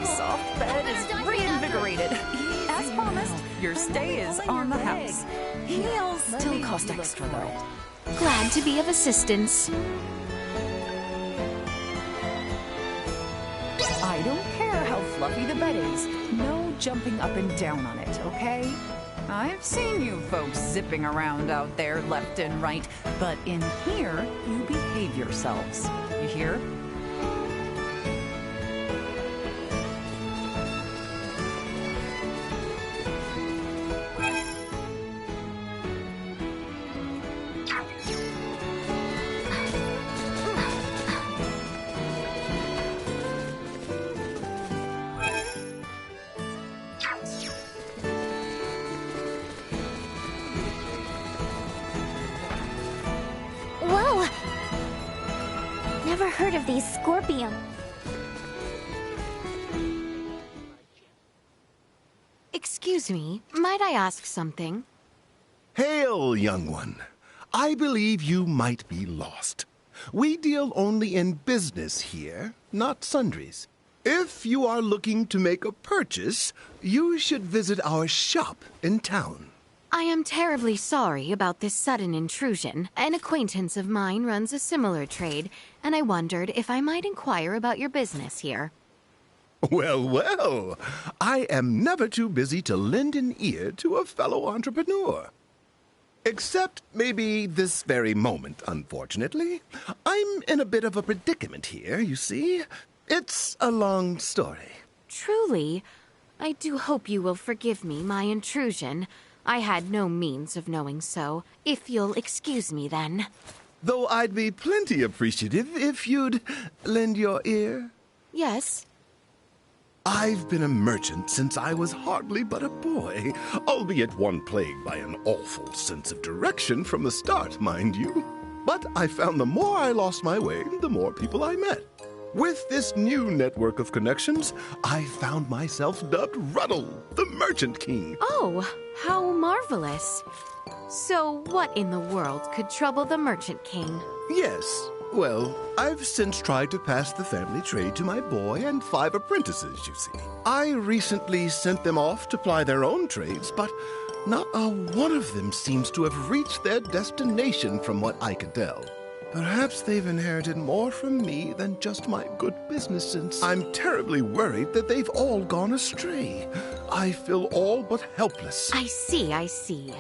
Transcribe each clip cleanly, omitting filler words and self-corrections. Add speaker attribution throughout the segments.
Speaker 1: soft bed is reinvigorated. As promised, your stay is on the house. Meals still cost extra, though.
Speaker 2: Glad to be of assistance.
Speaker 1: I don't care how fluffy the bed is. No jumping up and down on it, okay? I've seen you folks zipping around out there left and right, but in here, you behave yourselves. You hear?
Speaker 3: Whoa! Never heard of these scorpion.
Speaker 2: Excuse me, might I ask something?
Speaker 4: Hail, young one. I believe you might be lost. We deal only in business here, not sundries. If you are looking to make a purchase, you should visit our shop in town.
Speaker 2: I am terribly sorry about this sudden intrusion. An acquaintance of mine runs a similar trade, and I wondered if I might inquire about your business here.
Speaker 4: Well, well, I am never too busy to lend an ear to a fellow entrepreneur. Except maybe this very moment, unfortunately. I'm in a bit of a predicament here, you see. It's a long story.
Speaker 2: Truly, I do hope you will forgive me my intrusion. I had no means of knowing so. If you'll excuse me, then.
Speaker 4: Though I'd be plenty appreciative if you'd lend your ear.
Speaker 2: Yes?
Speaker 4: I've been a merchant since I was hardly but a boy, albeit one plagued by an awful sense of direction from the start, mind you. But I found the more I lost my way, the more people I met. With this new network of connections, I found myself dubbed Ruddle, the Merchant King.
Speaker 2: Oh, how marvelous. So what in the world could trouble the Merchant King?
Speaker 4: Yes. Well, I've since tried to pass the family trade to my boy and 5 apprentices, you see. I recently sent them off to ply their own trades, but not a one of them seems to have reached their destination from what I can tell. Perhaps they've inherited more from me than just my good business sense. I'm terribly worried that they've all gone astray. I feel all but helpless.
Speaker 2: I see.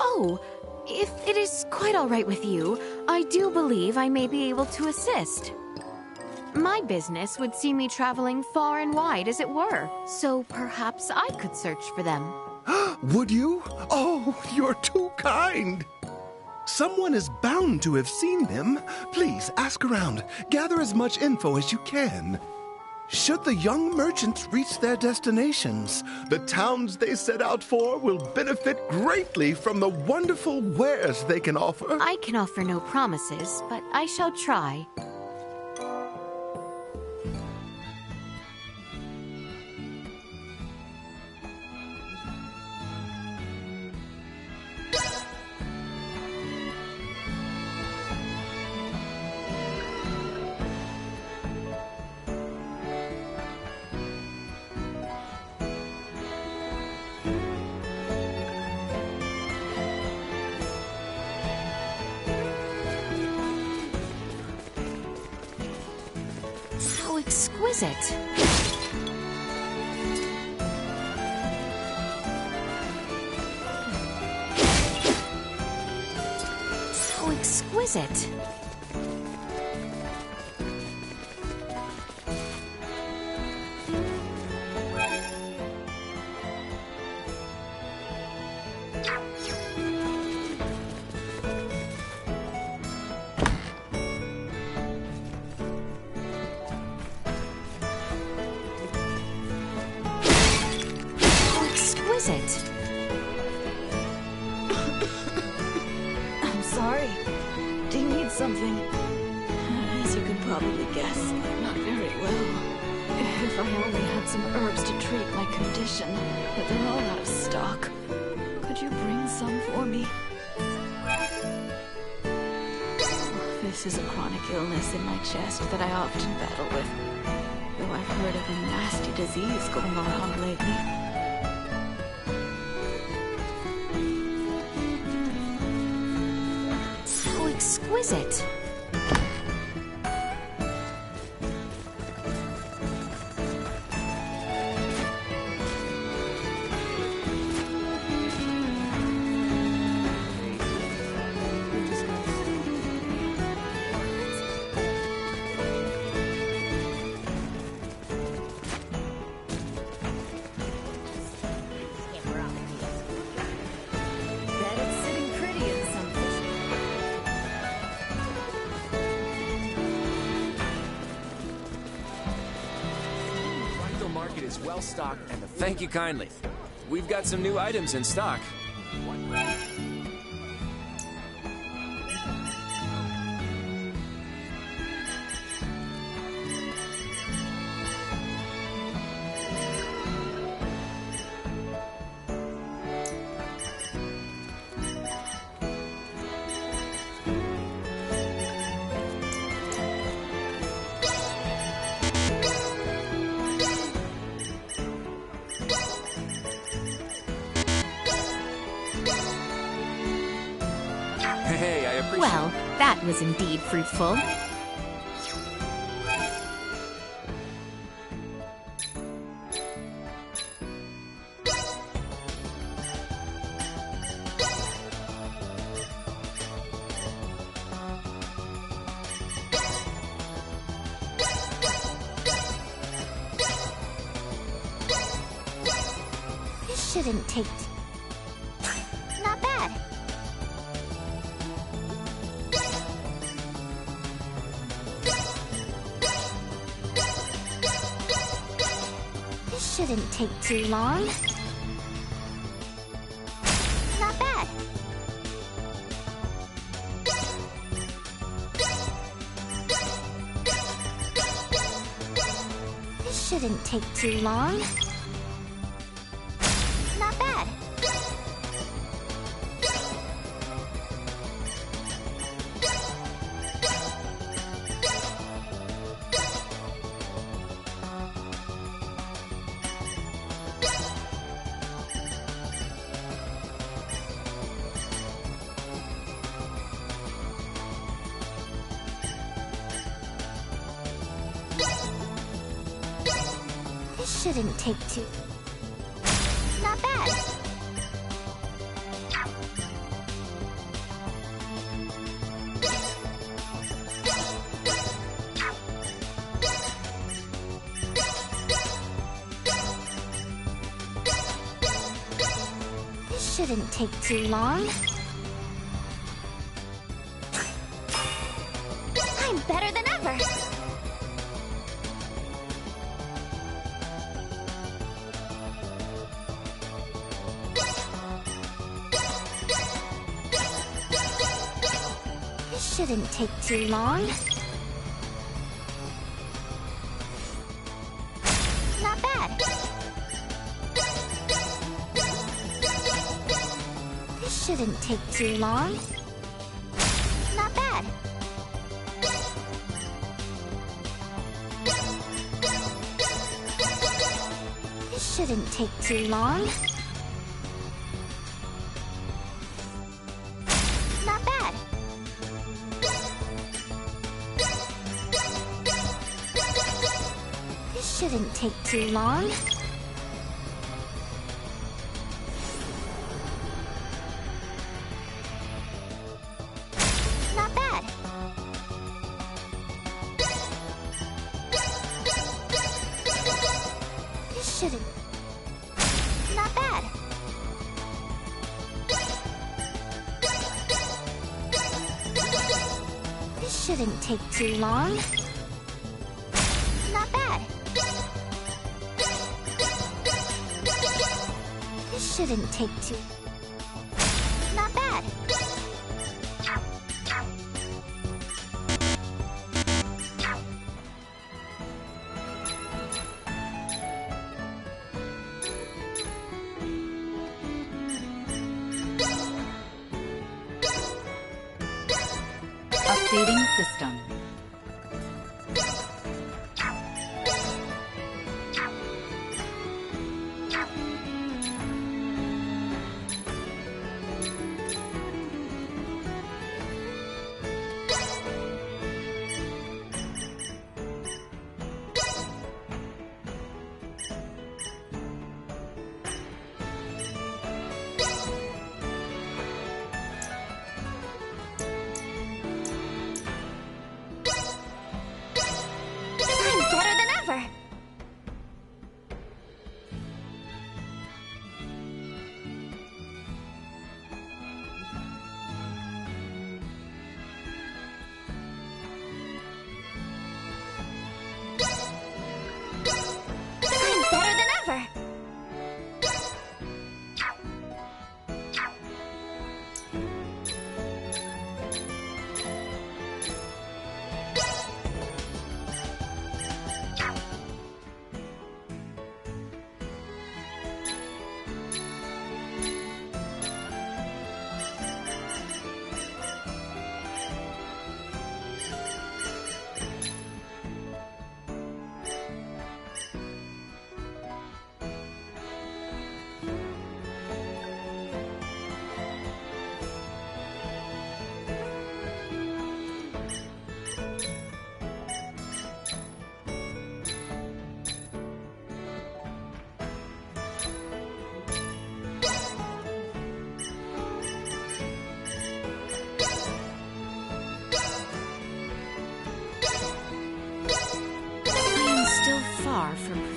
Speaker 2: Oh, if it is quite all right with you, I do believe I may be able to assist. My business would see me traveling far and wide, as it were, so perhaps I could search for them.
Speaker 4: Would you? Oh, you're too kind. Someone is bound to have seen them. Please, ask around. Gather as much info as you can. Should the young merchants reach their destinations, the towns they set out for will benefit greatly from the wonderful wares they can offer.
Speaker 2: I can offer no promises, but I shall try. How exquisite! So exquisite! Exquisite!
Speaker 1: I'm sorry. Do you need something? As you can probably guess, I'm not very well. If I only had some herbs to treat my condition, but they're all out of stock. Could you bring some for me? This is a chronic illness in my chest that I often battle with. Though I've heard of a nasty disease going around lately.
Speaker 2: How exquisite!
Speaker 1: Bet it's sitting pretty in some fish.
Speaker 5: Rhino Market is well stocked, and thank you kindly. We've got some new items in stock. Hey, I appreciate
Speaker 2: Well, that was indeed fruitful.
Speaker 3: This shouldn't take... Not bad. This shouldn't take too long. Not bad. This shouldn't take too long. Not bad. This shouldn't take too... Not bad. This shouldn't take too long. I'm better than ever. This shouldn't take too long. Not bad. This shouldn't take too long. Not bad. This shouldn't take too long. Not bad. This shouldn't take too long. Not bad. This shouldn't... Not bad. This shouldn't take too long. Not bad. This shouldn't take too... Not bad.
Speaker 6: Updating system.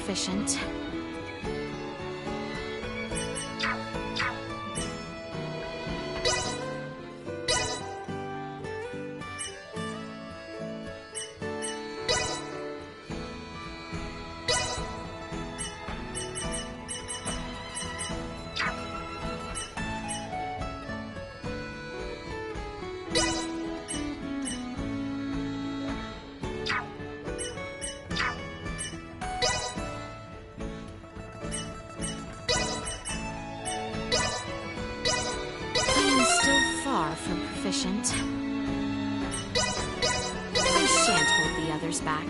Speaker 2: proficient. From proficient. I shan't hold the others back.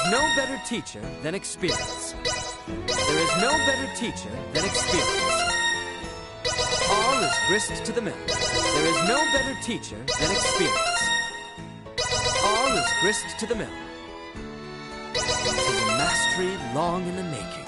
Speaker 5: No better teacher than experience. There is no better teacher than experience. All is grist to the mill. There is no better teacher than experience. All is grist to the mill. 'Tis a mastery long in the making.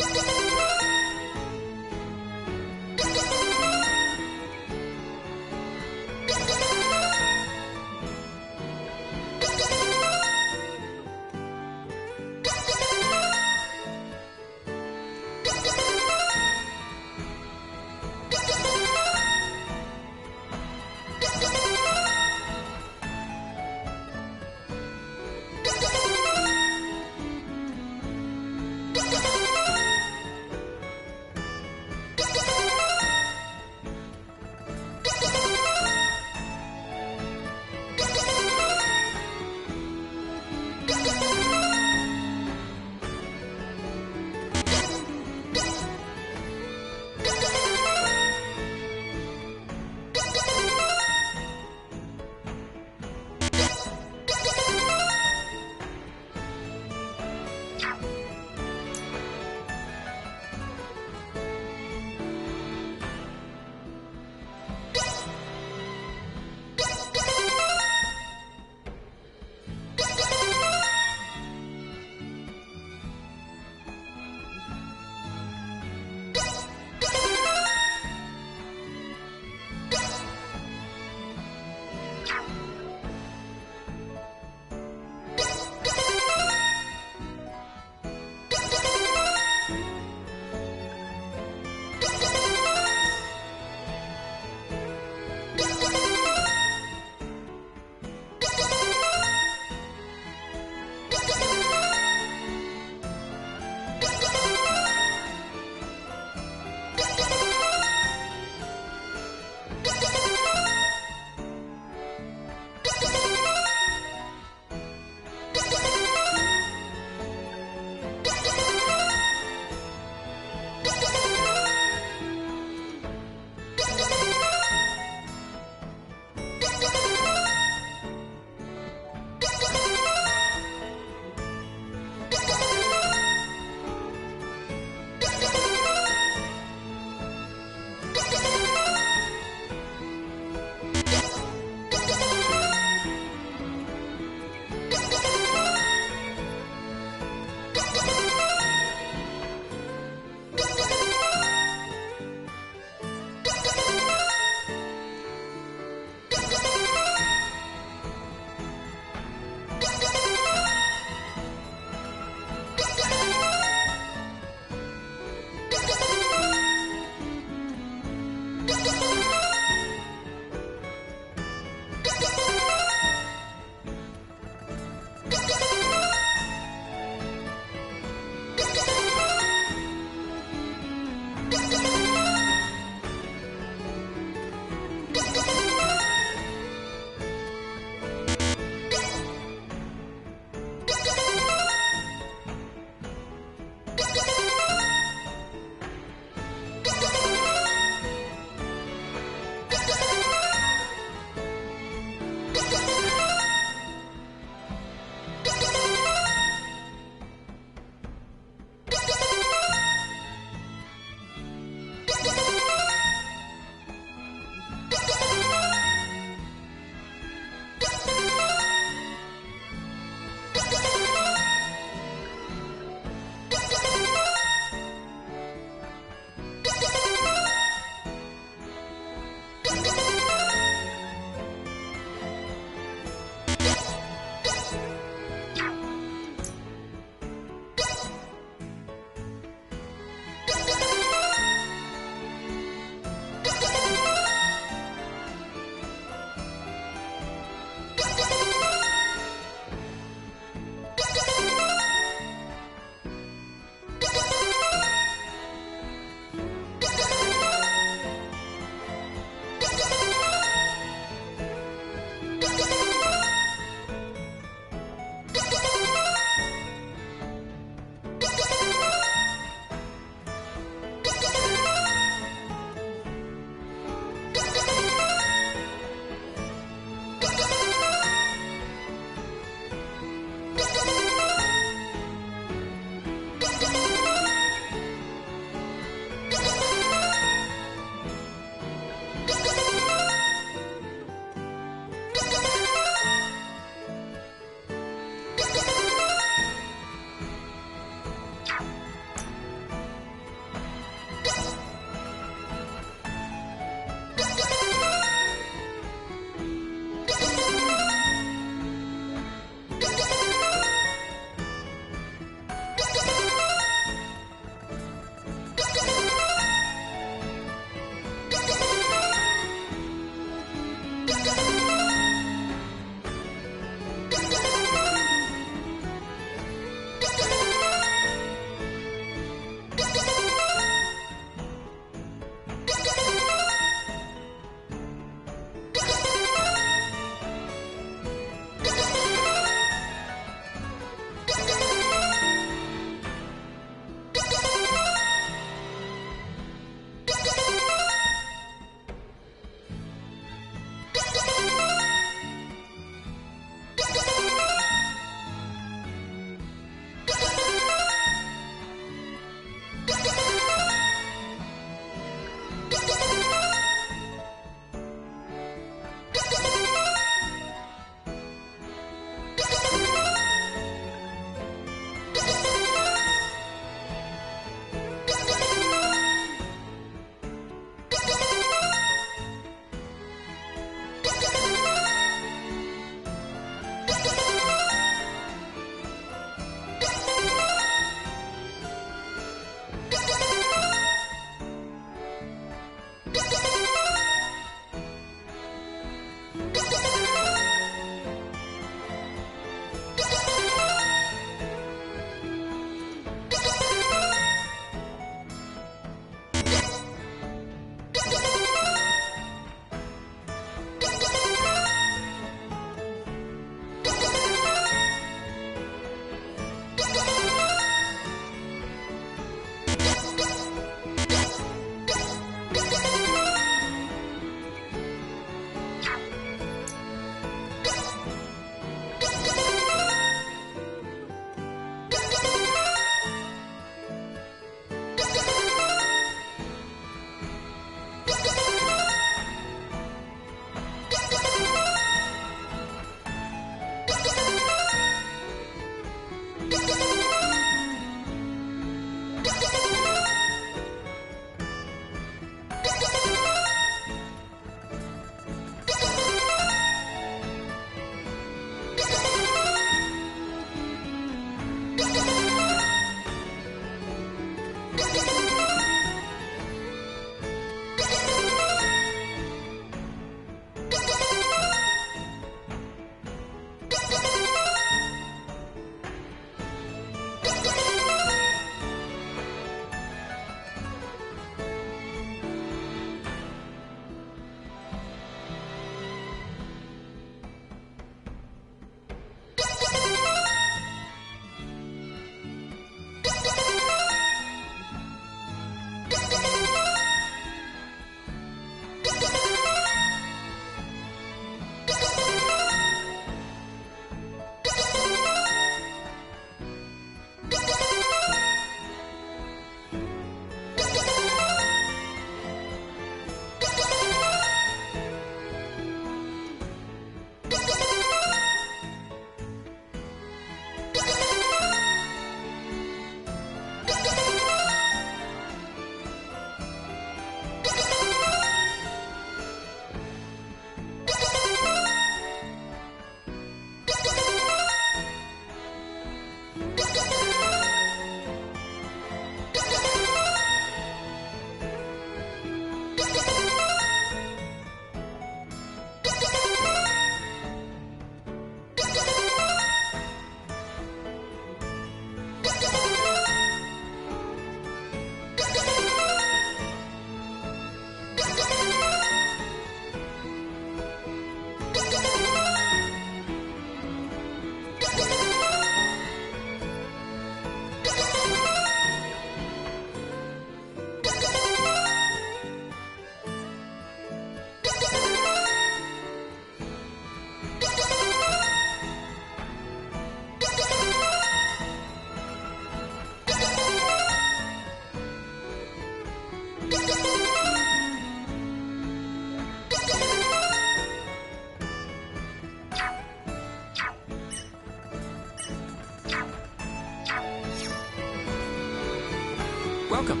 Speaker 5: Welcome.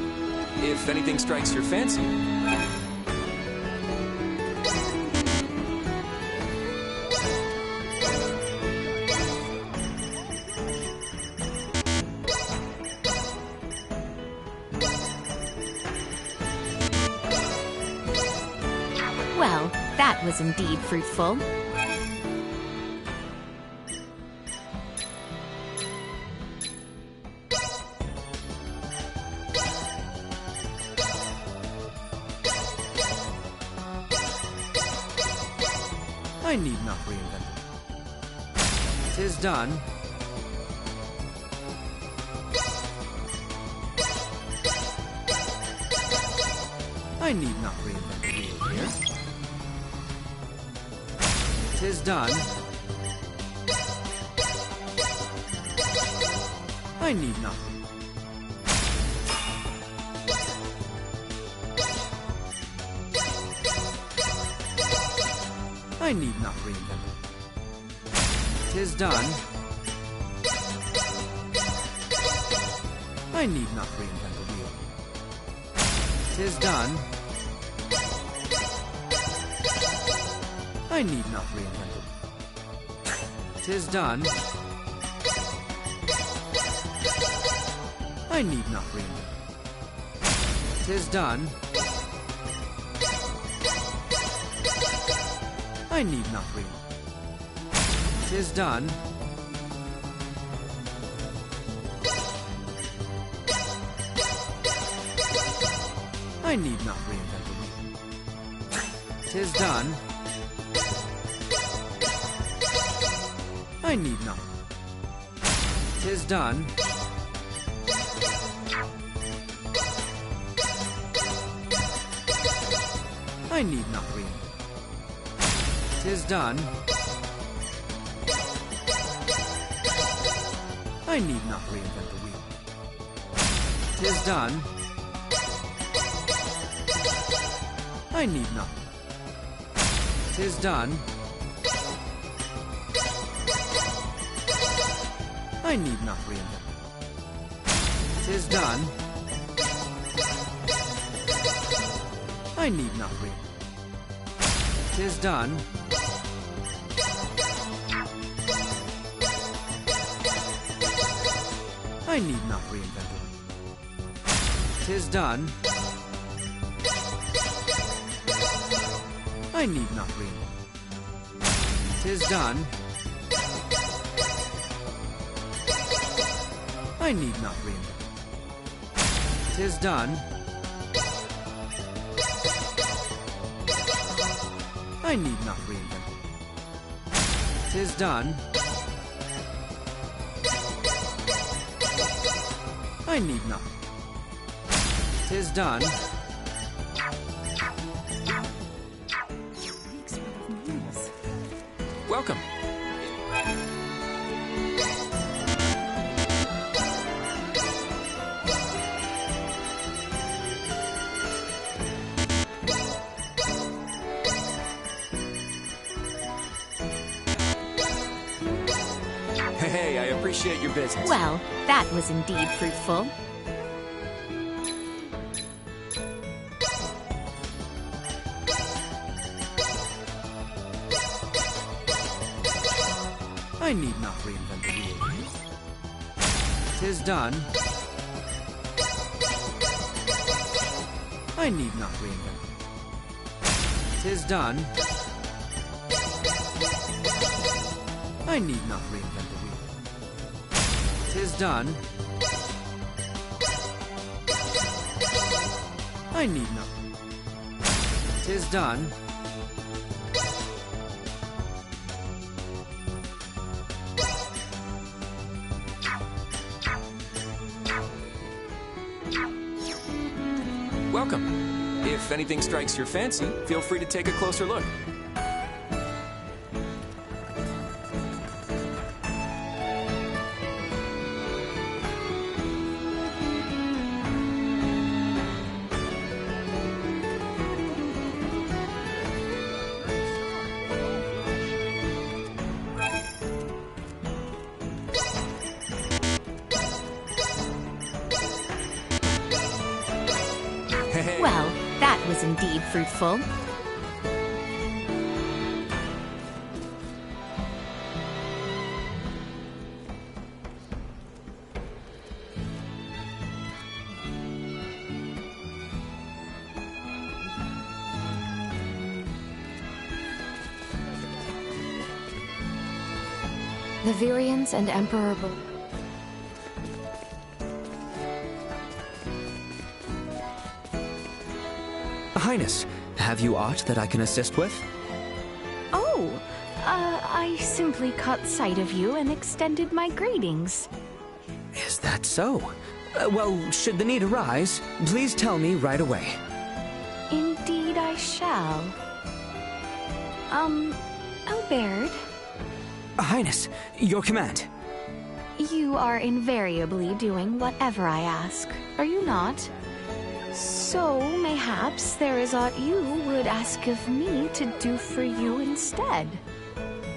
Speaker 5: If anything strikes your fancy.
Speaker 2: Well, that was indeed fruitful.
Speaker 5: I need not reinvent it. 'Tis done. I need not reinvent the wheel here. 'Tis done. I need not. I need not reinvent it. 'Tis done. I need not reinvent the wheel. 'Tis done. I need not reinvent it. 'Tis done. I need not reinvent it. 'Tis done. I need not reinvent it. 'Tis done. I need not reinvent the wheel. 'Tis done. I need not. 'Tis done. I need not reinvent it. 'Tis done. I need not reinvent the wheel. 'Tis done. I need not. 'Tis done. I need not reinvent it. 'Tis done. I need not reinvent it. 'Tis done. I need not reinvent it. 'Tis done. I need not reinvent it. 'Tis done. I need not reinvent it. 'Tis done. I need not reinvent it. 'Tis done. I need not. 'Tis done. Welcome. Hey, I appreciate your business.
Speaker 2: Well, that was indeed fruitful.
Speaker 5: I need not reinvent the wheel. 'Tis done. I need not reinvent it. 'Tis done. I need not reinvent the wheel. 'Tis done. I need not. 'Tis done. Welcome. If anything strikes your fancy, feel free to take a closer look.
Speaker 2: was indeed fruitful. The Virians and Emperor
Speaker 5: Highness, have you aught that I can assist with?
Speaker 2: Oh, I simply caught sight of you and extended my greetings.
Speaker 5: Is that so? Well, should the need arise, please tell me right away.
Speaker 2: Indeed I shall. Albert,
Speaker 5: Highness, your command.
Speaker 2: you are invariably doing whatever I ask, are you not? So, mayhaps there is aught you would ask of me to do for you instead.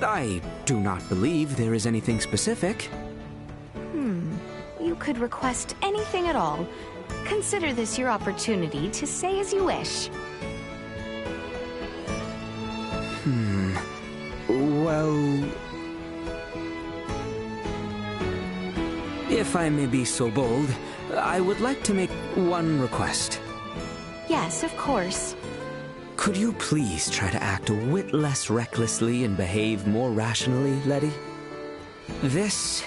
Speaker 5: I do not believe there is anything specific.
Speaker 2: You could request anything at all. Consider this your opportunity to say as you wish.
Speaker 5: Well... If I may be so bold, I would like to make one request.
Speaker 2: Yes, of course.
Speaker 5: Could you please try to act a whit less recklessly and behave more rationally, Letty? This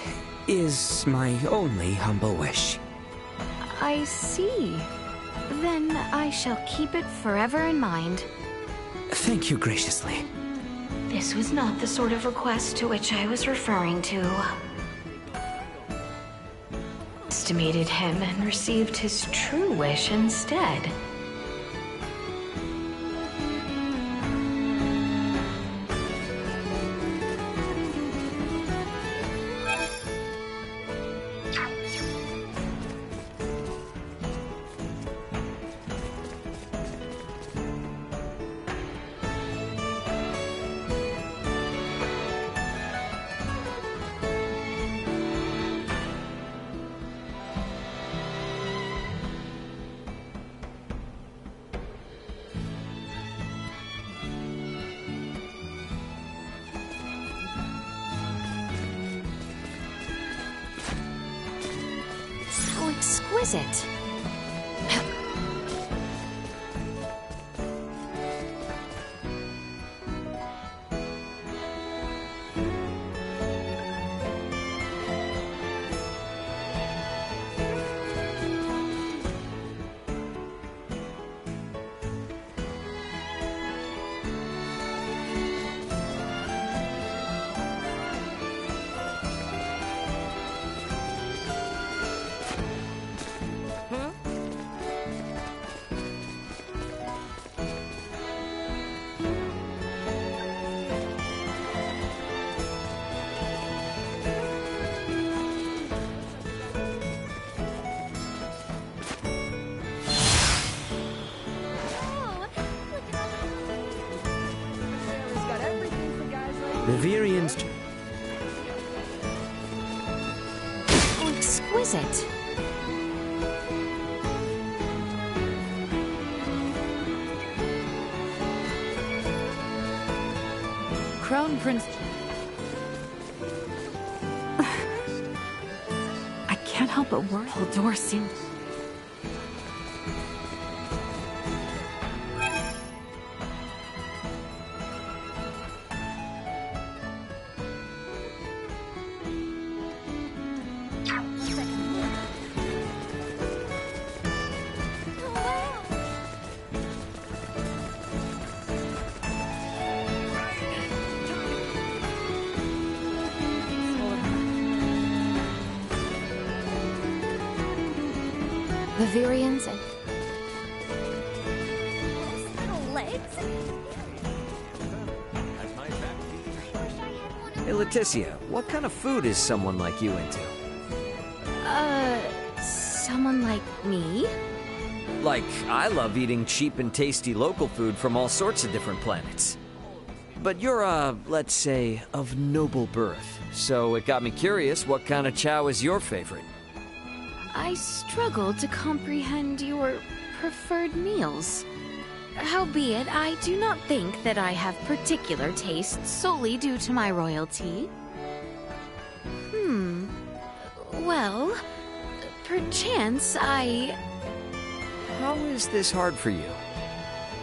Speaker 5: is my only humble wish.
Speaker 2: I see. Then I shall keep it forever in mind.
Speaker 5: Thank you graciously.
Speaker 2: This was not the sort of request to which I was referring to. Estimated him and received his true wish instead.
Speaker 3: How exquisite.
Speaker 5: The Virians...
Speaker 2: How exquisite.
Speaker 1: Crown Prince... I can't help but worry. Haldor seems...
Speaker 2: The Virians and...
Speaker 3: Little legs.
Speaker 6: Hey, Leticia, what kind of food is someone like you into?
Speaker 2: Someone like me?
Speaker 6: Like, I love eating cheap and tasty local food from all sorts of different planets. But you're, let's say, of noble birth. So it got me curious, what kind of chow is your favorite?
Speaker 2: I struggle to comprehend your preferred meals. Howbeit, I do not think that I have particular tastes solely due to my royalty. Well, perchance
Speaker 6: How is this hard for you?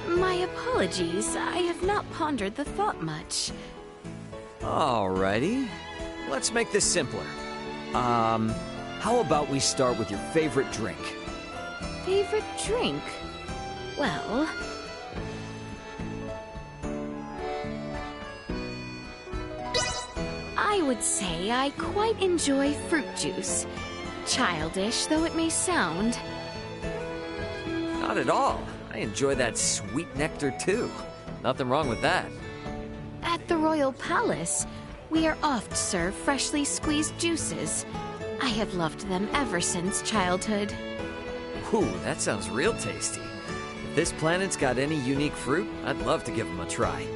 Speaker 2: My apologies, I have not pondered the thought much.
Speaker 6: Alrighty. Let's make this simpler. How about we start with your favorite drink?
Speaker 2: Favorite drink? Well... I would say I quite enjoy fruit juice. Childish though it may sound.
Speaker 6: Not at all. I enjoy that sweet nectar too. Nothing wrong with that.
Speaker 2: At the Royal Palace, we are oft served freshly squeezed juices. I have loved them ever since childhood.
Speaker 6: Ooh, that sounds real tasty. If this planet's got any unique fruit, I'd love to give them a try.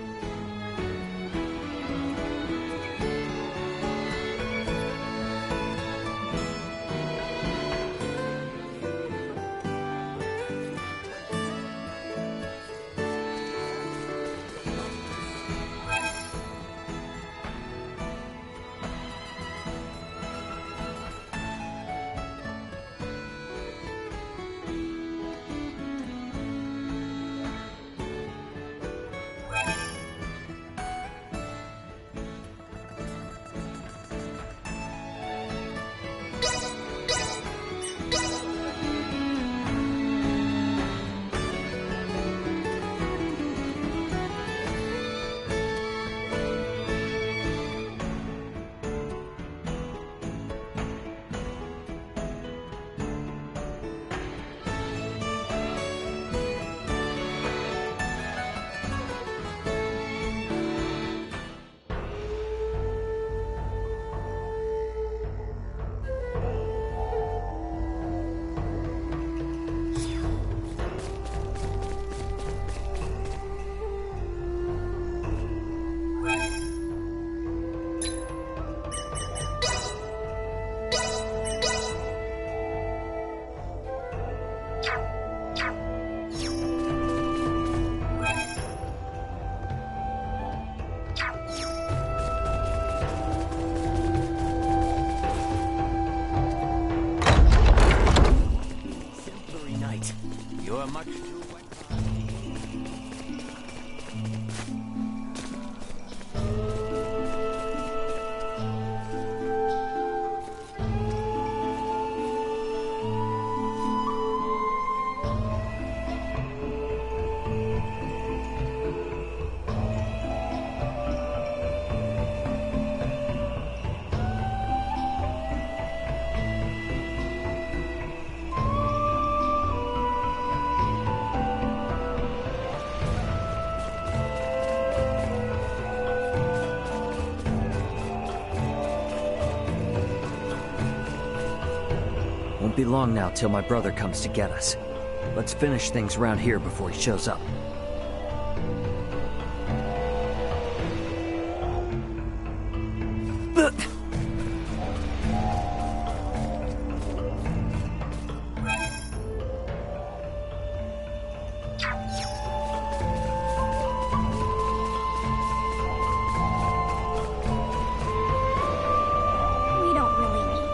Speaker 6: Won't be long now till my brother comes to get us. Let's finish things around here before he shows up.
Speaker 3: We don't really need.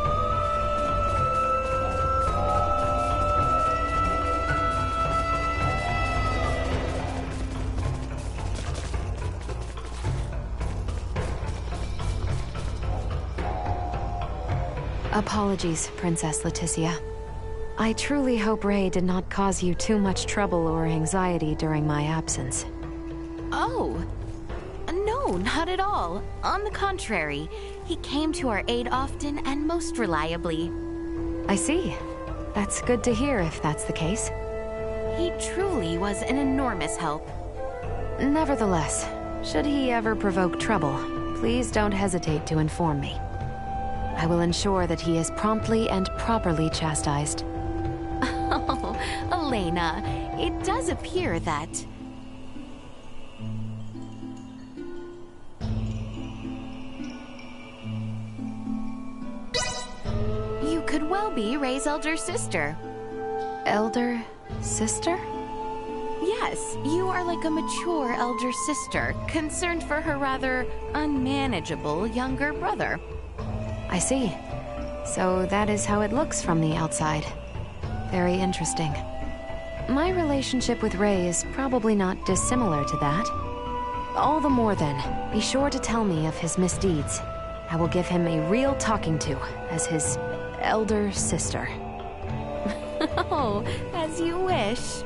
Speaker 2: Apologies, Princess Leticia. I truly hope Ray did not cause you too much trouble or anxiety during my absence. Oh, no, not at all. On the contrary, he came to our aid often and most reliably. I see. That's good to hear if that's the case. He truly was an enormous help. Nevertheless, should he ever provoke trouble, please don't hesitate to inform me. I will ensure that he is promptly and properly chastised. Oh, Elena, it does appear that... you could well be Ray's elder sister. Elder sister? Yes, you are like a mature elder sister, concerned for her rather unmanageable younger brother. I see. So that is how it looks from the outside. Very interesting. My relationship with Ray is probably not dissimilar to that. All the more then, be sure to tell me of his misdeeds. I will give him a real talking to, as his elder sister. Oh, as you wish.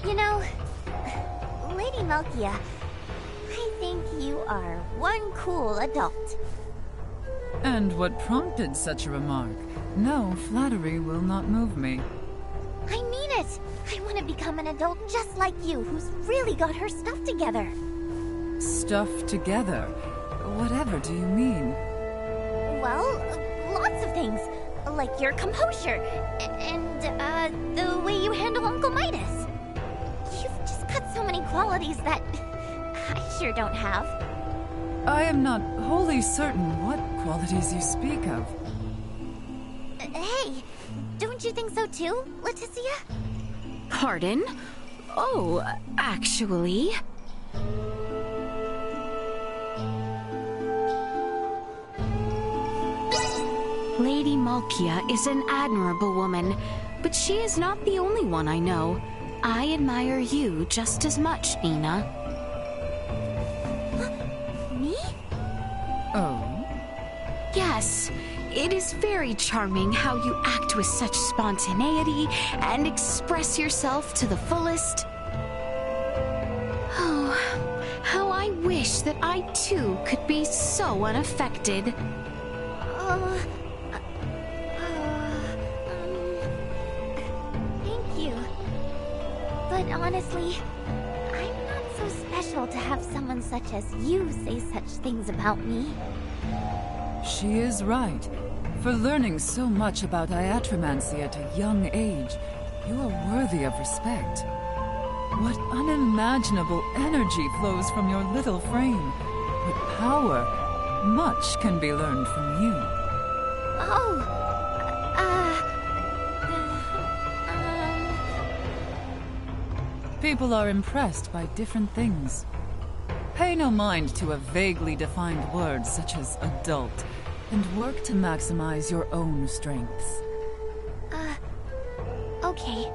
Speaker 3: You know, Lady Malkia, I think you are one cool adult.
Speaker 7: And what prompted such a remark? No, flattery will not move me.
Speaker 3: I mean it! I want to become an adult just like you, who's really got her stuff together.
Speaker 7: Stuff together? Whatever do you mean?
Speaker 3: Well, lots of things. Like your composure, and, the way you handle Uncle Midas. You've just got so many qualities that I sure don't have.
Speaker 7: I am not wholly certain what qualities you speak of.
Speaker 3: Hey, don't you think so too, Leticia?
Speaker 2: Pardon? Oh, actually... Lady Malkia is an admirable woman, but she is not the only one I know. I admire you just as much, Nina.
Speaker 3: Me?
Speaker 7: Oh?
Speaker 2: Yes, it is very charming how you act with such spontaneity and express yourself to the fullest. Oh, how I wish that I too could be so unaffected.
Speaker 3: Thank you. But honestly, I'm not so special to have someone such as you say such things about me.
Speaker 7: She is right. For learning so much about iatromancy at a young age, you are worthy of respect. What unimaginable energy flows from your little frame. What power. Much can be learned from you.
Speaker 3: Oh,
Speaker 7: People are impressed by different things. Pay no mind to a vaguely defined word such as adult, and work to maximize your own strengths.
Speaker 3: okay.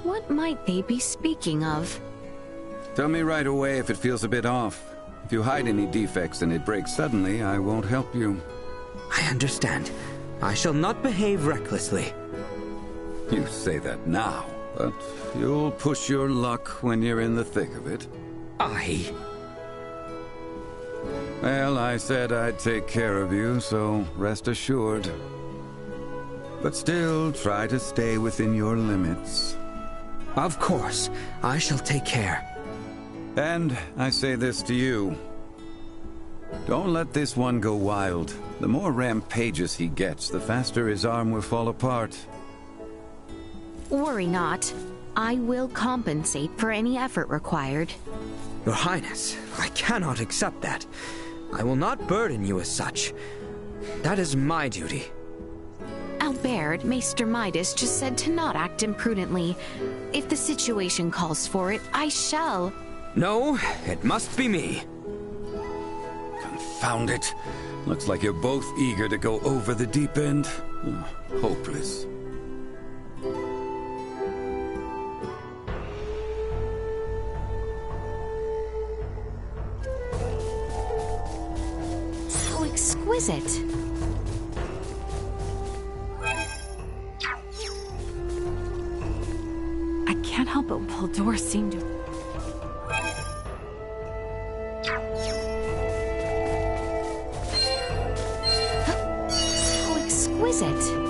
Speaker 2: What might they be speaking of?
Speaker 8: Tell me right away if it feels a bit off. If you hide any defects and it breaks suddenly, I won't help you.
Speaker 9: I understand. I shall not behave recklessly.
Speaker 8: You say that now, but you'll push your luck when you're in the thick of it.
Speaker 9: Aye.
Speaker 8: Well, I said I'd take care of you, so rest assured. But still, try to stay within your limits.
Speaker 9: Of course. I shall take care.
Speaker 8: And I say this to you. Don't let this one go wild. The more rampageous he gets, the faster his arm will fall apart.
Speaker 2: Worry not. I will compensate for any effort required.
Speaker 9: Your Highness, I cannot accept that. I will not burden you as such. That is my duty.
Speaker 2: Albert, Maester Midas just said to not act imprudently. If the situation calls for it, I shall.
Speaker 9: No, it must be me.
Speaker 8: Confound it. Looks like you're both eager to go over the deep end. Hopeless.
Speaker 2: So exquisite.
Speaker 1: I can't help but Baldor seemed to...
Speaker 2: So exquisite.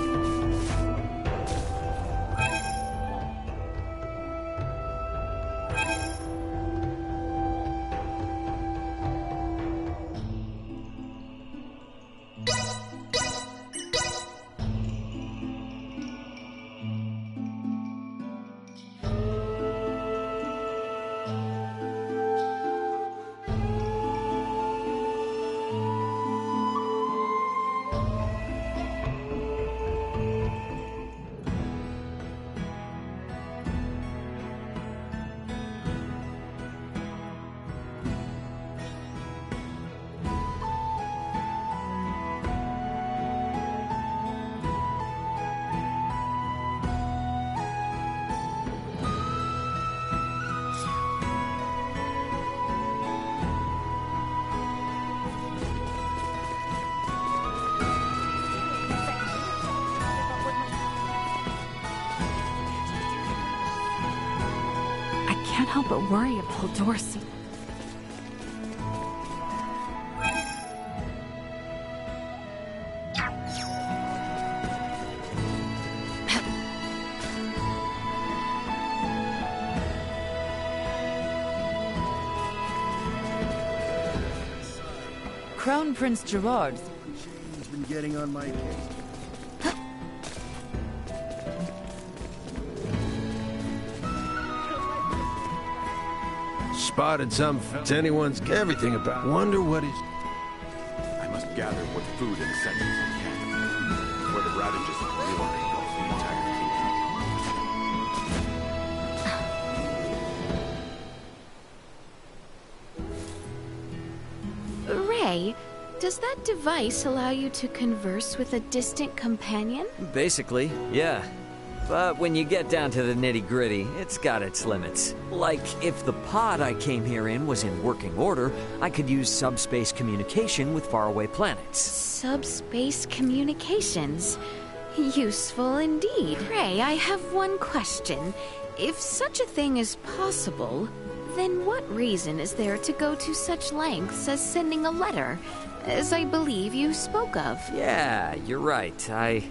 Speaker 1: I can't help but worry about Baldor seemed...
Speaker 7: Crown Prince Gerard.
Speaker 10: He's been getting on my case. Spotted some anyone's everything about. Wonder what he's...
Speaker 11: I must gather what food and essentials I can before the ravages of war engulf the entire kingdom.
Speaker 2: Ray, does that device allow you to converse with a distant companion?
Speaker 6: Basically, yeah. But when you get down to the nitty-gritty, it's got its limits. Like, if the pod I came here in was in working order, I could use subspace communication with faraway planets.
Speaker 2: Subspace communications. Useful indeed. Ray, I have one question. If such a thing is possible, then what reason is there to go to such lengths as sending a letter, as I believe you spoke of?
Speaker 6: Yeah, you're right. I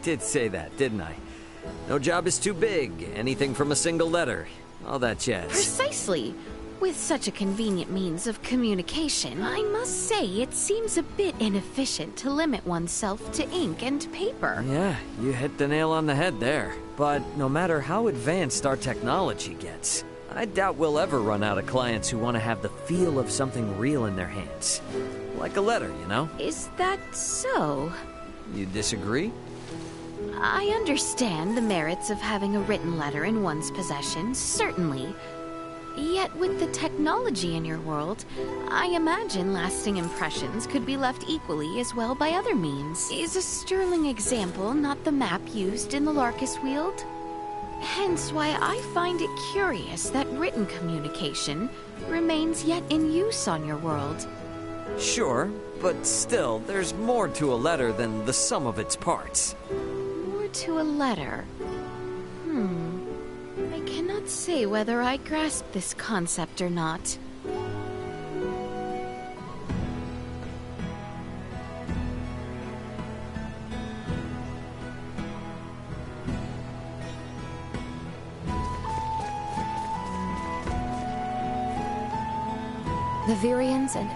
Speaker 6: did say that, didn't I? No job is too big. Anything from a single letter. All that jazz.
Speaker 2: Precisely. With such a convenient means of communication, I must say it seems a bit inefficient to limit oneself to ink and paper.
Speaker 6: Yeah, you hit the nail on the head there. But no matter how advanced our technology gets, I doubt we'll ever run out of clients who want to have the feel of something real in their hands. Like a letter, you know?
Speaker 2: Is that so?
Speaker 6: You disagree?
Speaker 2: I understand the merits of having a written letter in one's possession, certainly. Yet with the technology in your world, I imagine lasting impressions could be left equally as well by other means. Is a sterling example not the map used in the Larkus Weald? Hence why I find it curious that written communication remains yet in use on your world.
Speaker 6: Sure, but still, there's more to a letter than the sum of its parts.
Speaker 2: More to a letter. I cannot say whether I grasp this concept or not. The Virians and...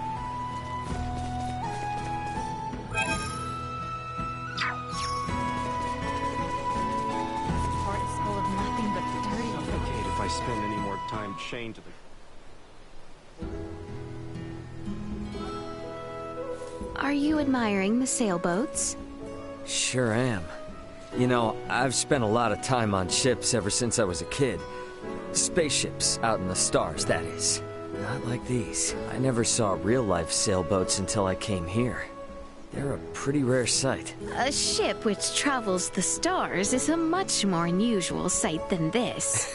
Speaker 1: Heart is full of nothing but dirty
Speaker 11: I spend any more time chained to the...
Speaker 2: Are you admiring the sailboats?
Speaker 6: Sure am. You know, I've spent a lot of time on ships ever since I was a kid. Spaceships out in the stars, that is. Not like these. I never saw real-life sailboats until I came here. They're a pretty rare sight.
Speaker 2: A ship which travels the stars is a much more unusual sight than this.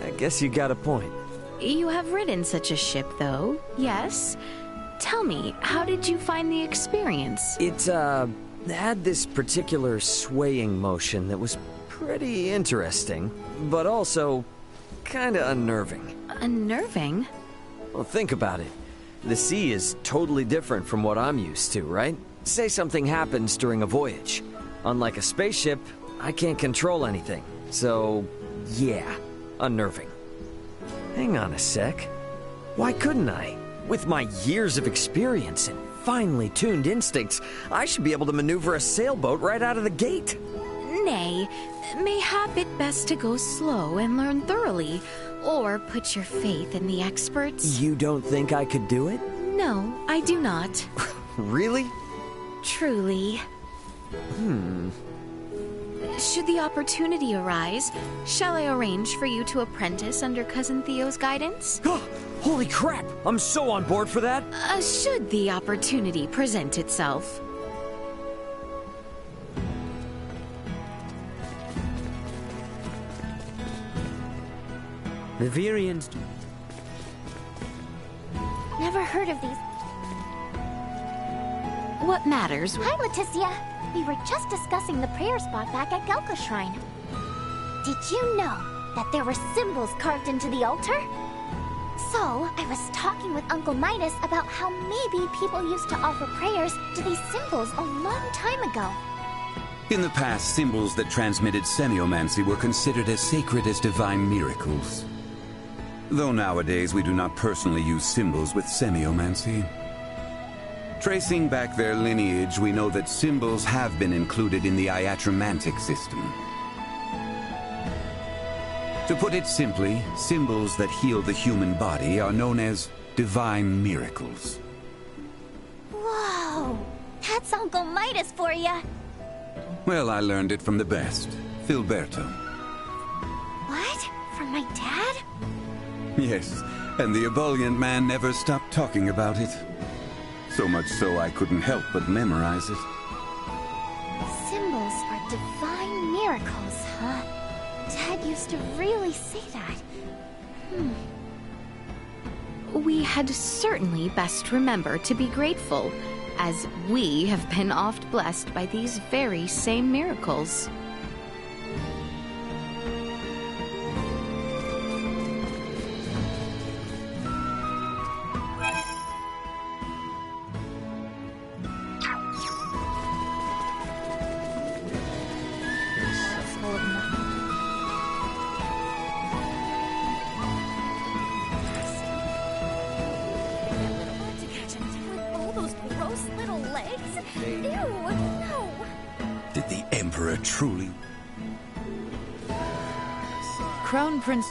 Speaker 6: I guess you got a point.
Speaker 2: You have ridden such a ship, though, yes? Tell me, how did you find the experience?
Speaker 6: It, had this particular swaying motion that was pretty interesting, but also kinda unnerving.
Speaker 2: Unnerving?
Speaker 6: Well, think about it. The sea is totally different from what I'm used to, right? Say something happens during a voyage. Unlike a spaceship, I can't control anything. So, yeah, unnerving. Hang on a sec. Why couldn't I? With my years of experience and finely tuned instincts, I should be able to maneuver a sailboat right out of the gate.
Speaker 2: Nay, mayhap it best to go slow and learn thoroughly, or put your faith in the experts.
Speaker 6: You don't think I could do it?
Speaker 2: No, I do not.
Speaker 6: Really?
Speaker 2: Truly. Should the opportunity arise, shall I arrange for you to apprentice under Cousin Theo's guidance?
Speaker 6: Holy crap! I'm so on board for that!
Speaker 2: Should the opportunity present itself.
Speaker 9: The Virians...
Speaker 3: Never heard of these.
Speaker 2: What matters?
Speaker 3: Hi, Leticia. We were just discussing the prayer spot back at Gelka Shrine. Did you know that there were symbols carved into the altar? So, I was talking with Uncle Midas about how maybe people used to offer prayers to these symbols a long time ago.
Speaker 8: In the past, symbols that transmitted semiomancy were considered as sacred as divine miracles. Though nowadays we do not personally use symbols with semiomancy. Tracing back their lineage, we know that symbols have been included in the iatromantic system. To put it simply, symbols that heal the human body are known as divine miracles.
Speaker 3: Whoa! That's Uncle Midas for ya!
Speaker 8: Well, I learned it from the best, Filberto.
Speaker 3: What? From my dad?
Speaker 8: Yes, and the ebullient man never stopped talking about it. So much so I couldn't help but memorize it.
Speaker 3: Symbols are divine miracles, huh? Dad used to really say that.
Speaker 2: We had certainly best remember to be grateful, as we have been oft blessed by these very same miracles.
Speaker 8: Truly.
Speaker 7: Crown Prince...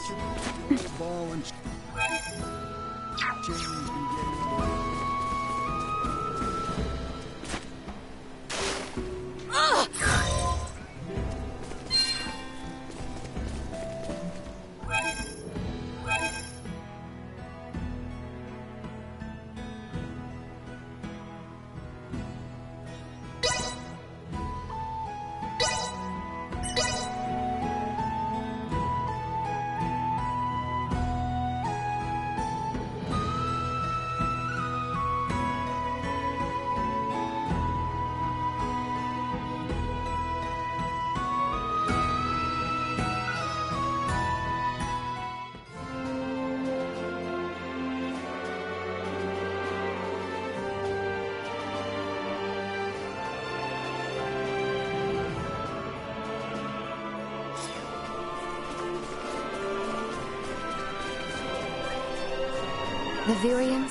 Speaker 2: The Virians?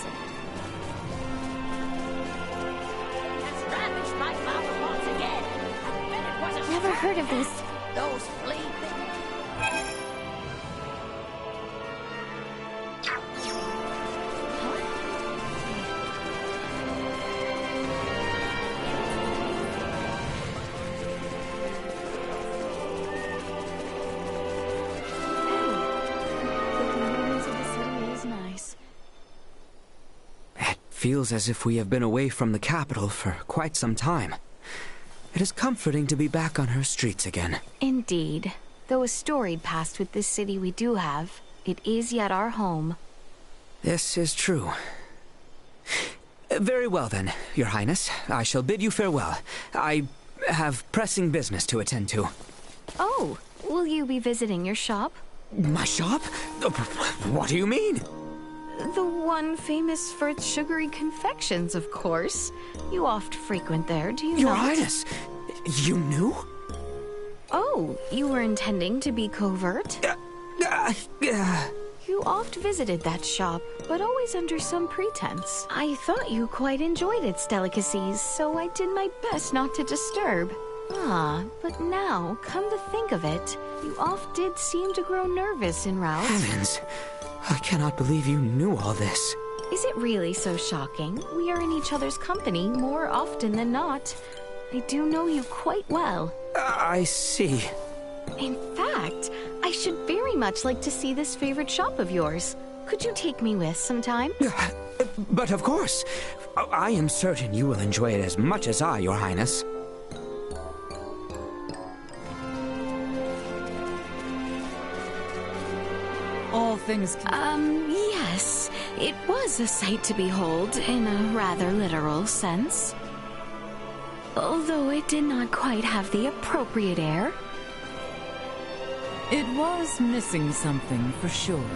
Speaker 3: Never heard of these.
Speaker 1: Those flea things.
Speaker 9: feels as if we have been away from the capital for quite some time. It is comforting to be back on her streets again.
Speaker 2: Indeed. Though a storied past with this city we do have, it is yet our home.
Speaker 9: This is true. Very well then, Your Highness. I shall bid you farewell. I have pressing business to attend to.
Speaker 2: Oh, will you be visiting your shop?
Speaker 9: My shop? What do you mean?
Speaker 2: The one famous for its sugary confections, of course. You oft frequent there, do you
Speaker 9: Your
Speaker 2: not?
Speaker 9: Highness, you knew?
Speaker 2: Oh, you were intending to be covert? You oft visited that shop, but always under some pretense. I thought you quite enjoyed its delicacies, so I did my best not to disturb. But now, come to think of it, you oft did seem to grow nervous en route.
Speaker 9: Heavens, I cannot believe you knew all this.
Speaker 2: Is it really so shocking? We are in each other's company more often than not. I do know you quite well.
Speaker 9: I see.
Speaker 2: In fact, I should very much like to see this favorite shop of yours. Could you take me with sometime?
Speaker 9: But of course. I am certain you will enjoy it as much as I, Your Highness.
Speaker 7: All things
Speaker 2: Yes. It was a sight to behold, in a rather literal sense. Although it did not quite have the appropriate air.
Speaker 7: It was missing something, for sure.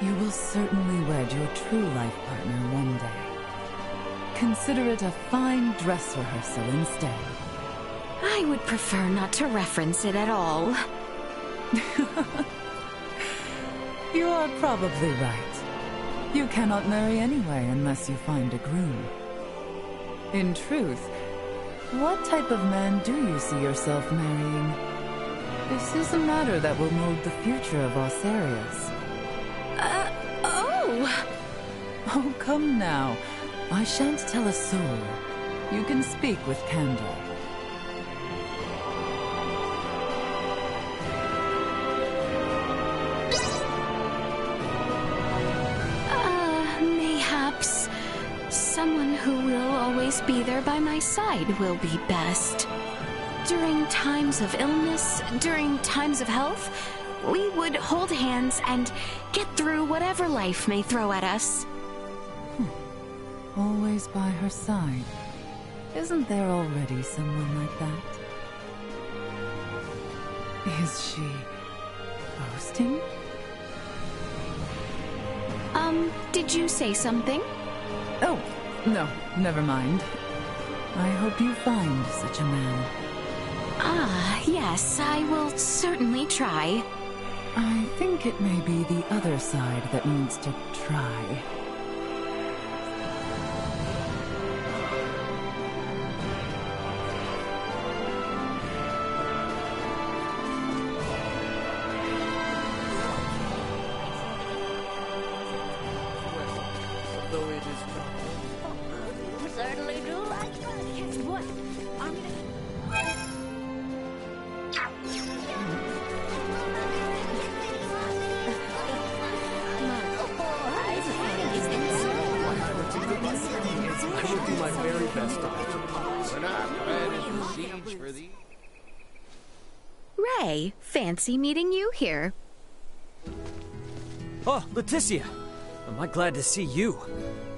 Speaker 7: You will certainly wed your true life partner one day. Consider it a fine dress rehearsal instead.
Speaker 2: I would prefer not to reference it at all.
Speaker 7: You are probably right. You cannot marry anyway unless you find a groom. In truth, what type of man do you see yourself marrying? This is a matter that will mold the future of Osarius.
Speaker 2: Oh!
Speaker 7: Oh, come now. I shan't tell a soul. You can speak with candor.
Speaker 2: Mayhaps someone who will always be there by my side will be best. During times of illness, during times of health, we would hold hands and get through whatever life may throw at us.
Speaker 7: Always by her side. Isn't there already someone like that? Is she boasting?
Speaker 2: Did you say something?
Speaker 7: Oh, no, never mind. I hope you find such a man.
Speaker 2: Yes, I will certainly try.
Speaker 7: I think it may be the other side that needs to try.
Speaker 3: Certainly do like what?
Speaker 10: I will do my very best to make it. We're not ready to siege for the...
Speaker 2: Ray, fancy meeting you here.
Speaker 6: Oh, Leticia! Am I glad to see you?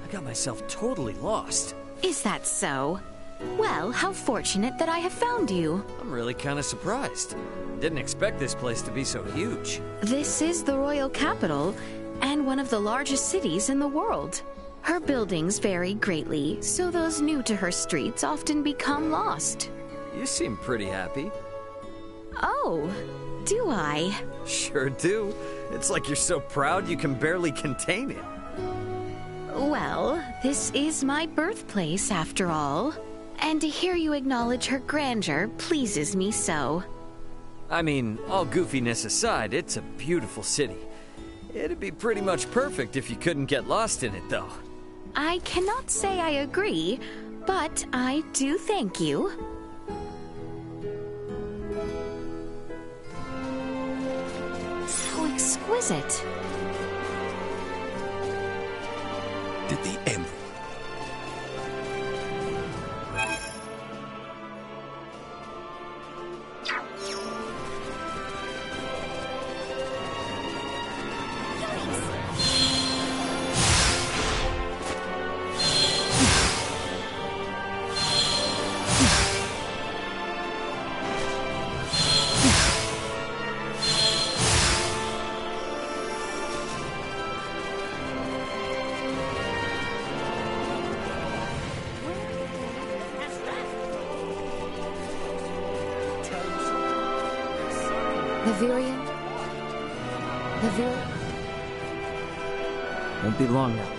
Speaker 6: I got myself totally lost.
Speaker 2: Is that so? Well, how fortunate that I have found you.
Speaker 6: I'm really kind of surprised. Didn't expect this place to be so huge.
Speaker 2: This is the royal capital, and one of the largest cities in the world. Her buildings vary greatly, so those new to her streets often become lost.
Speaker 6: You seem pretty happy.
Speaker 2: Oh, do I?
Speaker 6: Sure do. It's like you're so proud you can barely contain it.
Speaker 2: Well, this is my birthplace, after all. And to hear you acknowledge her grandeur pleases me so.
Speaker 6: I mean, all goofiness aside, it's a beautiful city. It'd be pretty much perfect if you couldn't get lost in it, though.
Speaker 2: I cannot say I agree, but I do thank you. How exquisite.
Speaker 8: did the Emerald.
Speaker 6: Won't be long now.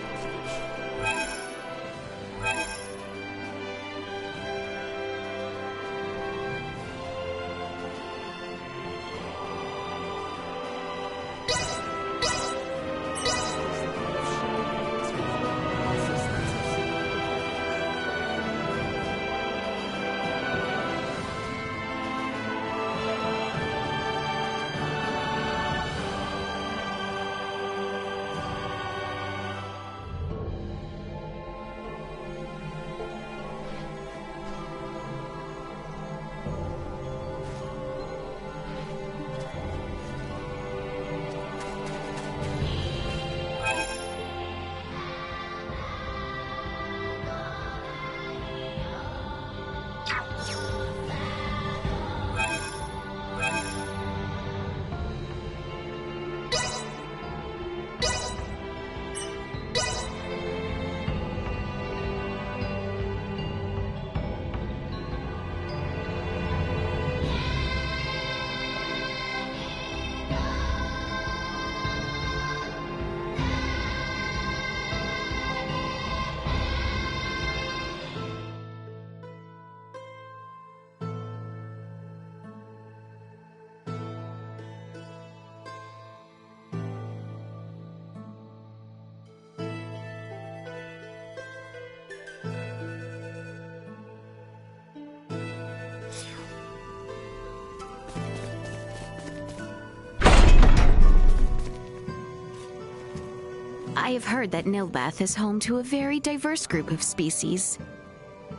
Speaker 2: I have heard that Nilbeth is home to a very diverse group of species.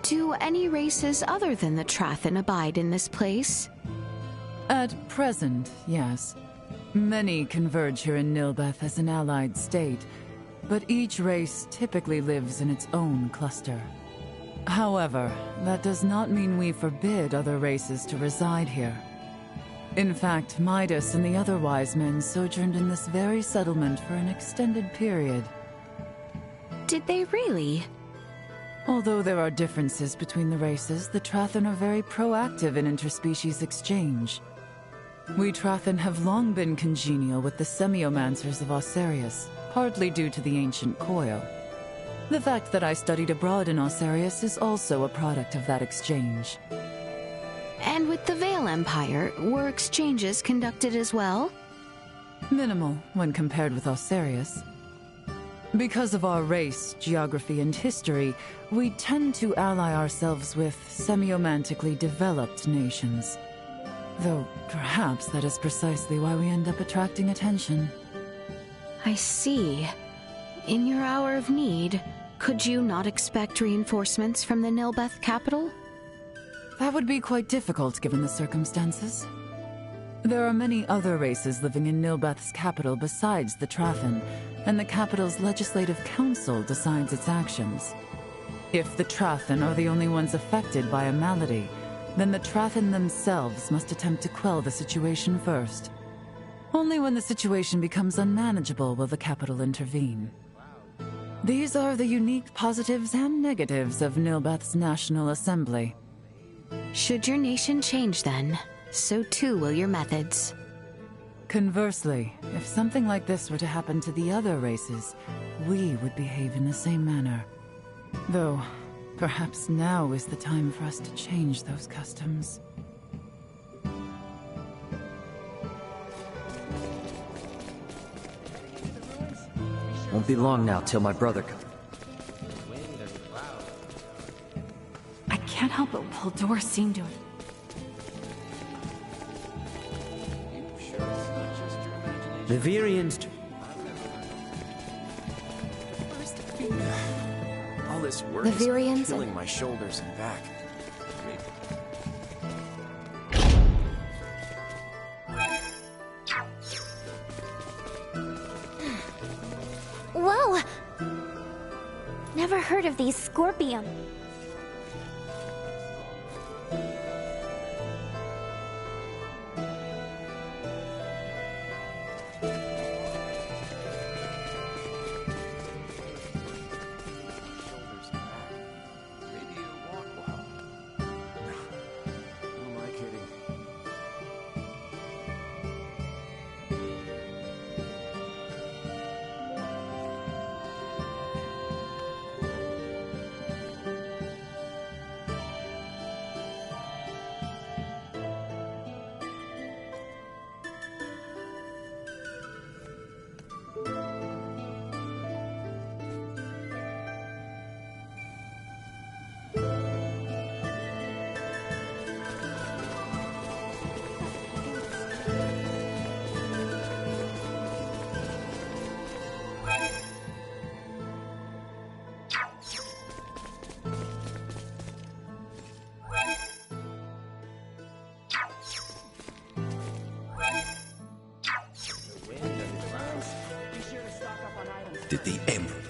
Speaker 2: Do any races other than the Trathen abide in this place?
Speaker 7: At present, yes. Many converge here in Nilbeth as an allied state, but each race typically lives in its own cluster. However, that does not mean we forbid other races to reside here. In fact, Midas and the other wise men sojourned in this very settlement for an extended period.
Speaker 2: Did they really?
Speaker 7: Although there are differences between the races, the Trathen are very proactive in interspecies exchange. We Trathen have long been congenial with the Semiomancers of Osarius, partly due to the ancient coil. The fact that I studied abroad in Osarius is also a product of that exchange.
Speaker 2: And with the Vale Empire, were exchanges conducted as well?
Speaker 7: Minimal when compared with Osarius. Because of our race, geography, and history, we tend to ally ourselves with semiomantically developed nations. Though perhaps that is precisely why we end up attracting attention.
Speaker 2: I see. In your hour of need, could you not expect reinforcements from the Nilbeth capital?
Speaker 7: That would be quite difficult given the circumstances. There are many other races living in Nilbeth's capital besides the Trathen, and the capital's legislative council decides its actions. If the Trathen are the only ones affected by a malady, then the Trathen themselves must attempt to quell the situation first. Only when the situation becomes unmanageable will the capital intervene. These are the unique positives and negatives of Nilbeth's National Assembly.
Speaker 2: Should your nation change then, so too will your methods.
Speaker 7: Conversely, if something like this were to happen to the other races, we would behave in the same manner. Though, perhaps now is the time for us to change those customs.
Speaker 6: Won't be long now till my brother comes.
Speaker 1: I can't help but pull doors seem to it.
Speaker 5: The Virians...
Speaker 10: this work
Speaker 2: The
Speaker 10: is
Speaker 2: Virians
Speaker 10: killing my shoulders and back.
Speaker 3: Whoa! Never heard of these Scorpium.
Speaker 8: Did the emerald...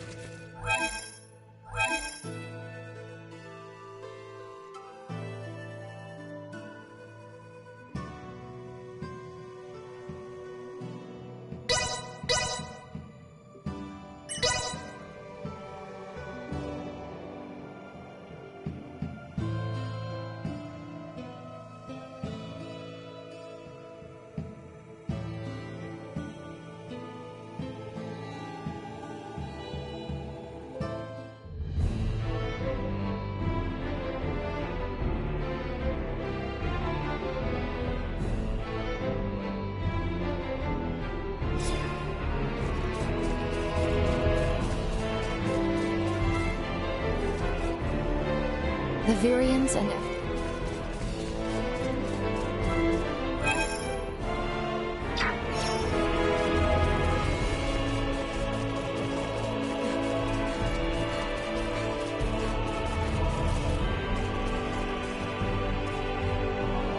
Speaker 2: The Virians and...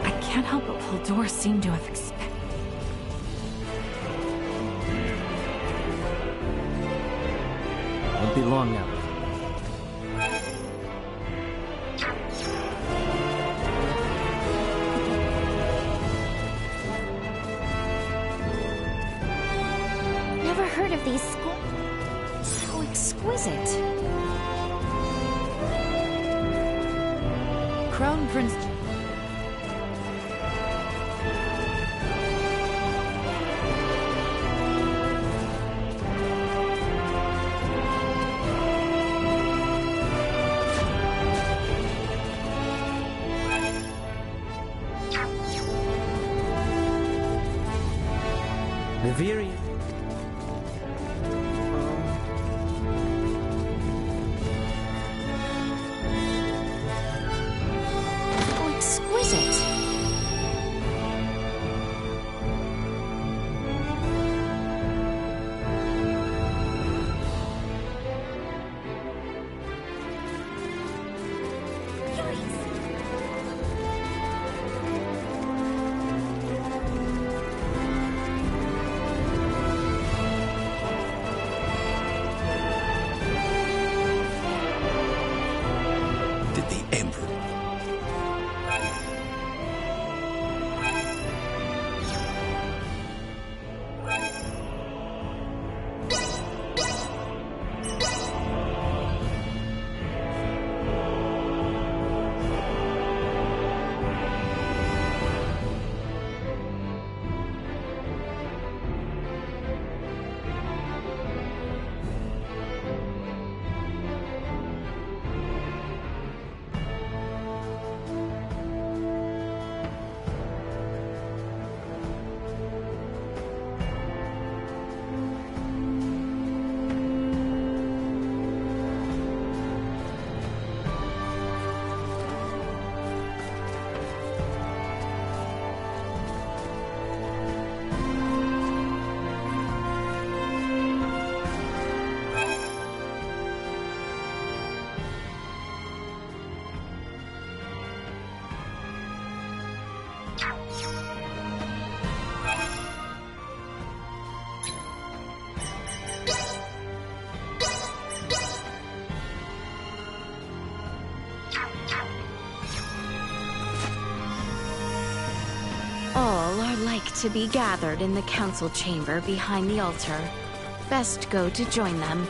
Speaker 2: I can't help but Paldor seemed to have expected...
Speaker 6: Won't be long now.
Speaker 3: Never heard of these
Speaker 2: So exquisite.
Speaker 7: Crown Prince...
Speaker 5: The Virian.
Speaker 2: So exquisite. all are like to be gathered in the council chamber behind the altar. Best go to join them.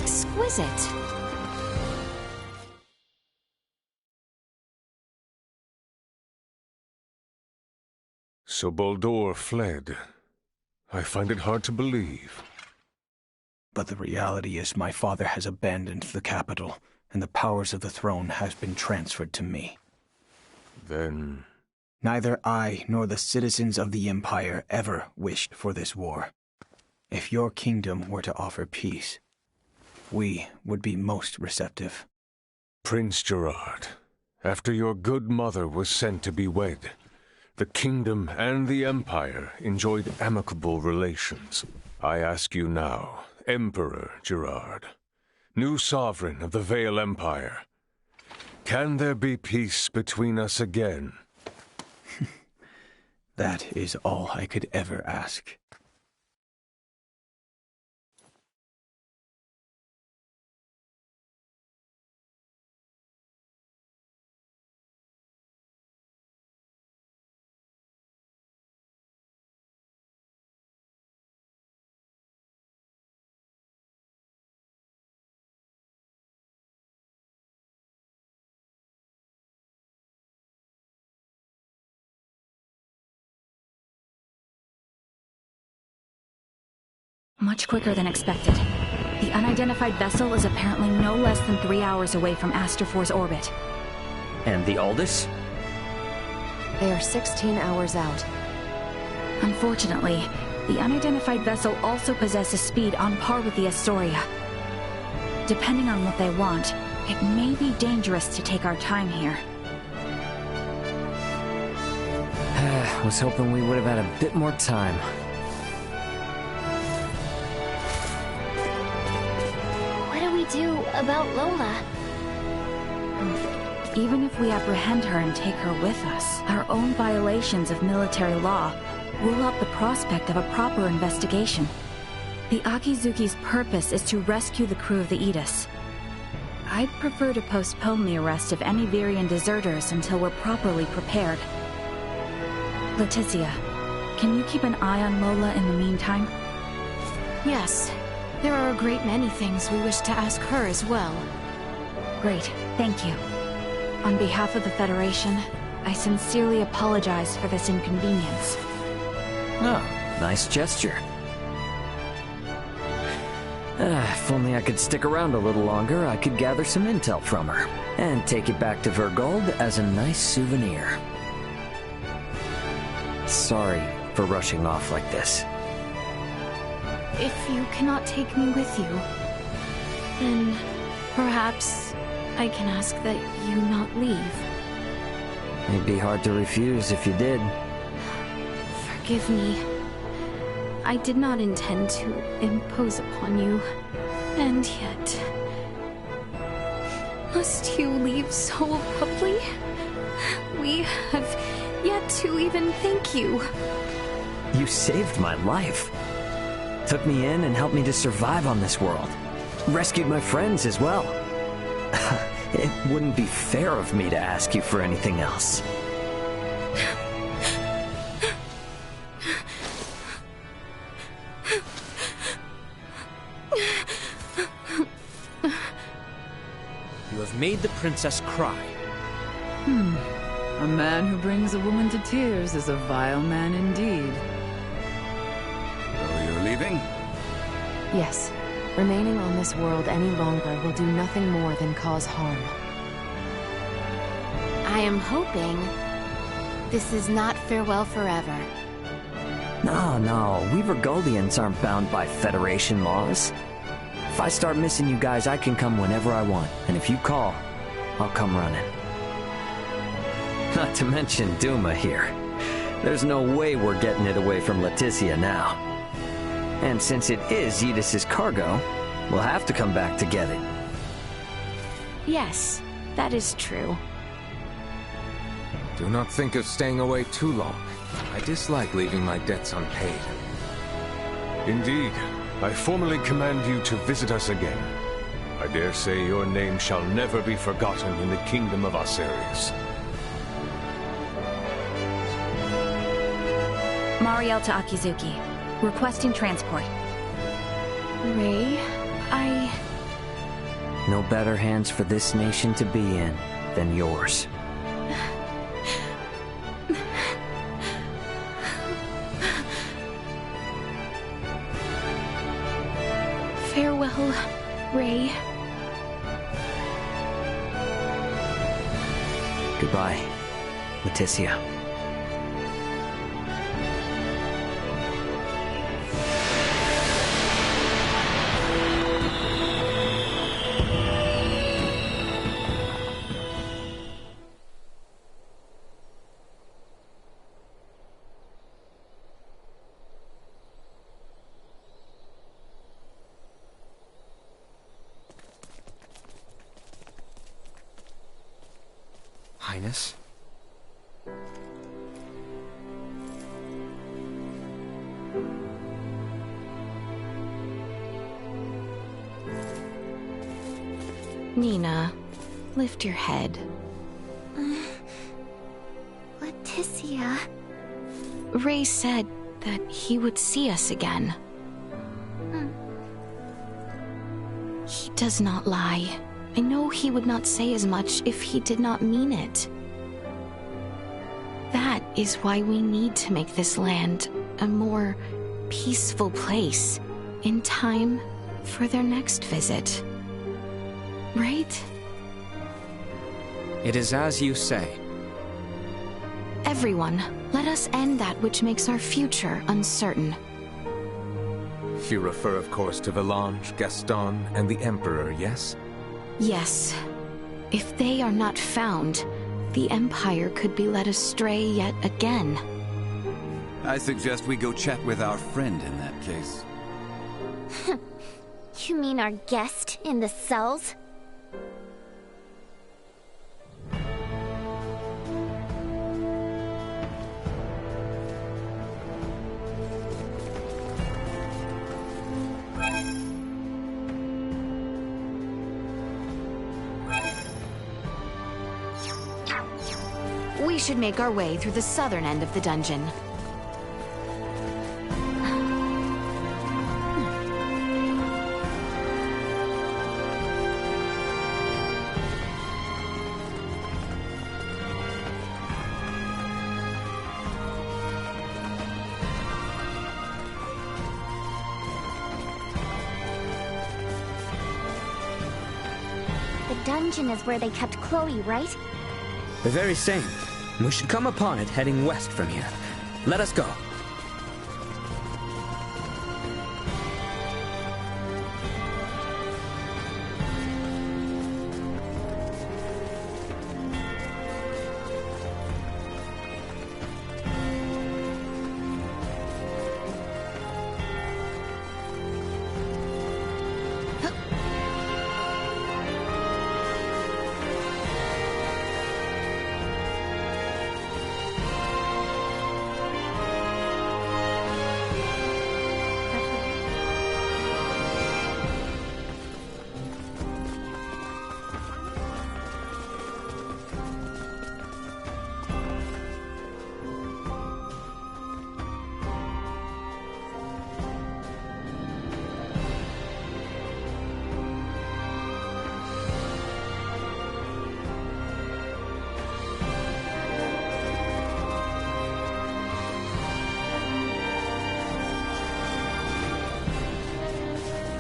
Speaker 2: Exquisite.
Speaker 12: So Baldur fled. I find it hard to believe.
Speaker 13: But the reality is my father has abandoned the capital, and the powers of the throne has been transferred to me.
Speaker 12: Then...
Speaker 13: Neither I nor the citizens of the Empire ever wished for this war. If your kingdom were to offer peace, we would be most receptive.
Speaker 12: Prince Gerard, after your good mother was sent to be wed, the kingdom and the Empire enjoyed amicable relations. I ask you now, Emperor Gerard, new sovereign of the Vale Empire, can there be peace between us again?
Speaker 13: That is all I could ever ask.
Speaker 14: Much quicker than expected. The unidentified vessel is apparently no less than 3 hours away from Astor-4's orbit.
Speaker 6: And the Aldous?
Speaker 2: They are 16 hours out.
Speaker 14: Unfortunately, the unidentified vessel also possesses speed on par with the Astoria. Depending on what they want, It may be dangerous to take our time here.
Speaker 6: Was hoping we would have had a bit more time.
Speaker 3: What do we do about Lola?
Speaker 14: Even if we apprehend her and take her with us, our own violations of military law rule out the prospect of a proper investigation. The Akizuki's purpose is to rescue the crew of the Aegis. I'd prefer to postpone the arrest of any Virian deserters until we're properly prepared. Leticia, can you keep an eye on Lola in the meantime?
Speaker 2: Yes. There are a great many things we wish to ask her as well.
Speaker 14: Great, thank you. On behalf of the Federation, I sincerely apologize for this inconvenience.
Speaker 6: Oh, nice gesture. If only I could stick around a little longer, I could gather some intel from her, and take it back to Vergold as a nice souvenir. Sorry for rushing off like this.
Speaker 2: If you cannot take me with you, then perhaps I can ask that you not leave.
Speaker 6: It'd be hard to refuse if you did.
Speaker 2: Forgive me. I did not intend to impose upon you, and yet... Must you leave so abruptly? We have yet to even thank you.
Speaker 6: You saved my life. Took me in and helped me to survive on this world. Rescued my friends as well. It wouldn't be fair of me to ask you for anything else.
Speaker 5: You have made the princess cry.
Speaker 7: A man who brings a woman to tears is a vile man indeed.
Speaker 8: So you're leaving?
Speaker 2: Yes. Remaining on this world any longer will do nothing more than cause harm. I am hoping this is not farewell forever.
Speaker 6: No, we Vergoldians aren't bound by Federation laws. If I start missing you guys, I can come whenever I want, and if you call, I'll come running. Not to mention Duma here. There's no way we're getting it away from Leticia now. And since it is Yidis' cargo, we'll have to come back to get it.
Speaker 2: Yes, that is true.
Speaker 10: Do not think of staying away too long. I dislike leaving my debts unpaid.
Speaker 12: Indeed, I formally command you to visit us again. I dare say your name shall never be forgotten in the kingdom of Asarius.
Speaker 14: Mariel to Akizuki. Requesting transport.
Speaker 2: Rei,
Speaker 6: No better hands for this nation to be in than yours.
Speaker 2: Farewell, Rei.
Speaker 6: Goodbye, Leticia.
Speaker 5: Highness?
Speaker 2: Nina, lift your head.
Speaker 3: Leticia...
Speaker 2: Rei said that he would see us again. He does not lie. I know he would not say as much if he did not mean it. That is why we need to make this land a more peaceful place in time for their next visit. Right?
Speaker 5: It is as you say.
Speaker 2: Everyone, let us end that which makes our future uncertain.
Speaker 10: You refer, of course, to Valange, Gaston, and the Emperor, yes?
Speaker 2: Yes, If they are not found, the Empire could be led astray yet again.
Speaker 8: I suggest we go chat with our friend in that case.
Speaker 3: You mean our guest in the cells?
Speaker 2: We should make our way through the southern end of the dungeon.
Speaker 3: The dungeon is where they kept Chloe, right?
Speaker 9: The very same. We should come upon it heading west from here. Let us go.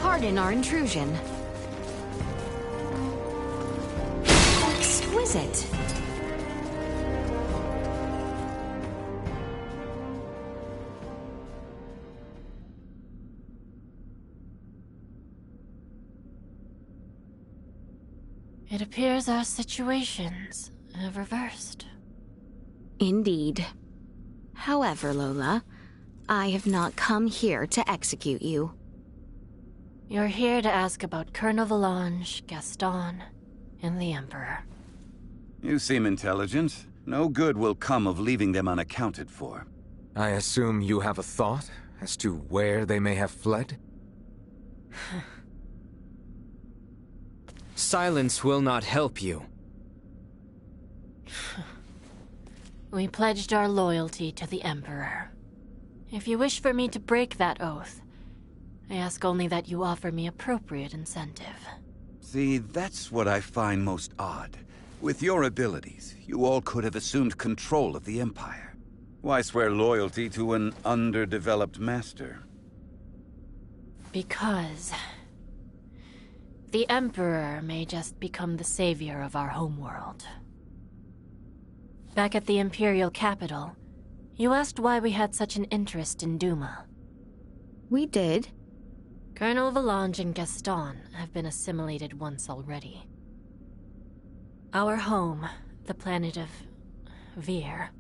Speaker 2: Pardon our intrusion. Exquisite.
Speaker 15: It appears our situations have reversed.
Speaker 2: Indeed. However, Lola, I have not come here to execute you.
Speaker 15: You're here to ask about Colonel Volange, Gaston, and the Emperor.
Speaker 8: You seem intelligent. No good will come of leaving them unaccounted for.
Speaker 16: I assume you have a thought as to where they may have fled?
Speaker 5: Silence will not help you.
Speaker 15: We pledged our loyalty to the Emperor. If you wish for me to break that oath, I ask only that you offer me appropriate incentive.
Speaker 8: See, that's what I find most odd. With your abilities, you all could have assumed control of the Empire. Why swear loyalty to an underdeveloped master?
Speaker 15: Because the Emperor may just become the savior of our homeworld. Back at the Imperial capital, you asked why we had such an interest in Duma.
Speaker 2: We did.
Speaker 15: Colonel Volange and Gaston have been assimilated once already. Our home, the planet of Vir,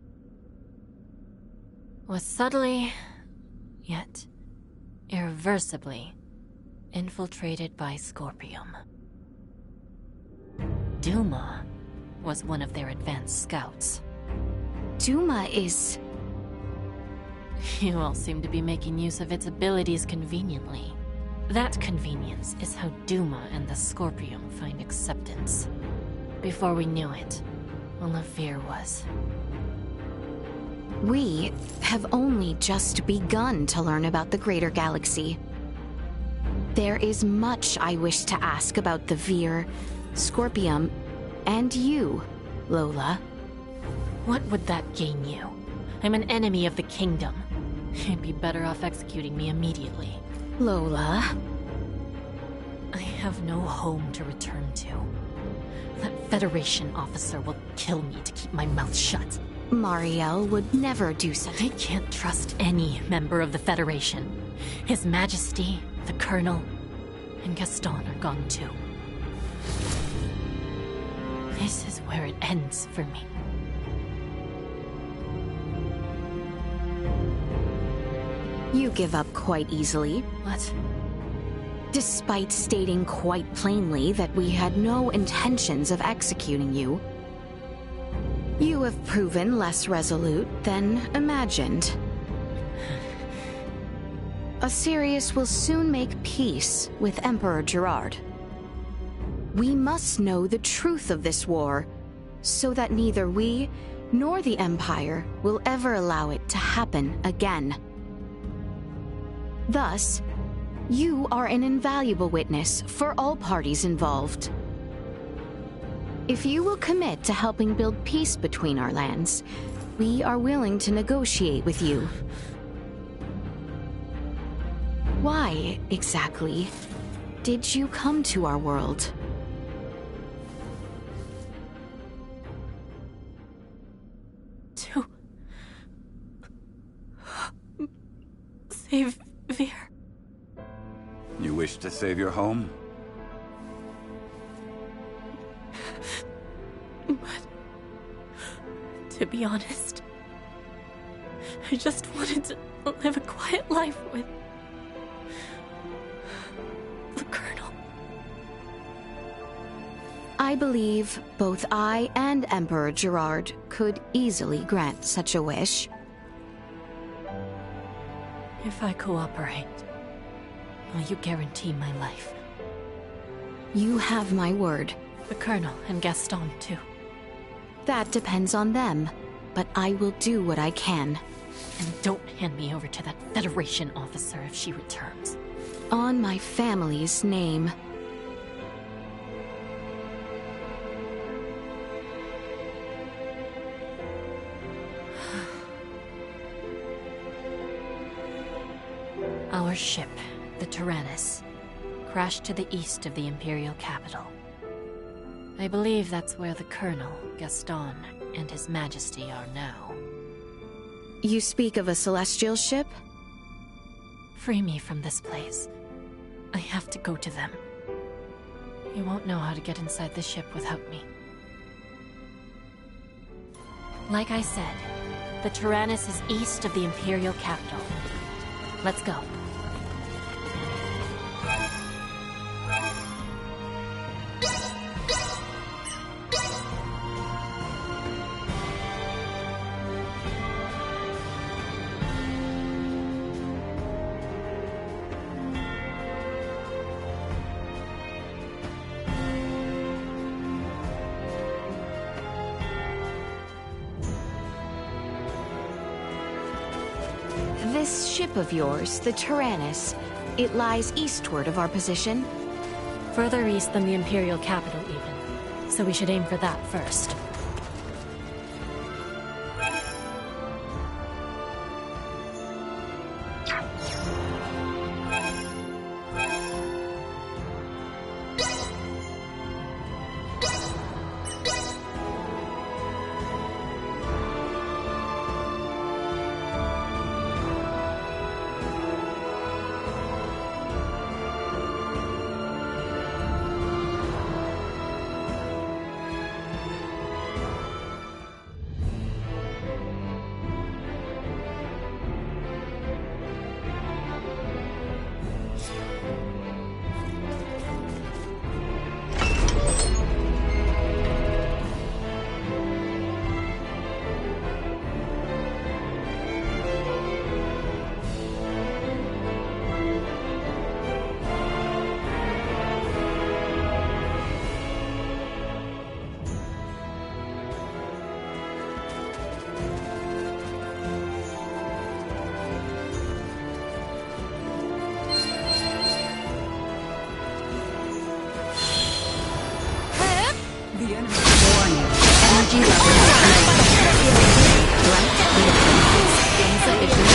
Speaker 15: was subtly, yet irreversibly, infiltrated by Scorpium. Duma was one of their advanced scouts.
Speaker 2: Duma is...
Speaker 15: You all seem to be making use of its abilities conveniently. That convenience is how Duma and the Scorpium find acceptance. Before we knew it, all of Vir was.
Speaker 2: We have only just begun to learn about the greater galaxy. There is much I wish to ask about the Vir, Scorpium, and you, Lola.
Speaker 15: What would that gain you? I'm an enemy of the kingdom. You'd be better off executing me immediately.
Speaker 2: Lola.
Speaker 15: I have no home to return to. That Federation officer will kill me to keep my mouth shut.
Speaker 2: Mariel would never do so.
Speaker 15: I can't trust any member of the Federation. His Majesty, the Colonel, and Gaston are gone too. This is where it ends for me.
Speaker 2: You give up quite easily.
Speaker 15: What?
Speaker 2: Despite stating quite plainly that we had no intentions of executing you, you have proven less resolute than imagined. Asirius will soon make peace with Emperor Gerard. We must know the truth of this war, so that neither we nor the Empire will ever allow it to happen again. Thus, you are an invaluable witness for all parties involved. If you will commit to helping build peace between our lands, we are willing to negotiate with you. Why, exactly, did you come to our world?
Speaker 15: To save Vir.
Speaker 8: You wish to save your home?
Speaker 15: But, to be honest, I just wanted to live a quiet life with the Colonel.
Speaker 2: I believe both I and Emperor Gerard could easily grant such a wish.
Speaker 15: If I cooperate, will you guarantee my life?
Speaker 2: You have my word.
Speaker 15: The Colonel and Gaston, too.
Speaker 2: That depends on them, but I will do what I can.
Speaker 15: And don't hand me over to that Federation officer if she returns.
Speaker 2: On my family's name.
Speaker 15: Our ship, the Tyrannus, crashed to the east of the Imperial capital. I believe that's where the Colonel, Gaston, and His Majesty are now.
Speaker 2: You speak of a celestial ship?
Speaker 15: Free me from this place. I have to go to them. You won't know how to get inside the ship without me. Like I said, the Tyrannus is east of the Imperial capital. Let's go.
Speaker 2: This ship of yours, the Tyrannus, it lies eastward of our position?
Speaker 15: Further east than the Imperial capital, even. So we should aim for that first.
Speaker 14: Energy levels insufficient.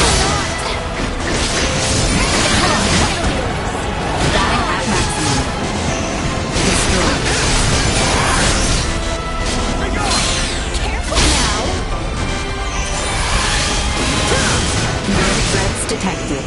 Speaker 14: Die at maximum. Destroy.
Speaker 3: Careful now!
Speaker 14: No threats detected.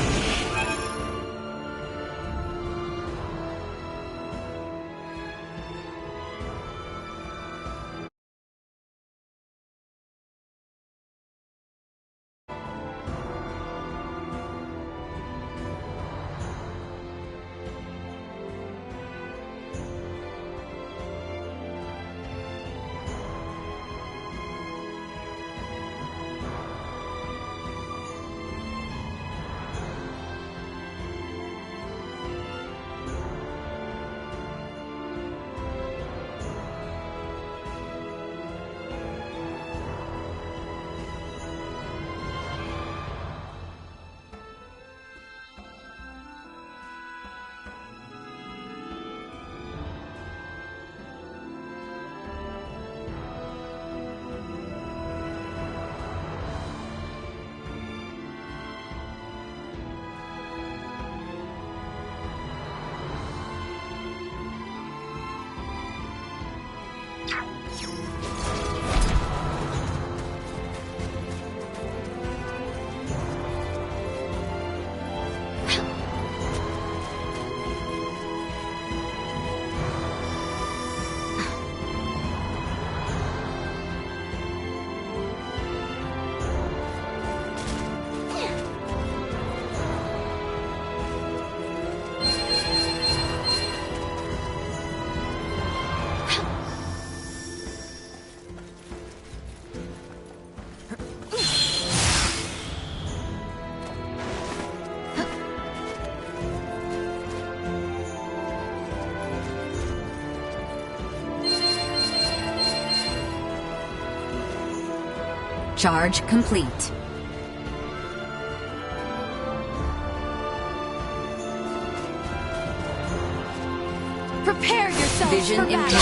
Speaker 14: Charge complete.
Speaker 2: Prepare yourselves
Speaker 14: Vision
Speaker 2: for
Speaker 14: impaired.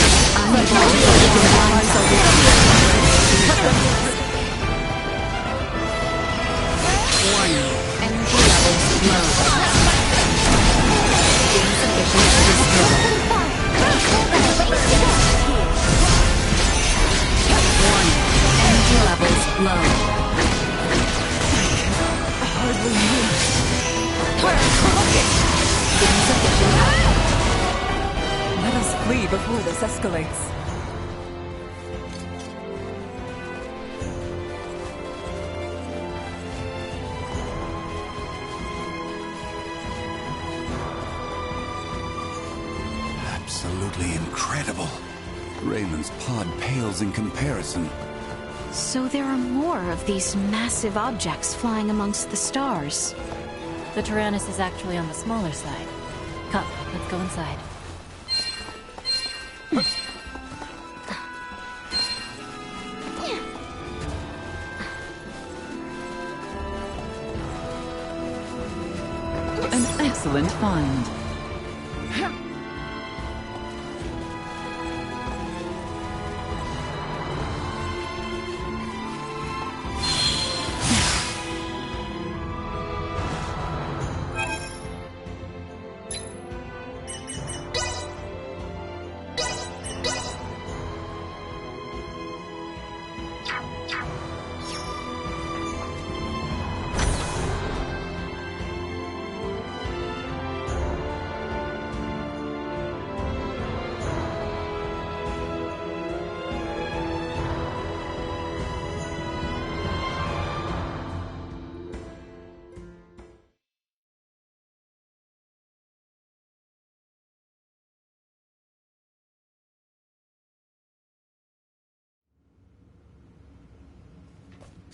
Speaker 14: Warning. Energy levels low. Insufficient to destroy. Warning. Energy levels low.
Speaker 7: Hardly move.
Speaker 14: Insufficient output.
Speaker 7: Let us flee before this escalates.
Speaker 8: Absolutely incredible. Raymond's pod pales in comparison.
Speaker 2: So there are more of these massive objects flying amongst the stars.
Speaker 15: The Tyrannus is actually on the smaller side. Come, let's go inside.
Speaker 7: An excellent find.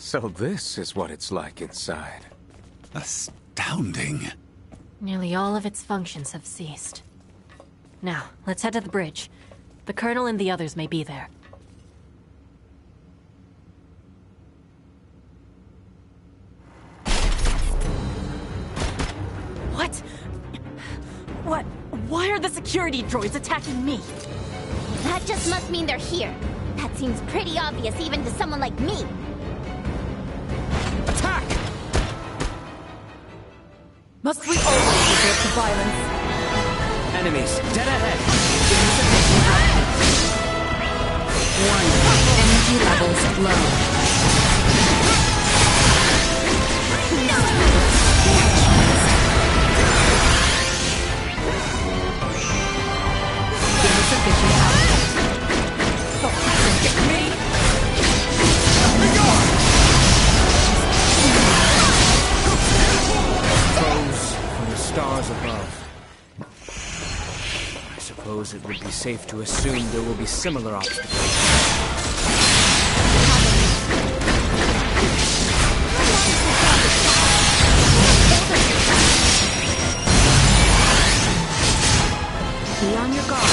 Speaker 16: So this is what it's like inside.
Speaker 8: Astounding.
Speaker 15: Nearly all of its functions have ceased. Now, let's head to the bridge. The Colonel and the others may be there. What? What? Why are the security droids attacking me?
Speaker 3: That just must mean they're here. That seems pretty obvious even to someone like me.
Speaker 15: Attack!
Speaker 7: Must we always resort to violence?
Speaker 5: Enemies, dead ahead!
Speaker 14: Warning. Energy levels low. Insufficient output.
Speaker 5: Foes from the stars above. I suppose it would be safe to assume there will be similar obstacles.
Speaker 2: Be on your guard.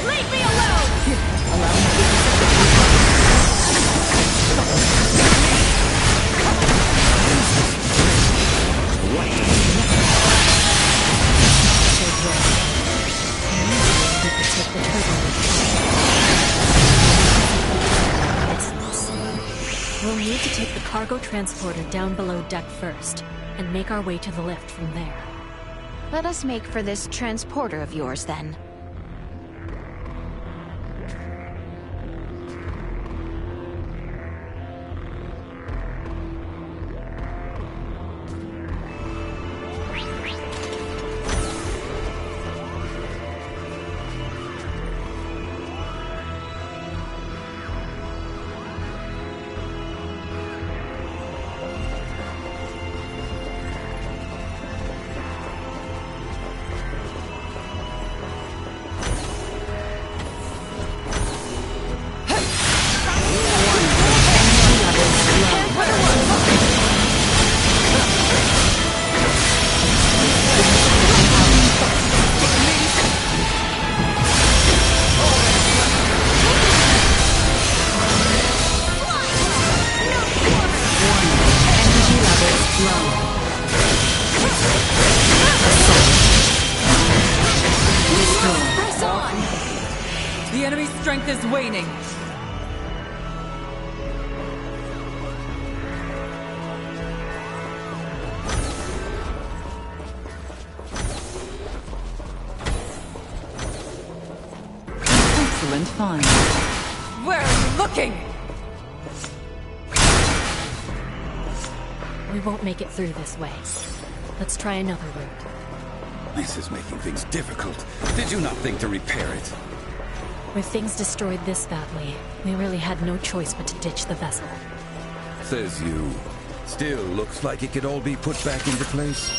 Speaker 1: Leave me alone!
Speaker 15: We'll need to take the cargo transporter down below deck first, and make our way to the lift from there.
Speaker 2: Let us make for this transporter of yours, then.
Speaker 7: Press on! The enemy's strength is waning. Excellent find. Where are you looking?
Speaker 15: We won't make it through this way. Let's try another route.
Speaker 8: This is making things difficult. Did you not think to repair it?
Speaker 15: With things destroyed this badly, we really had no choice but to ditch the vessel.
Speaker 8: Says you. Still looks like it could all be put back into place.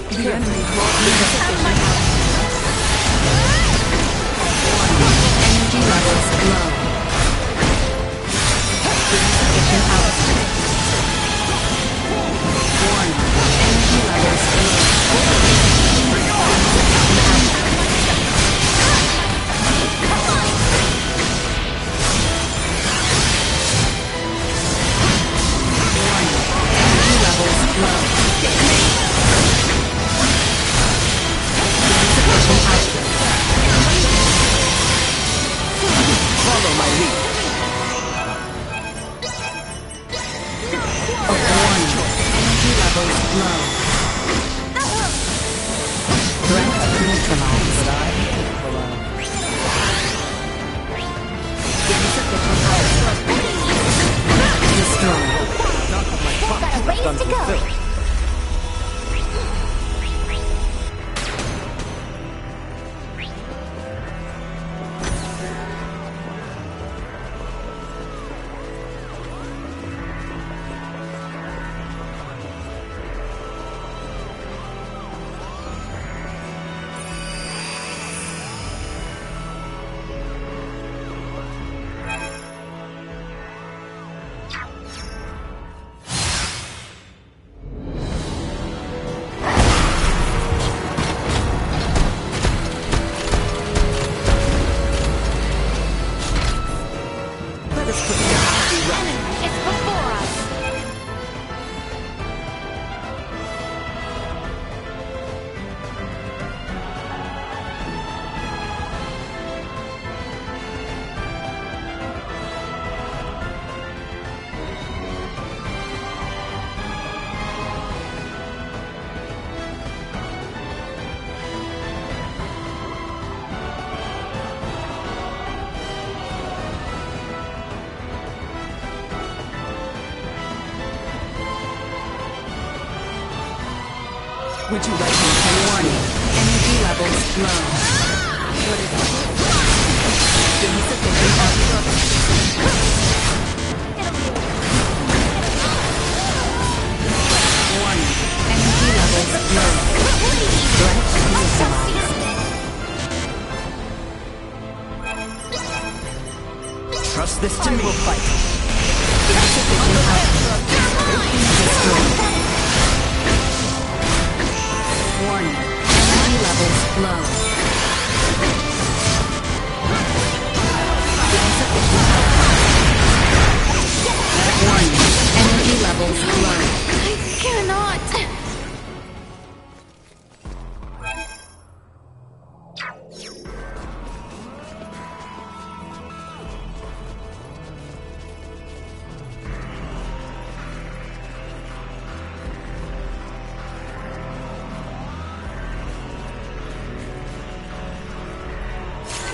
Speaker 7: The enemy will be
Speaker 14: Energy levels low. Insufficient output. Warning. Energy levels low. Energy levels low.
Speaker 6: Follow my lead.
Speaker 14: Warning. Energy levels low. Threat neutralized. Insufficient output. Destroyed.
Speaker 3: Got a ways to go. It's before us.
Speaker 14: Would you like me to warning? Energy levels low. What is it? Insufficient output. Warning. Energy levels low. Threat neutralized.
Speaker 6: Trust this to me. We'll fight.
Speaker 14: Insufficient output. Destroyed. Warning. Energy levels low. Insufficient output. Warning. Energy levels low.
Speaker 1: I cannot.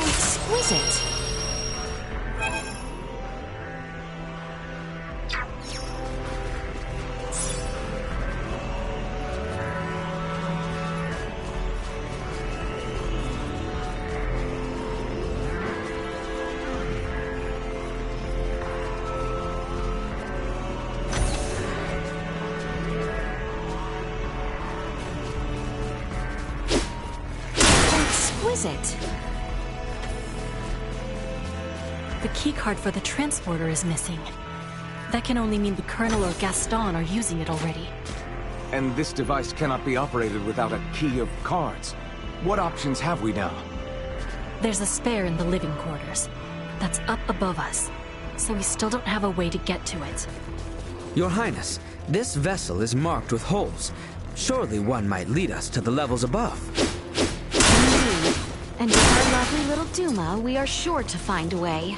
Speaker 15: Exquisite.
Speaker 2: exquisite.
Speaker 15: The keycard for the transporter is missing. That can only mean the Colonel or Gaston are using it already.
Speaker 16: And this device cannot be operated without a key of cards. What options have we now?
Speaker 15: There's a spare in the living quarters. That's up above us, so we still don't have a way to get to it.
Speaker 9: Your Highness, this vessel is marked with holes. Surely one might lead us to the levels above.
Speaker 2: Indeed. And with our lovely little Duma, we are sure to find a way.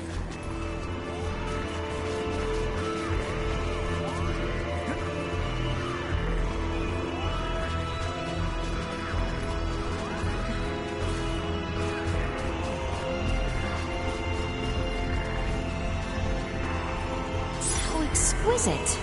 Speaker 2: Exquisite.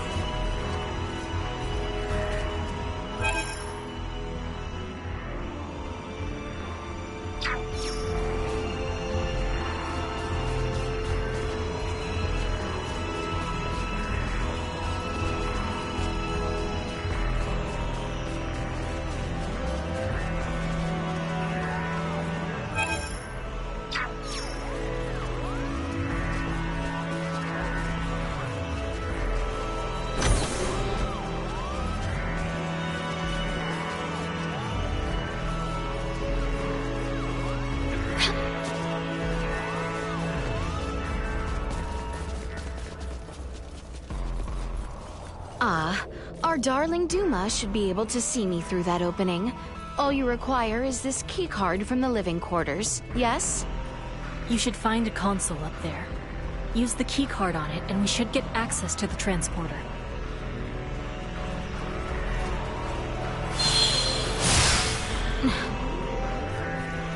Speaker 2: Ah, our darling Duma should be able to see me through that opening. All you require is this keycard from the living quarters, yes?
Speaker 15: You should find a console up there. Use the keycard on it, and we should get access to the transporter.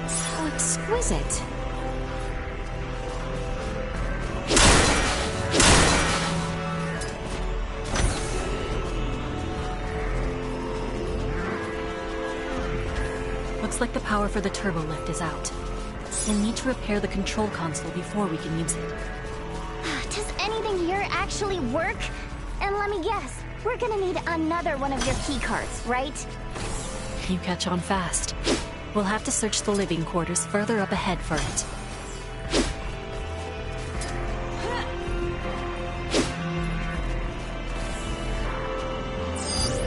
Speaker 2: So exquisite.
Speaker 15: Looks like the power for the turbo lift is out. We'll need to repair the control console before we can use it.
Speaker 3: Does anything here actually work? And let me guess, we're gonna need another one of your keycards, right?
Speaker 15: You catch on fast. We'll have to search the living quarters further up ahead for it.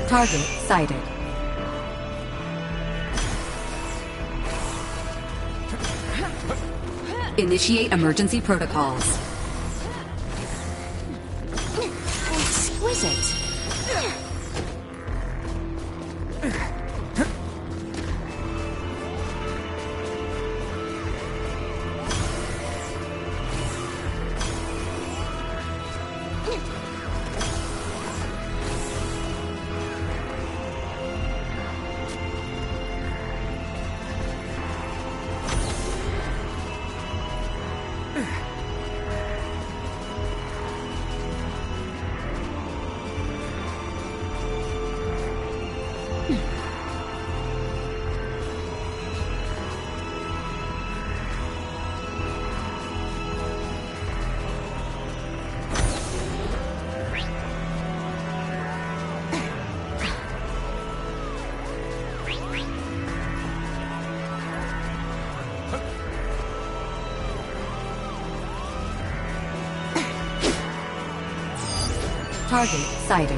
Speaker 17: Target sighted. Initiate emergency protocols.
Speaker 2: Exquisite.
Speaker 17: Target sighted.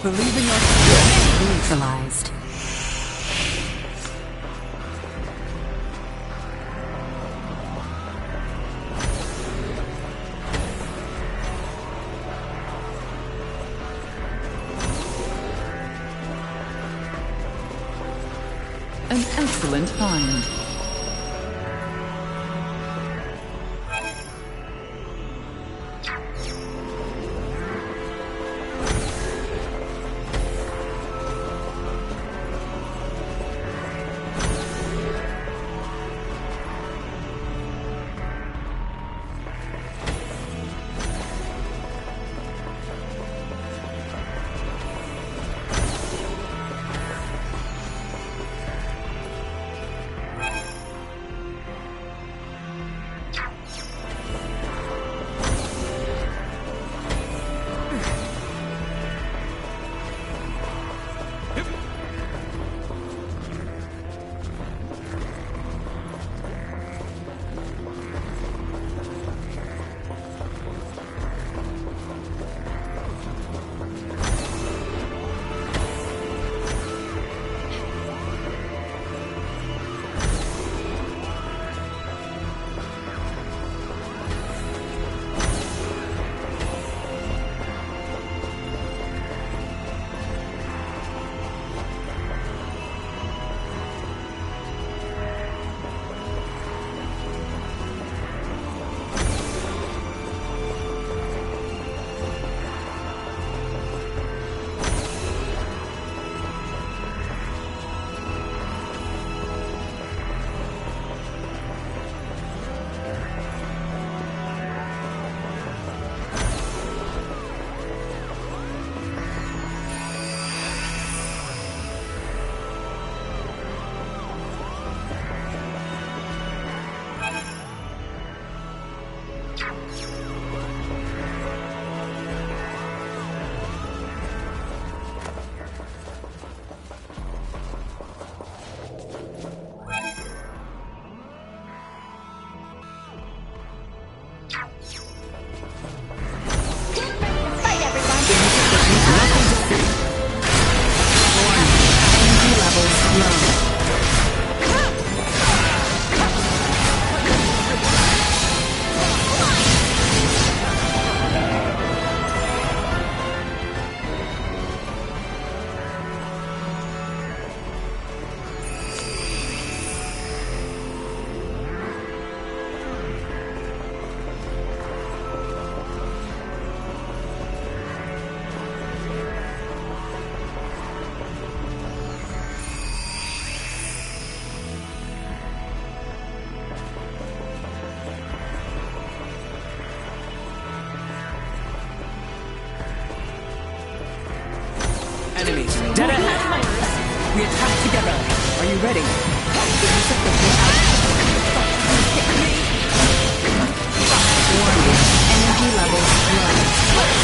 Speaker 7: Believing yourself
Speaker 17: neutralized.
Speaker 7: An excellent find.
Speaker 5: Enemies, dead ahead! We attack together! Are you ready?
Speaker 17: Warning. Energy levels low.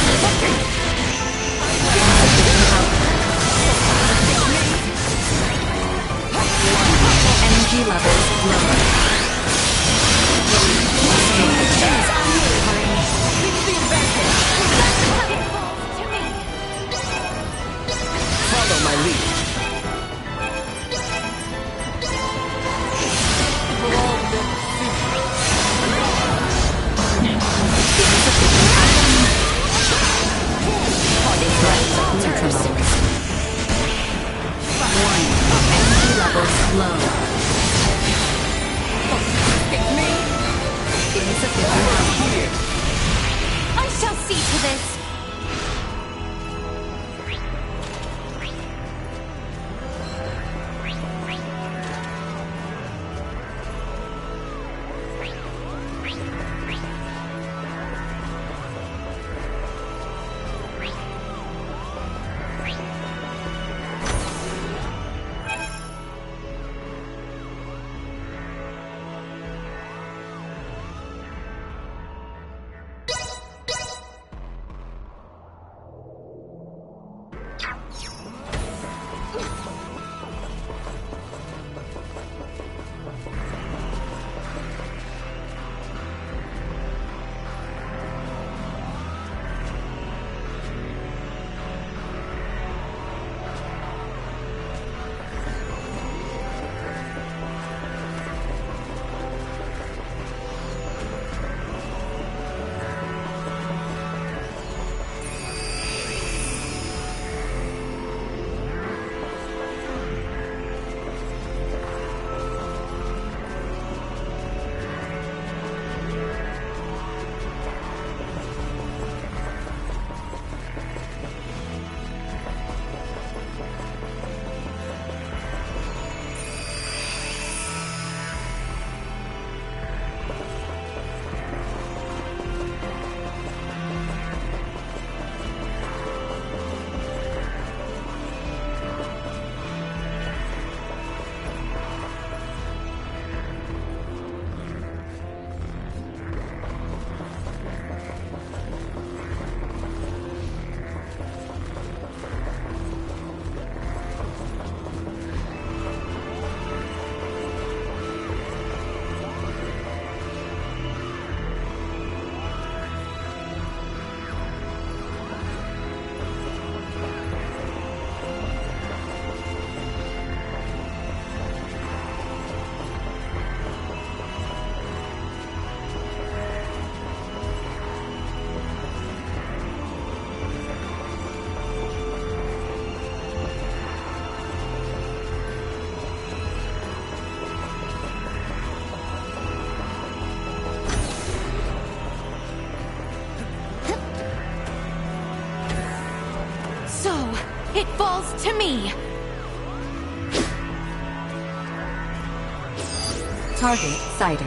Speaker 17: Energy levels low.
Speaker 5: Follow my lead.
Speaker 2: falls to me!
Speaker 17: Target sighted.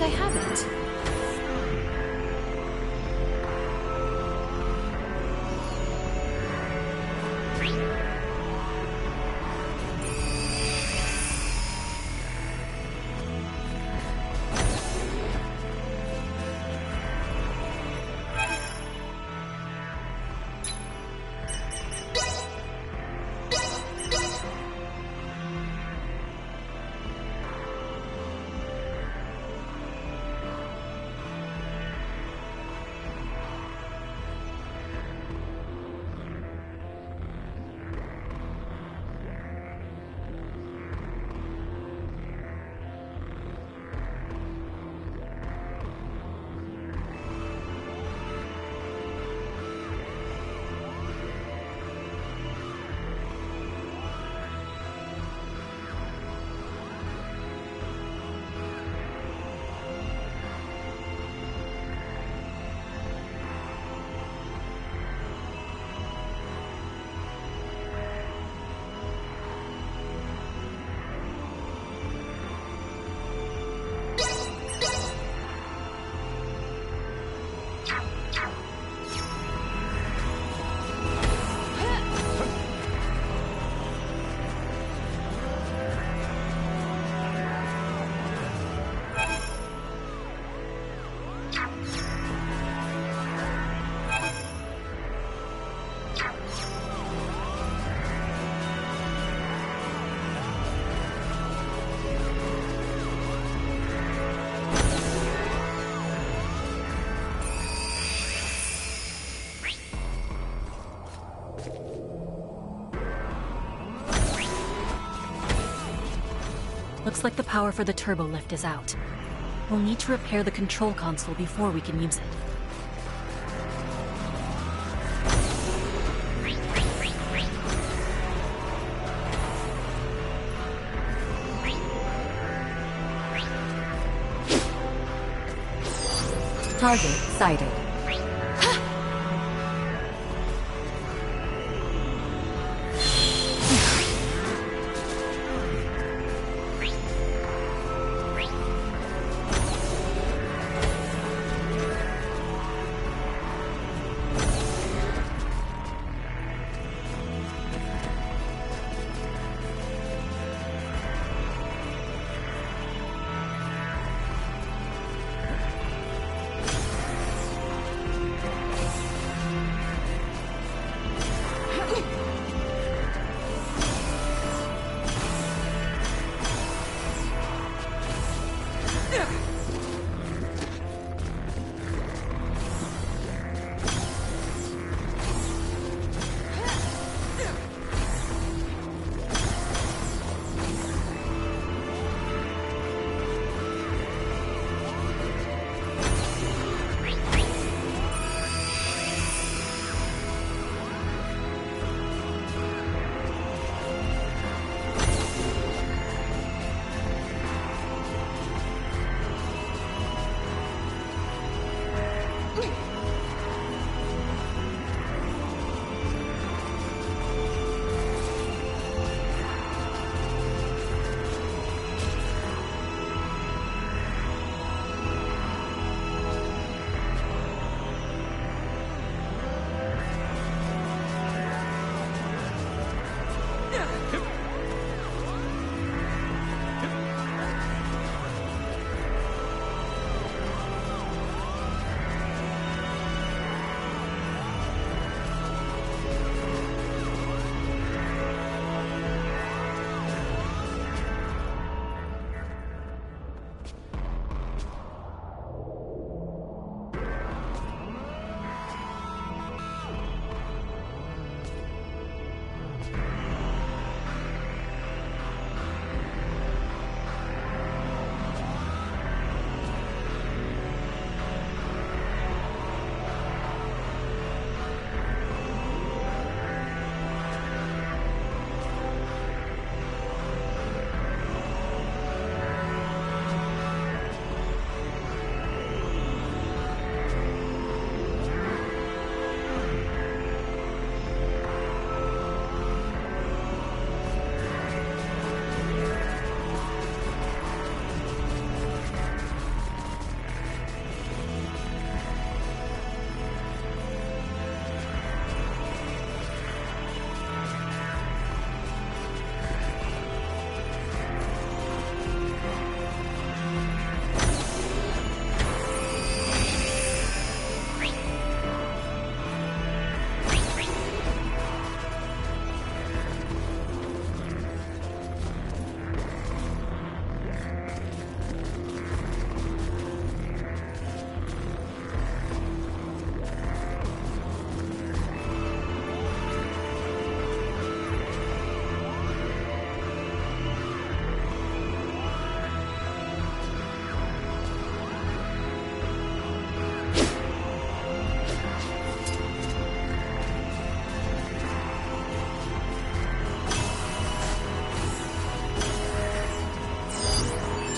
Speaker 2: I have it.
Speaker 15: Looks like the power for the turbo lift is out. We'll need to repair the control console before we can use it.
Speaker 17: Target sighted.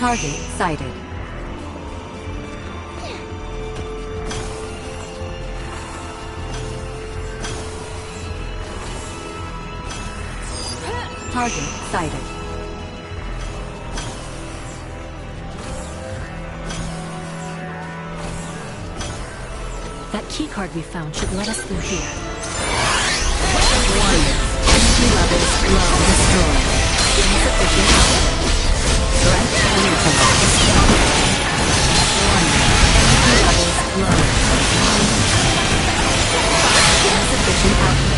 Speaker 17: Target sighted. Target sighted.
Speaker 15: That keycard we found should let us through here.
Speaker 17: Energy levels low. Destroyed. Insufficient power. Threat neutralized. Energy levels low. Insufficient output.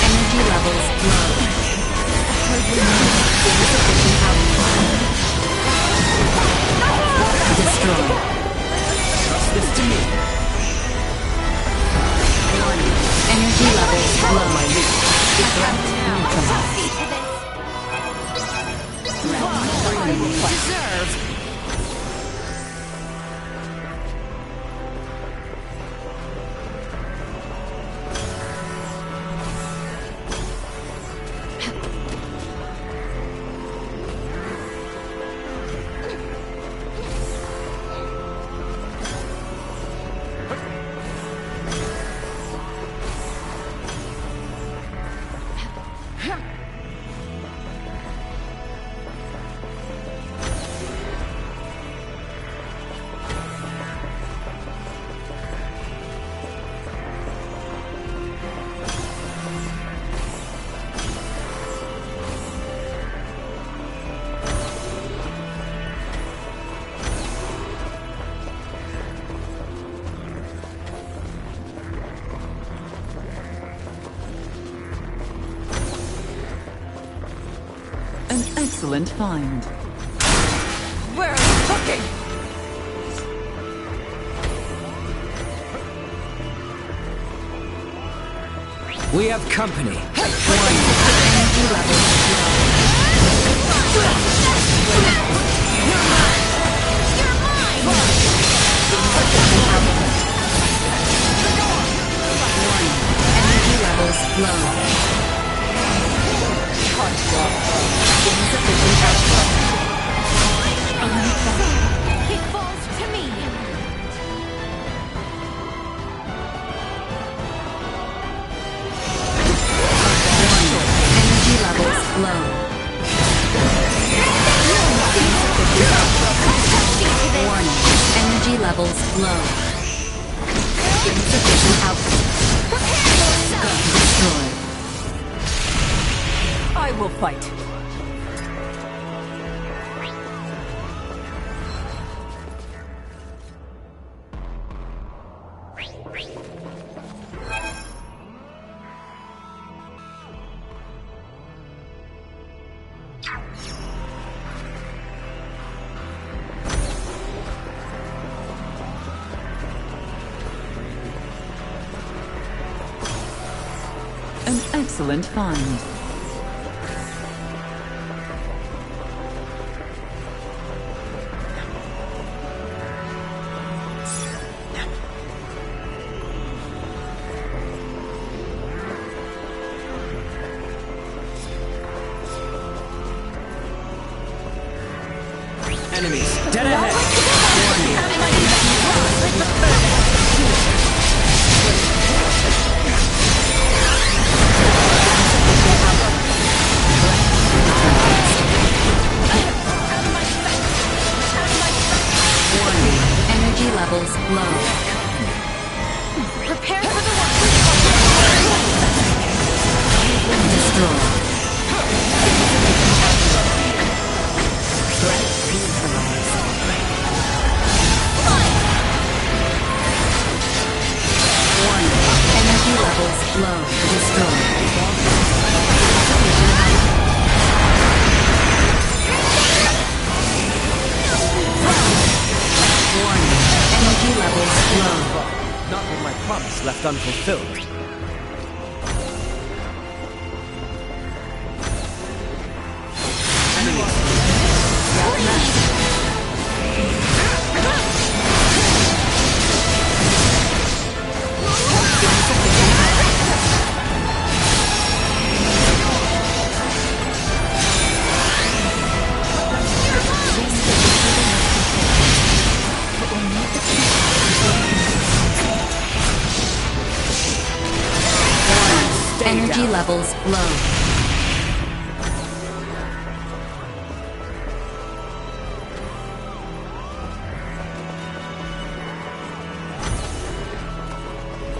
Speaker 17: Energy levels low. Insufficient output. Destroyed.
Speaker 5: Trust this to me.
Speaker 17: Energy levels low.
Speaker 5: My lead.
Speaker 2: Deserve.
Speaker 7: An excellent find.
Speaker 2: Where is cooking?
Speaker 5: We have company.
Speaker 17: Energy levels Energy levels low. Insufficient output.
Speaker 2: It falls to me.
Speaker 17: Energy levels low. Warning. Energy levels low. Insufficient output. Destroyed.
Speaker 7: I will fight. An excellent find.
Speaker 5: Enemies, dead ahead.
Speaker 17: Energy levels low.
Speaker 2: Prepare for the one.
Speaker 17: Destroy. Energy levels low. Destroy. Warning. Energy levels low.
Speaker 5: Not with my promise left unfulfilled.
Speaker 17: Energy
Speaker 6: down.
Speaker 17: levels low.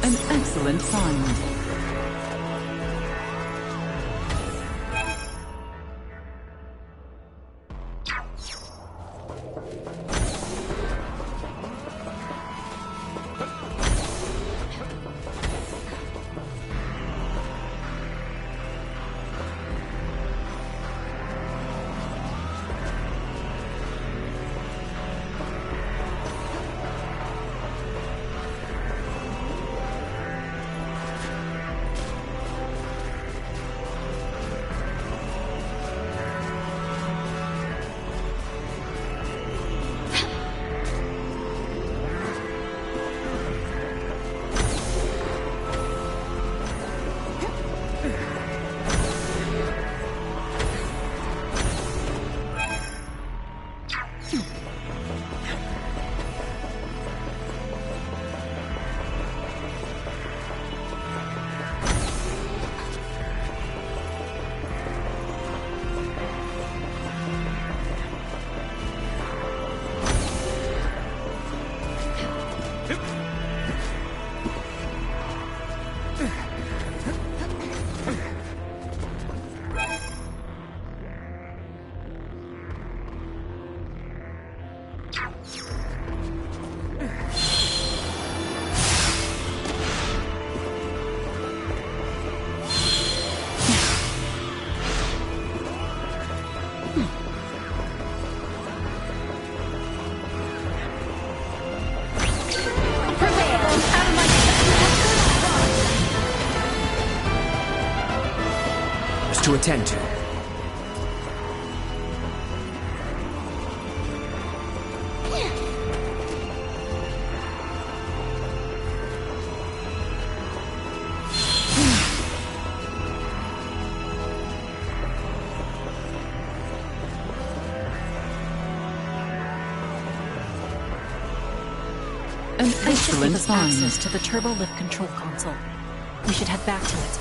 Speaker 7: An excellent find.
Speaker 5: To attend to.
Speaker 7: An
Speaker 15: This should give
Speaker 7: excellent
Speaker 15: us
Speaker 7: find.
Speaker 15: access to the turbo lift control console. We should head back to it.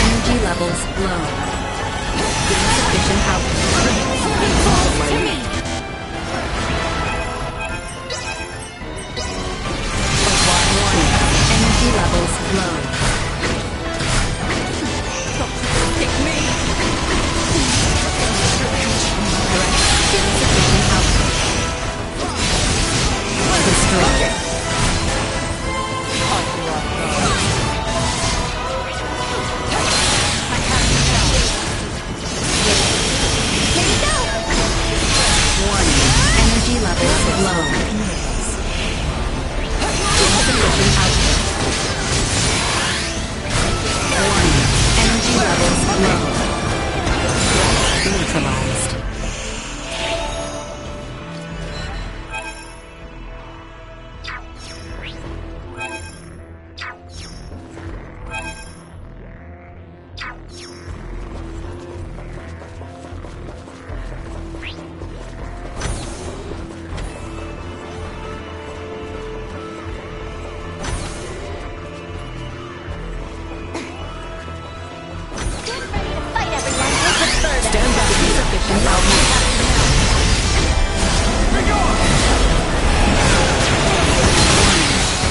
Speaker 17: Energy levels low. Insufficient output. Energy levels low. Insufficient output. Destroy. Energy levels low. Insufficient output. Energy levels low. Neutralized.
Speaker 15: Stand back. Insufficient output.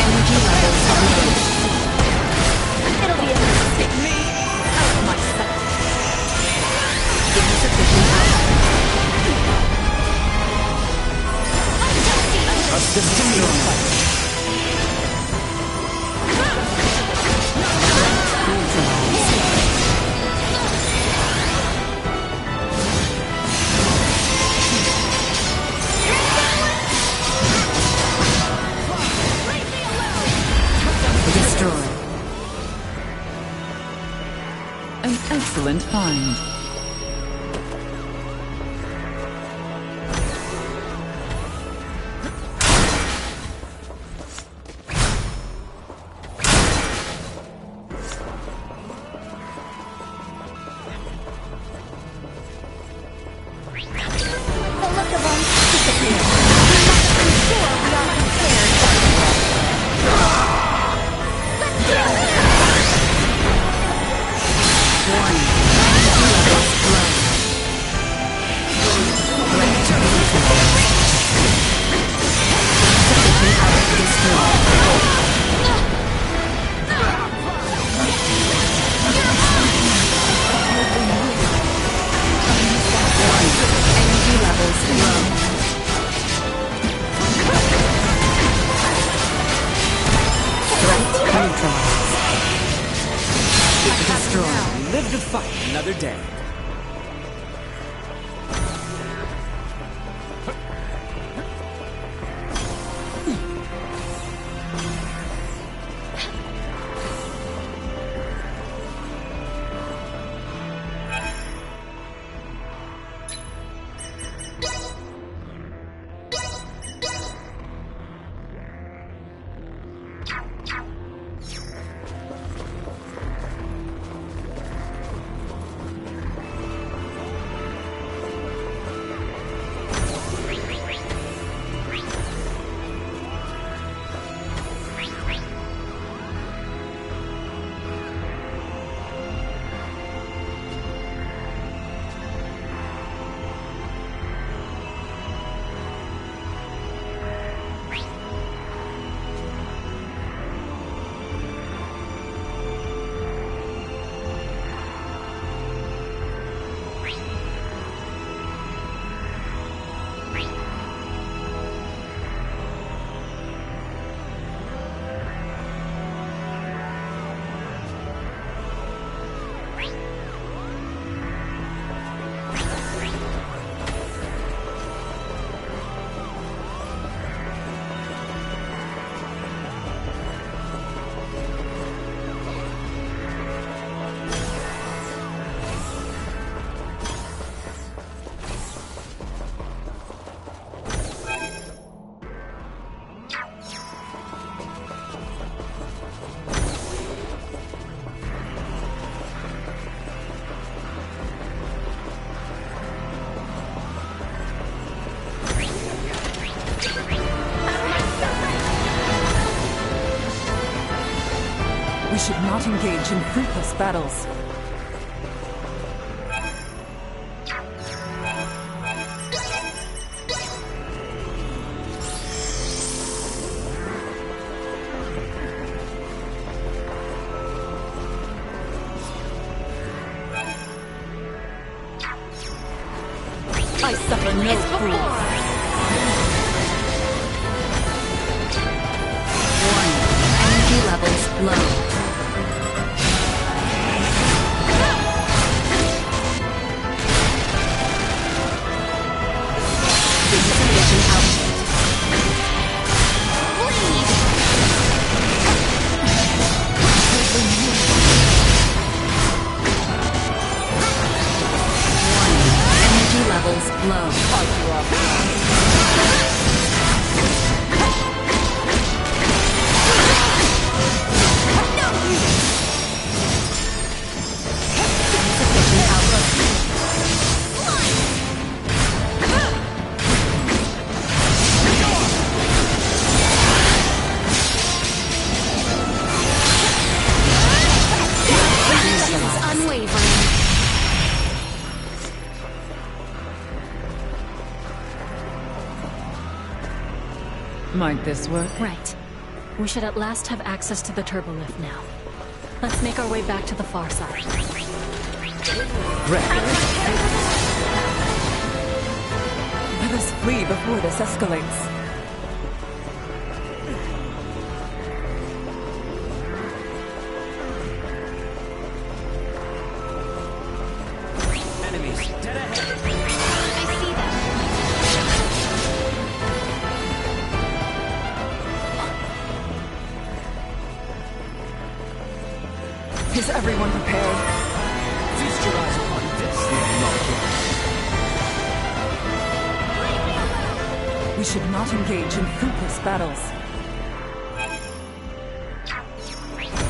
Speaker 17: Energy levels low.
Speaker 15: It'll be able to take me out of my sight.
Speaker 17: Insufficient output.
Speaker 5: Assist in your fight.
Speaker 7: An excellent and find.
Speaker 5: Live to fight another day.
Speaker 7: We should not engage in fruitless battles. I suffer no fools.
Speaker 17: Energy levels low. Energy levels low.
Speaker 2: Unwavering.
Speaker 7: Might this work?
Speaker 15: Right. We should at last have access to the turbolift now. Let's make our way back to the far side.
Speaker 7: Let us flee before this escalates.
Speaker 5: Enemies dead ahead.
Speaker 7: Is everyone prepared?
Speaker 5: Feast your eyes
Speaker 7: We should not engage in fruitless battles.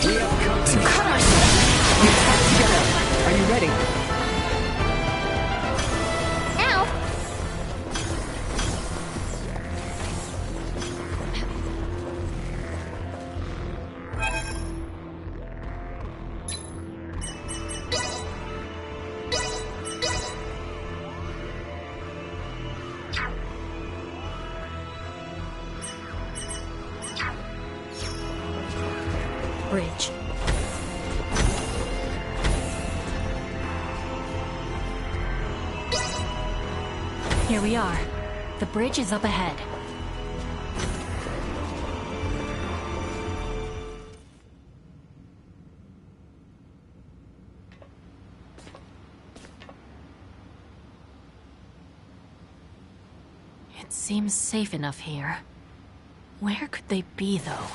Speaker 5: We have come
Speaker 7: To cut ourselves! We attack together. Are you ready?
Speaker 3: Ow!
Speaker 15: Bridge. Here we are. The bridge is up ahead. It seems safe enough here. Where could they be, though?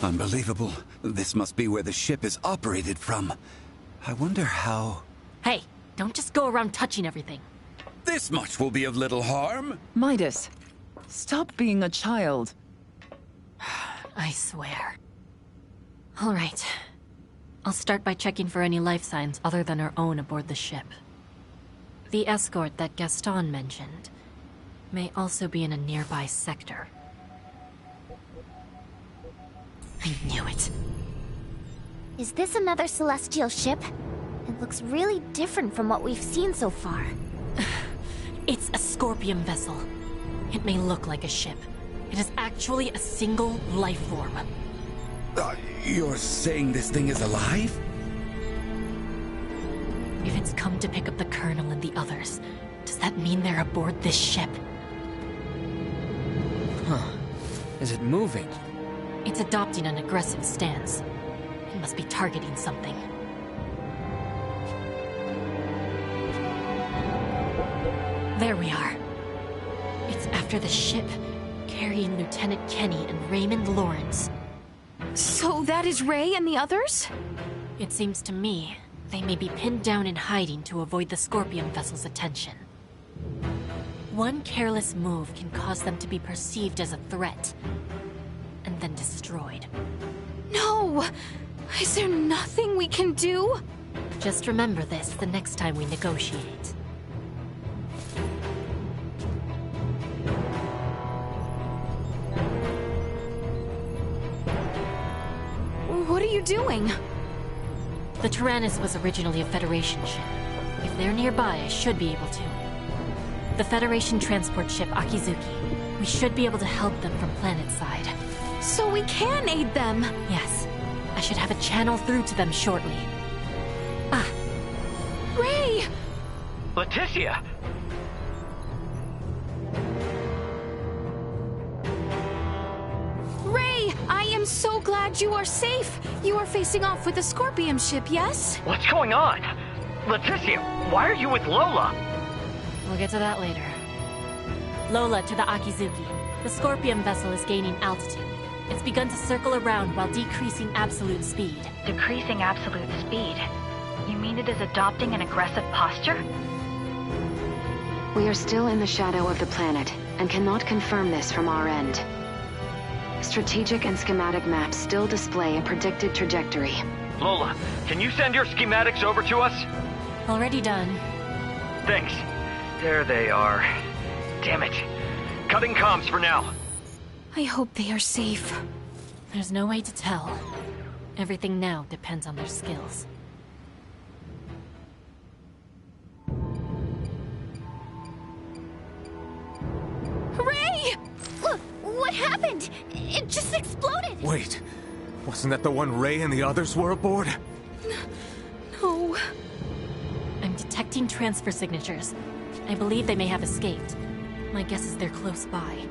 Speaker 8: Unbelievable. This must be where the ship is operated from. I wonder how...
Speaker 15: Hey, don't just go around touching everything.
Speaker 8: This much will be of little harm.
Speaker 7: Midas, stop being a child.
Speaker 15: I swear. All right. I'll start by checking for any life signs other than our own aboard the ship. The escort that Gaston mentioned may also be in a nearby sector. I knew it.
Speaker 3: Is this another celestial ship? It looks really different from what we've seen so far.
Speaker 15: It's a Scorpion vessel. It may look like a ship. It is actually a single life form.
Speaker 8: You're saying this thing is alive?
Speaker 15: If it's come to pick up the Colonel and the others, does that mean they're aboard this ship?
Speaker 5: Huh. Is it moving?
Speaker 15: It's adopting an aggressive stance. It must be targeting something. There we are. It's after the ship, carrying Lieutenant Kenny and Raymond Lawrence.
Speaker 2: So that is Ray and the others?
Speaker 15: It seems to me they may be pinned down in hiding to avoid the Scorpion vessel's attention. One careless move can cause them to be perceived as a threat, and then destroyed.
Speaker 2: No! Is there nothing we can do?
Speaker 15: Just remember this the next time we negotiate.
Speaker 2: What are you doing?
Speaker 15: The Tyrannus was originally a Federation ship. If they're nearby, I should be able to. The Federation transport ship Akizuki. We should be able to help them from planet side.
Speaker 2: So we can aid them?
Speaker 15: Yes. I should have a channel through to them shortly. Ah.
Speaker 2: Ray!
Speaker 18: Leticia!
Speaker 2: Ray! I am so glad you are safe! You are facing off with the Scorpion ship, yes?
Speaker 18: What's going on? Leticia, why are you with Lola?
Speaker 15: We'll get to that later. Lola to the Akizuki. The Scorpion vessel is gaining altitude. It's begun to circle around while decreasing absolute speed.
Speaker 19: Decreasing absolute speed? You mean it is adopting an aggressive posture?
Speaker 14: We are still in the shadow of the planet, and cannot confirm this from our end. Strategic and schematic maps still display a predicted trajectory.
Speaker 18: Lola, can you send your schematics over to us?
Speaker 15: Already done.
Speaker 18: Thanks. There they are. Damn it. Cutting comms for now.
Speaker 2: I hope they are safe.
Speaker 15: There's no way to tell. Everything now depends on their skills.
Speaker 2: Ray!
Speaker 3: What happened? It just exploded!
Speaker 16: Wait, wasn't that the one Ray and the others were aboard?
Speaker 2: No.
Speaker 15: I'm detecting transfer signatures. I believe they may have escaped. My guess is they're close by.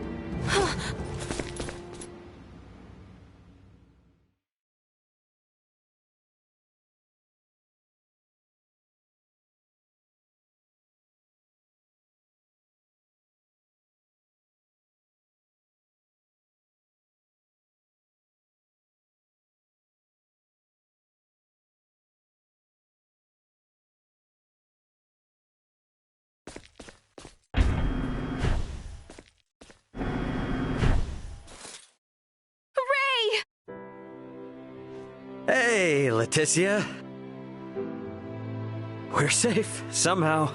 Speaker 6: Hey, Leticia. We're safe, somehow.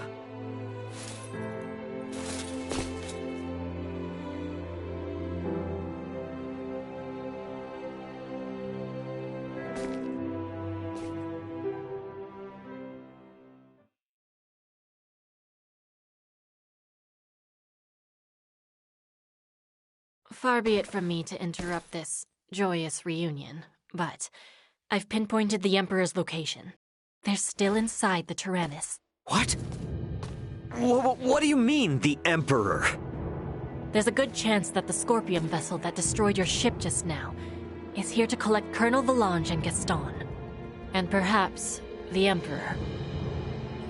Speaker 15: Far be it from me to interrupt this joyous reunion, but I've pinpointed the Emperor's location. They're still inside the Tyrannus.
Speaker 6: What? What do you mean, the Emperor?
Speaker 15: There's a good chance that the Scorpion vessel that destroyed your ship just now is here to collect Colonel Valange and Gaston. And perhaps the Emperor.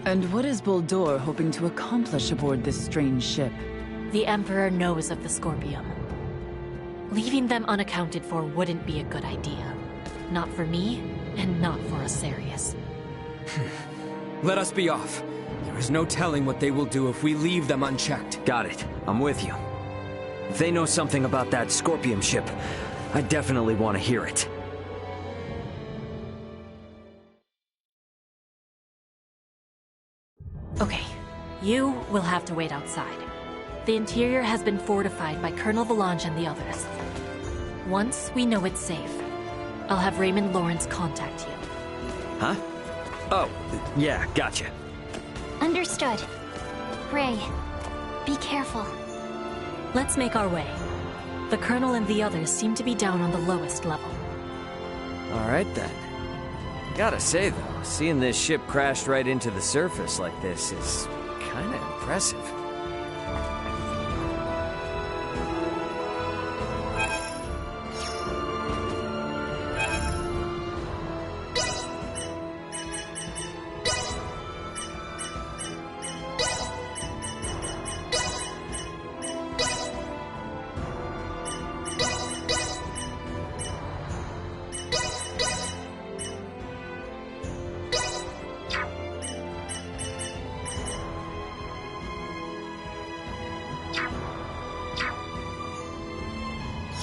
Speaker 7: And what is Boldore hoping to accomplish aboard this strange ship?
Speaker 15: The Emperor knows of the Scorpion. Leaving them unaccounted for wouldn't be a good idea. Not for me, and not for Asarius.
Speaker 9: Let us be off. There is no telling what they will do if we leave them unchecked.
Speaker 6: Got it. I'm with you. If they know something about that Scorpion ship, I definitely want to hear it.
Speaker 15: Okay, you will have to wait outside. The interior has been fortified by Colonel Valange and the others. Once we know it's safe, I'll have Raymond Lawrence contact you.
Speaker 6: Huh? Oh, yeah, gotcha.
Speaker 3: Understood. Ray, be careful.
Speaker 15: Let's make our way. The Colonel and the others seem to be down on the lowest level.
Speaker 6: Alright then. Gotta say though, seeing this ship crashed right into the surface like this is kinda impressive.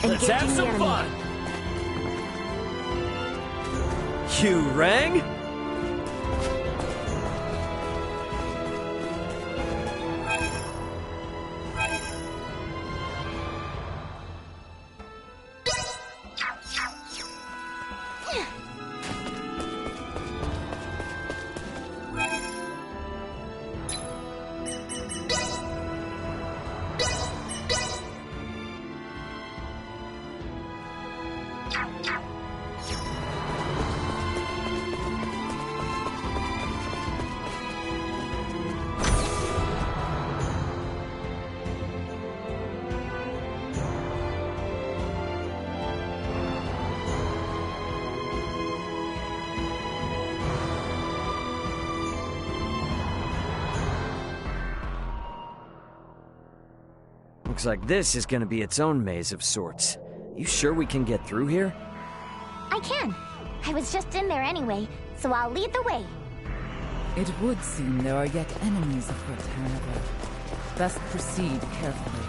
Speaker 5: Let's have some fun!
Speaker 6: You rang? Looks like this is gonna be its own maze of sorts. You sure we can get through here?
Speaker 3: I can. I was just in there anyway, so I'll lead the way.
Speaker 7: It would seem there are yet enemies afoot, however. Best proceed carefully.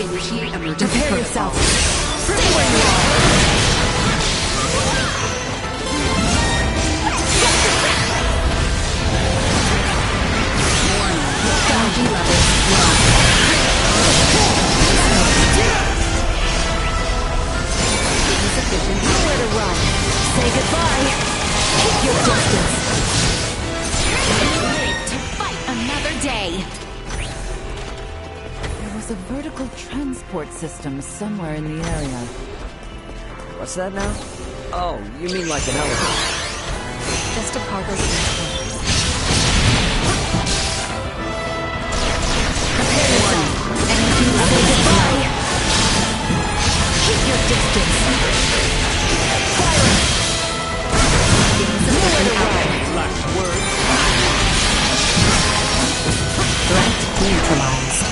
Speaker 17: Initiate emergency
Speaker 2: Prepare
Speaker 17: protocol.
Speaker 2: yourself. Stay where you are.
Speaker 17: Energy levels low.
Speaker 2: Insufficient. Nowhere to run. Say goodbye. Keep your distance. Live to fight another day.
Speaker 7: There was a vertical transport system somewhere in the area.
Speaker 6: What's that now? Oh, you mean like an elevator?
Speaker 15: Just a cargo transport.
Speaker 2: Prepare yourself. Energy level. Say goodbye. Keep your distance. Fire. Nowhere to run.
Speaker 5: Last word.
Speaker 17: Threat neutralized.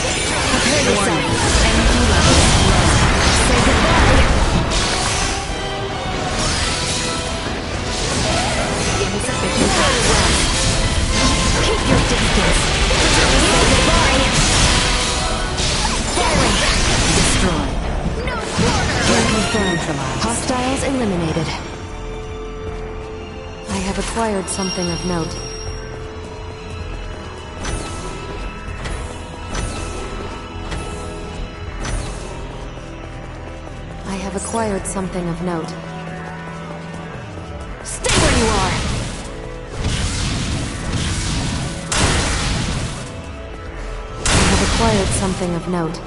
Speaker 2: Prepare yourself. Energy level low. Say goodbye. Insufficient.
Speaker 17: neutralized.
Speaker 2: Hostiles eliminated. I have acquired something of note. I have acquired something of note. Stay where you are! I have acquired something of note.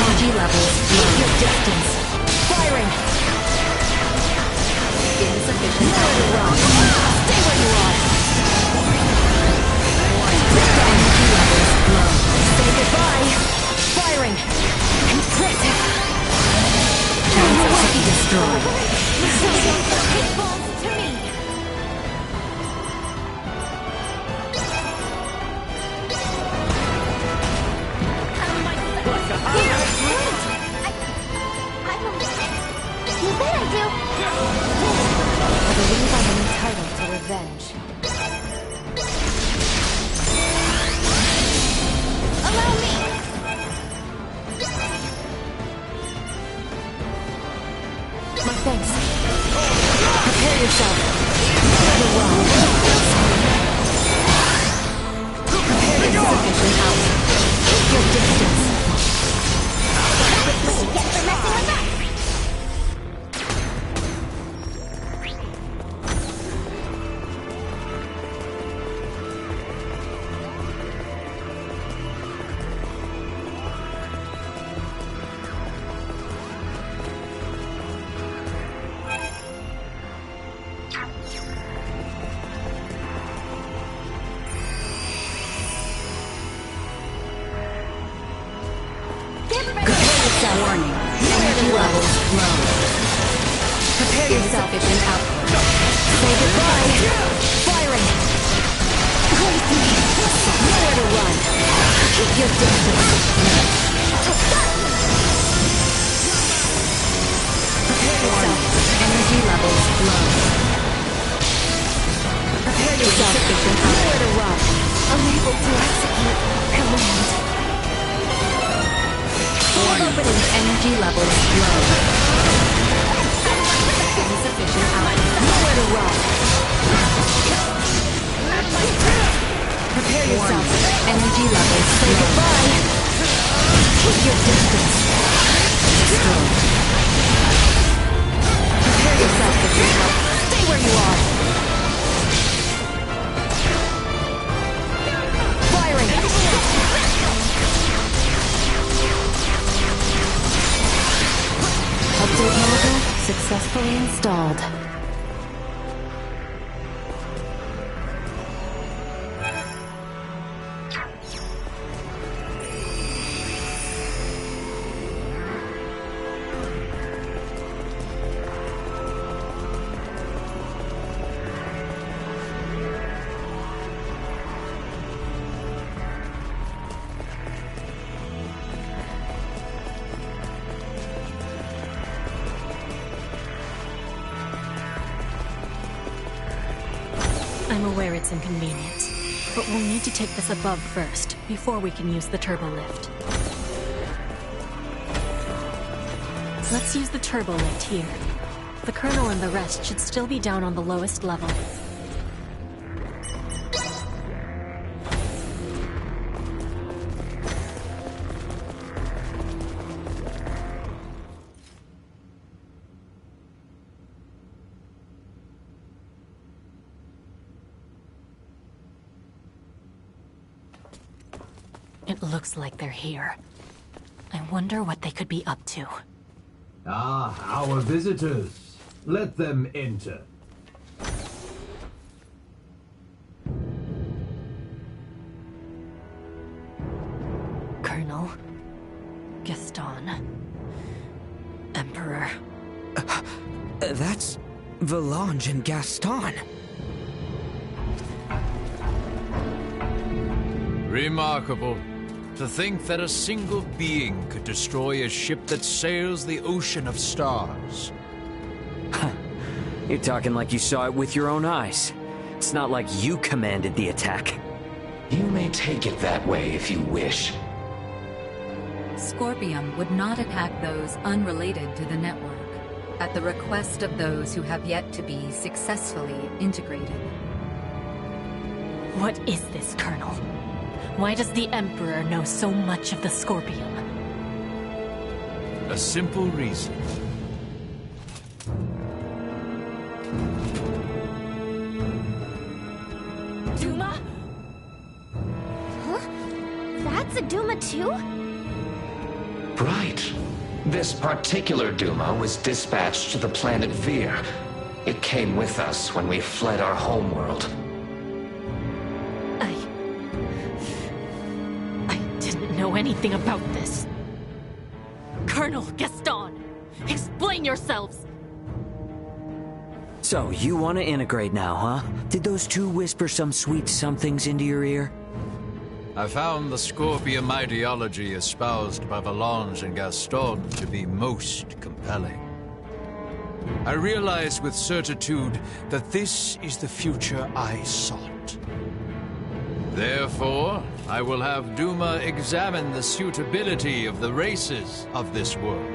Speaker 17: Energy levels low.
Speaker 2: Your distance. Firing. Insufficient. Nowhere to run. Stay where you are.
Speaker 17: Energy levels low.
Speaker 2: Say goodbye. Firing. Complete.
Speaker 17: Chance to be destroyed.
Speaker 3: It falls to me. You bet I do.
Speaker 2: I believe I am entitled to revenge.
Speaker 3: Allow me.
Speaker 2: My thanks. Prepare yourself. You're wrong. Prepare yourself. Sufficient out. Keep your distance.
Speaker 3: That's what you get for messing with us.
Speaker 17: Warning. Energy levels low.
Speaker 2: Prepare yourself.
Speaker 17: Insufficient output.
Speaker 2: Say goodbye. Firing. Nowhere to run. Keep your distance. Prepare yourself.
Speaker 17: Energy levels low.
Speaker 2: Prepare yourself. Nowhere to run. Unable to execute command.
Speaker 17: Opening. Energy levels low. Insufficient output.
Speaker 2: Nowhere to run. Prepare yourself.
Speaker 17: Energy levels
Speaker 2: Say
Speaker 17: low.
Speaker 2: goodbye. Keep your distance.
Speaker 17: Destroyed.
Speaker 2: Prepare yourself for some help. Stay where you are. Firing. Update module successfully installed.
Speaker 15: I'm aware it's inconvenient, but we'll need to take this above first, before we can use the turbo lift. Let's use the turbo lift here. The Colonel and the rest should still be down on the lowest level. It looks like they're here. I wonder what they could be up to.
Speaker 20: Ah, our visitors. Let them enter.
Speaker 15: Colonel. Gaston. Emperor.
Speaker 9: That's Valange and Gaston.
Speaker 21: Remarkable. To think that a single being could destroy a ship that sails the ocean of stars.
Speaker 6: You're talking like you saw it with your own eyes. It's not like you commanded the attack.
Speaker 22: You may take it that way if you wish.
Speaker 17: Scorpium would not attack those unrelated to the network, at the request of those who have yet to be successfully integrated.
Speaker 15: What is this, Colonel? Why does the Emperor know so much of the Scorpium?
Speaker 21: A simple reason.
Speaker 3: Duma? Huh? That's a Duma too?
Speaker 22: Right. This particular Duma was dispatched to the planet Vir. It came with us when we fled our homeworld.
Speaker 15: I didn't know anything about this. Colonel Gaston, explain yourselves!
Speaker 6: So, you want to integrate now, huh? Did those two whisper some sweet somethings into your ear?
Speaker 21: I found the Scorpium ideology espoused by Valange and Gaston to be most compelling. I realized with certitude that this is the future I sought. Therefore, I will have Duma examine the suitability of the races of this world.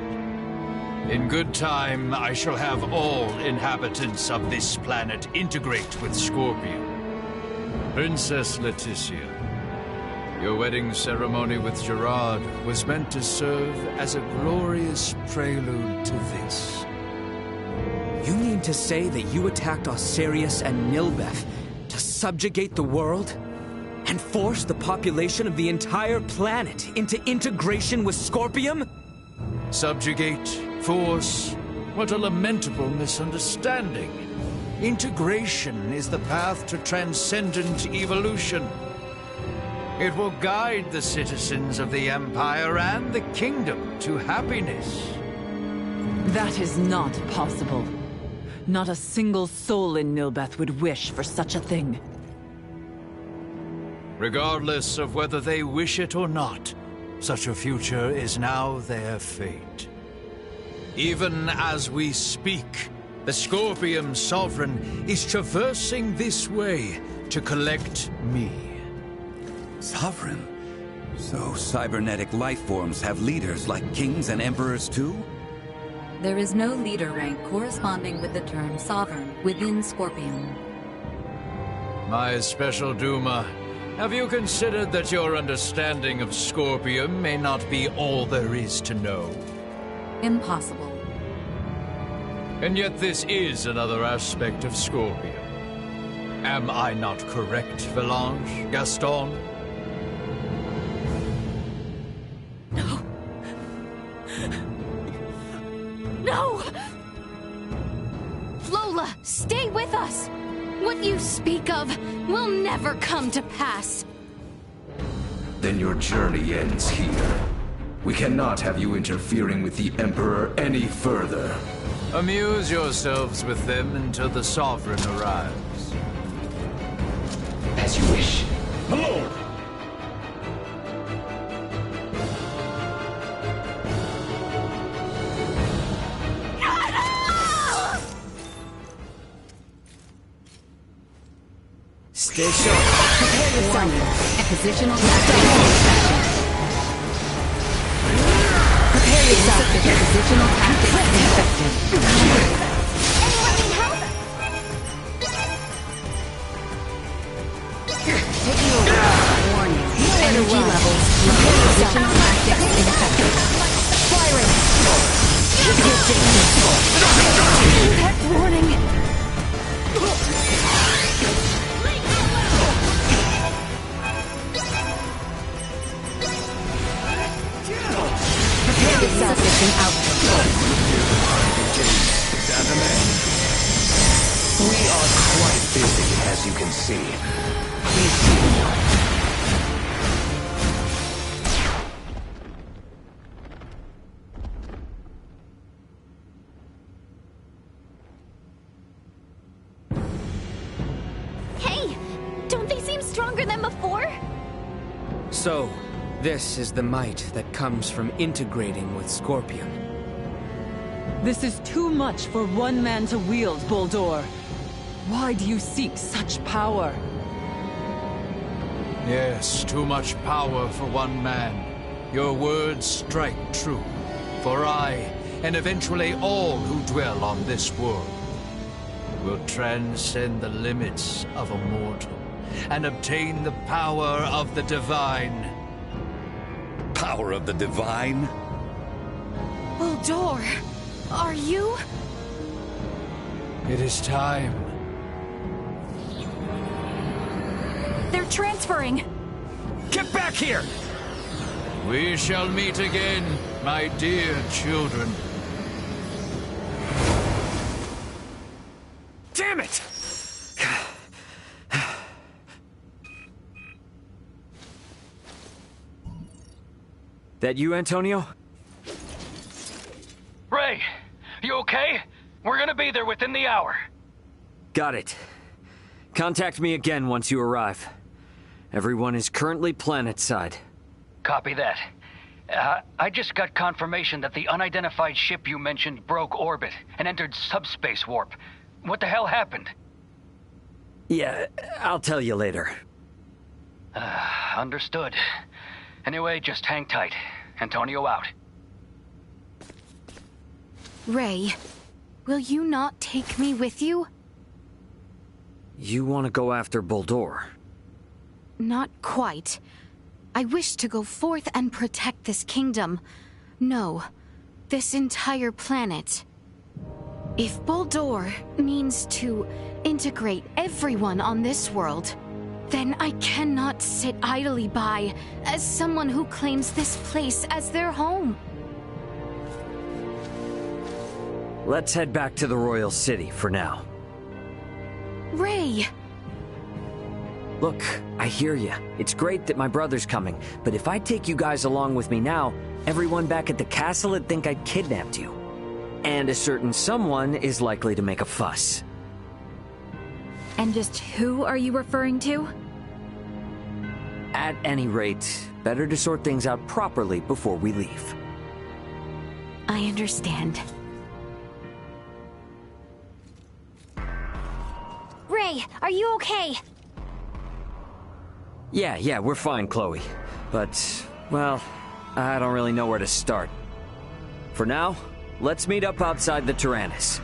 Speaker 21: In good time, I shall have all inhabitants of this planet integrate with Scorpium. Princess Leticia, your wedding ceremony with Gerard was meant to serve as a glorious prelude to this.
Speaker 9: You mean to say that you attacked Osarius and Nilbeth to subjugate the world? And force the population of the entire planet into integration with Scorpium?
Speaker 21: Subjugate, force, what a lamentable misunderstanding. Integration is the path to transcendent evolution. It will guide the citizens of the Empire and the Kingdom to happiness.
Speaker 7: That is not possible. Not a single soul in Nilbeth would wish for such a thing.
Speaker 21: Regardless of whether they wish it or not, such a future is now their fate. Even as we speak, the Scorpium Sovereign is traversing this way to collect me.
Speaker 8: Sovereign? So cybernetic life forms have leaders like kings and emperors too?
Speaker 17: There is no leader rank corresponding with the term Sovereign within Scorpium.
Speaker 21: My special Duma, have you considered that your understanding of Scorpium may not be all there is to know?
Speaker 17: Impossible.
Speaker 21: And yet this is another aspect of Scorpium. Am I not correct, Valange, Gaston?
Speaker 2: No! Lola, stay with us! What you speak of will never come to pass.
Speaker 20: Then your journey ends here. We cannot have you interfering with the Emperor any further.
Speaker 21: Amuse yourselves with them until the Sovereign arrives.
Speaker 22: As you wish.
Speaker 20: Hello!
Speaker 6: Stay sharp.
Speaker 17: Prepare yourself. A positional tactic infection. Prepare yourself. A positional tactic infected. Taking over. Warning. Energy levels. Positional tactics infected. Firing.
Speaker 2: Impact warning.
Speaker 17: Insufficient output.
Speaker 22: We are quite busy, as you can see. Please
Speaker 3: them before?
Speaker 9: So, this is the might that comes from integrating with Scorpion.
Speaker 7: This is too much for one man to wield, Boldur. Why do you seek such power?
Speaker 21: Yes, too much power for one man. Your words strike true. For I, and eventually all who dwell on this world, will transcend the limits of a mortal and obtain the power of the divine.
Speaker 8: Power of the divine?
Speaker 2: Boldur, are you?
Speaker 21: It is time.
Speaker 14: They're transferring!
Speaker 9: Get back here!
Speaker 21: We shall meet again, my dear children.
Speaker 9: Damn it!
Speaker 6: That you, Antonio?
Speaker 18: Ray, you okay? We're gonna be there within the hour.
Speaker 6: Got it. Contact me again once you arrive. Everyone is currently planetside.
Speaker 18: Copy that. I just got confirmation that the unidentified ship you mentioned broke orbit and entered subspace warp. What the hell happened?
Speaker 6: Yeah, I'll tell you later.
Speaker 18: Understood. Anyway, just hang tight. Antonio out.
Speaker 2: Ray, will you not take me with you?
Speaker 6: You want to go after Boldur?
Speaker 2: Not quite. I wish to go forth and protect this kingdom. No, this entire planet. If Boldur means to integrate everyone on this world, then I cannot sit idly by as someone who claims this place as their home.
Speaker 6: Let's head back to the Royal City for now.
Speaker 2: Ray!
Speaker 6: Look, I hear you. It's great that my brother's coming, but if I take you guys along with me now, everyone back at the castle would think I'd kidnapped you. And a certain someone is likely to make a fuss.
Speaker 14: And just who are you referring to?
Speaker 6: At any rate, better to sort things out properly before we leave.
Speaker 2: I understand.
Speaker 3: Ray, are you okay?
Speaker 6: Yeah, we're fine, Chloe. But, well, I don't really know where to start. For now, let's meet up outside the Tyrannus.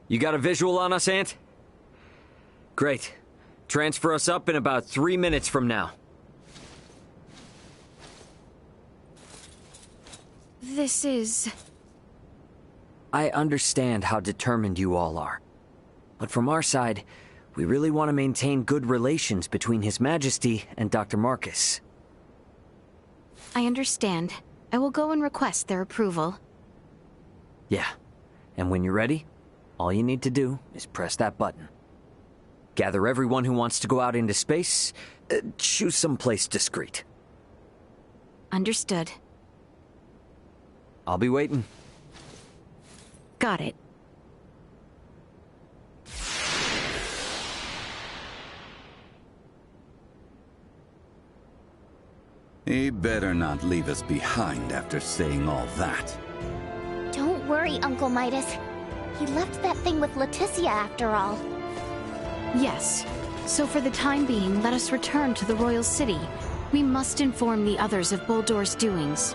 Speaker 6: You got a visual on us, Ant? Great. Transfer us up in about 3 minutes from now.
Speaker 2: This is...
Speaker 6: I understand how determined you all are. But from our side, we really want to maintain good relations between His Majesty and Dr. Marcus.
Speaker 2: I understand. I will go and request their approval.
Speaker 6: Yeah. And when you're ready, all you need to do is press that button. Gather everyone who wants to go out into space. Choose some place discreet.
Speaker 2: Understood.
Speaker 6: I'll be waiting.
Speaker 2: Got it.
Speaker 8: He better not leave us behind after saying all that.
Speaker 3: Don't worry, Uncle Midas. He left that thing with Leticia after all.
Speaker 2: Yes. So for the time being, let us return to the Royal City. We must inform the others of Boldur's doings.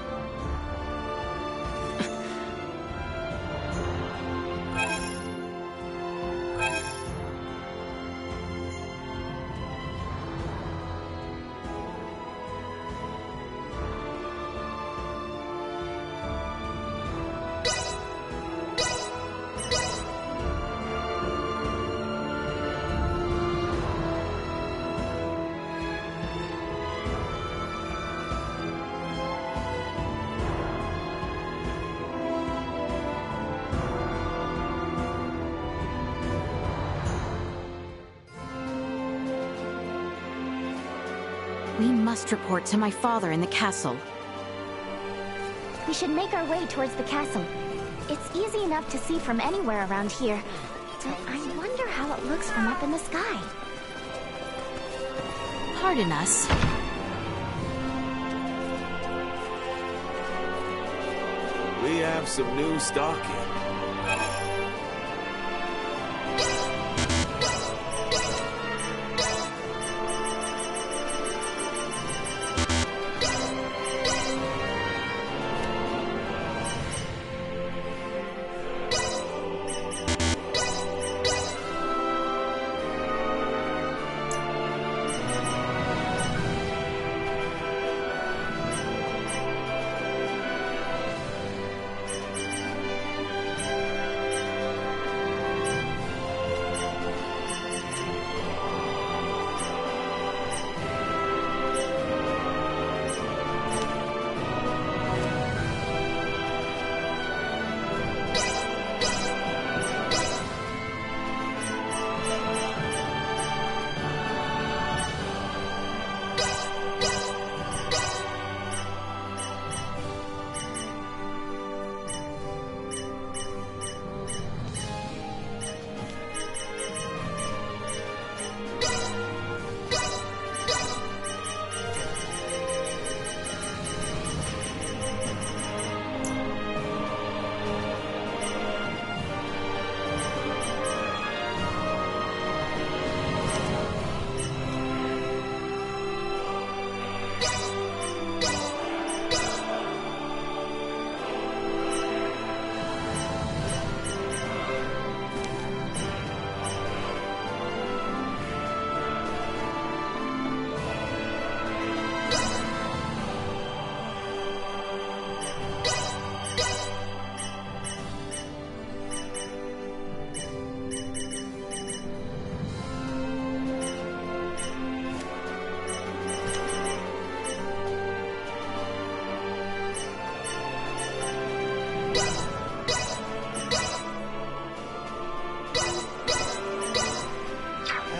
Speaker 2: We must report to my father in the castle.
Speaker 3: We should make our way towards the castle. It's easy enough to see from anywhere around here, but I wonder how it looks from up in the sky.
Speaker 2: Pardon us.
Speaker 10: We have some new stock in.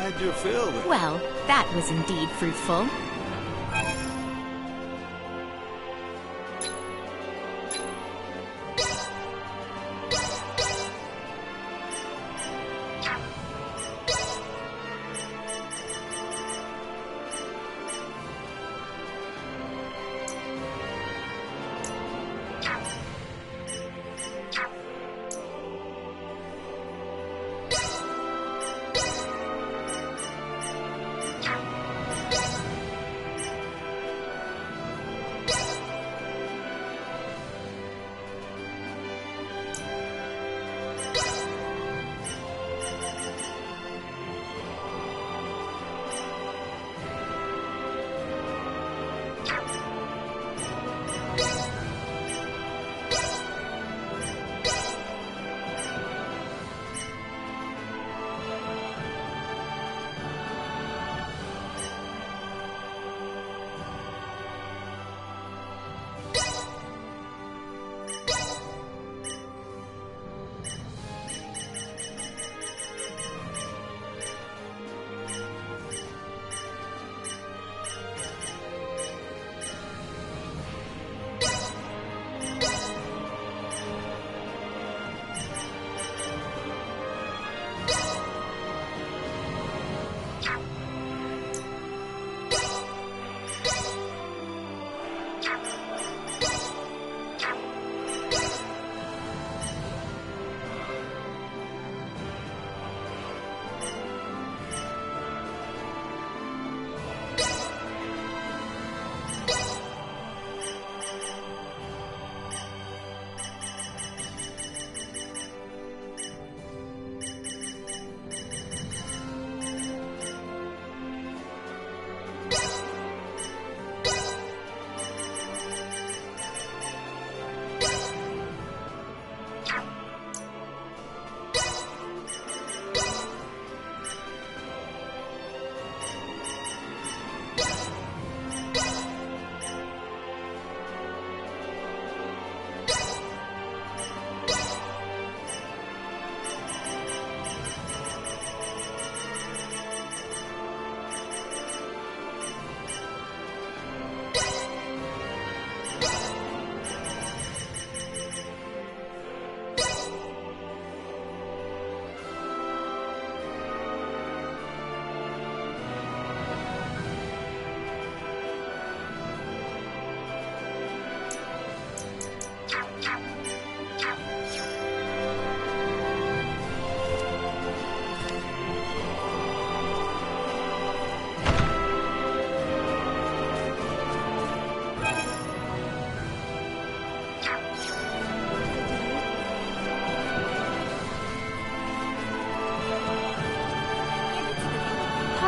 Speaker 10: How'd you feel then?
Speaker 2: Well, that was indeed fruitful.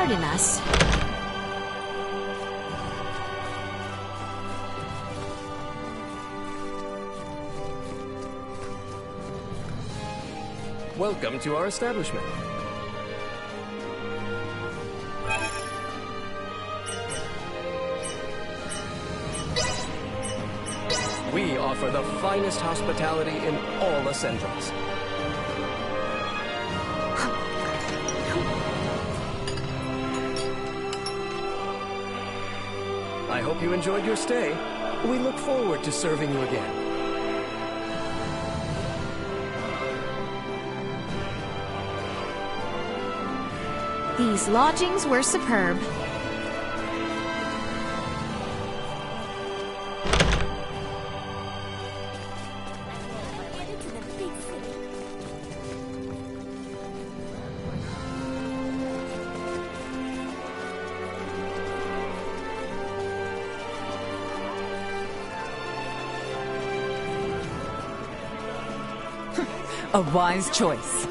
Speaker 2: Pardon us.
Speaker 10: Welcome to our establishment. We offer the finest hospitality in all Ascendros. I hope you enjoyed your stay. We look forward to serving you again.
Speaker 2: These lodgings were superb.
Speaker 7: A wise choice.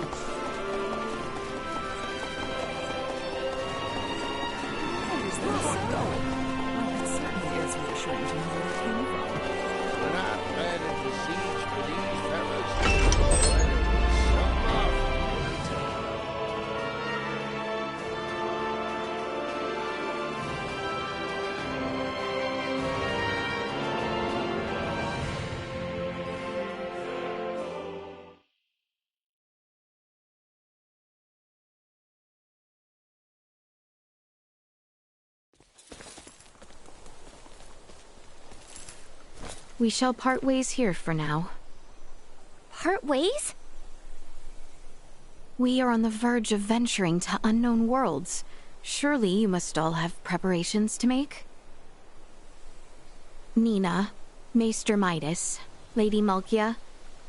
Speaker 2: We shall part ways here for now.
Speaker 3: Part ways?
Speaker 2: We are on the verge of venturing to unknown worlds. Surely you must all have preparations to make? Nina, Maester Midas, Lady Malkia,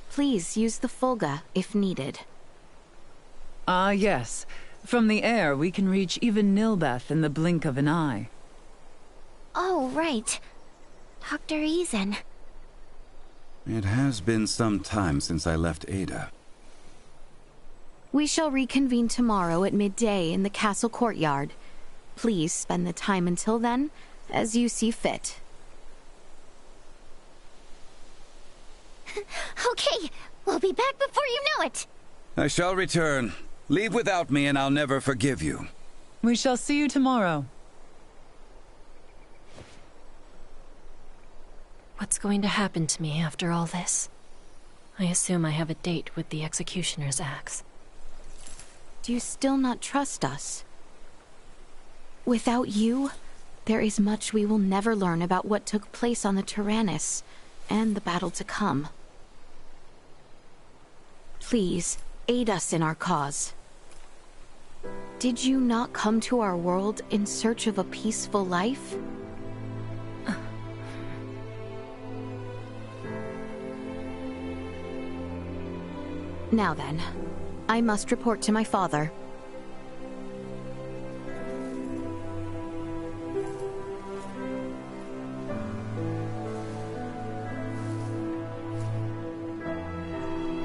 Speaker 2: please use the Fulga if needed.
Speaker 7: Ah, yes. From the air, we can reach even Nilbeth in the blink of an eye.
Speaker 3: Oh, right. Dr. Eason.
Speaker 8: It has been some time since I left Ada.
Speaker 2: We shall reconvene tomorrow at midday in the castle courtyard. Please spend the time until then as you see fit.
Speaker 3: Okay, we'll be back before you know it.
Speaker 8: I shall return. Leave without me and I'll never forgive you.
Speaker 7: We shall see you tomorrow.
Speaker 15: What's going to happen to me after all this? I assume I have a date with the Executioner's axe.
Speaker 2: Do you still not trust us? Without you, there is much we will never learn about what took place on the Tyrannus and the battle to come. Please, aid us in our cause. Did you not come to our world in search of a peaceful life? Now then, I must report to my father.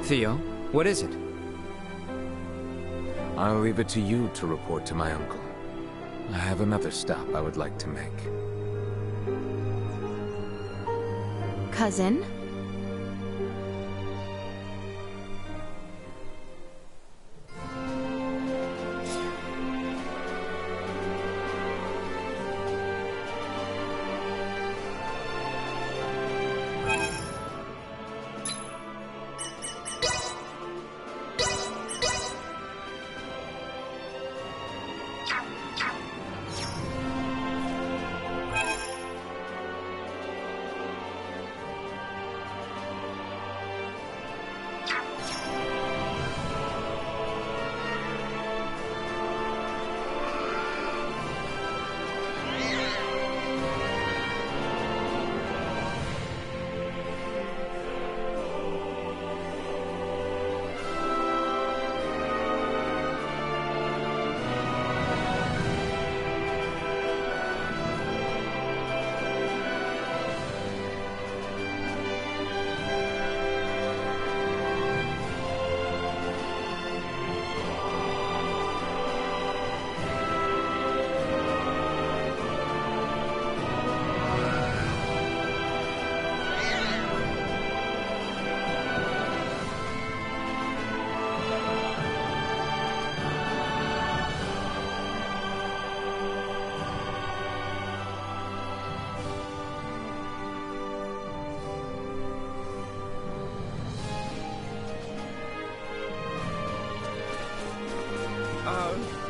Speaker 9: Theo, what is it?
Speaker 12: I'll leave it to you to report to my uncle. I have another stop I would like to make.
Speaker 2: Cousin? So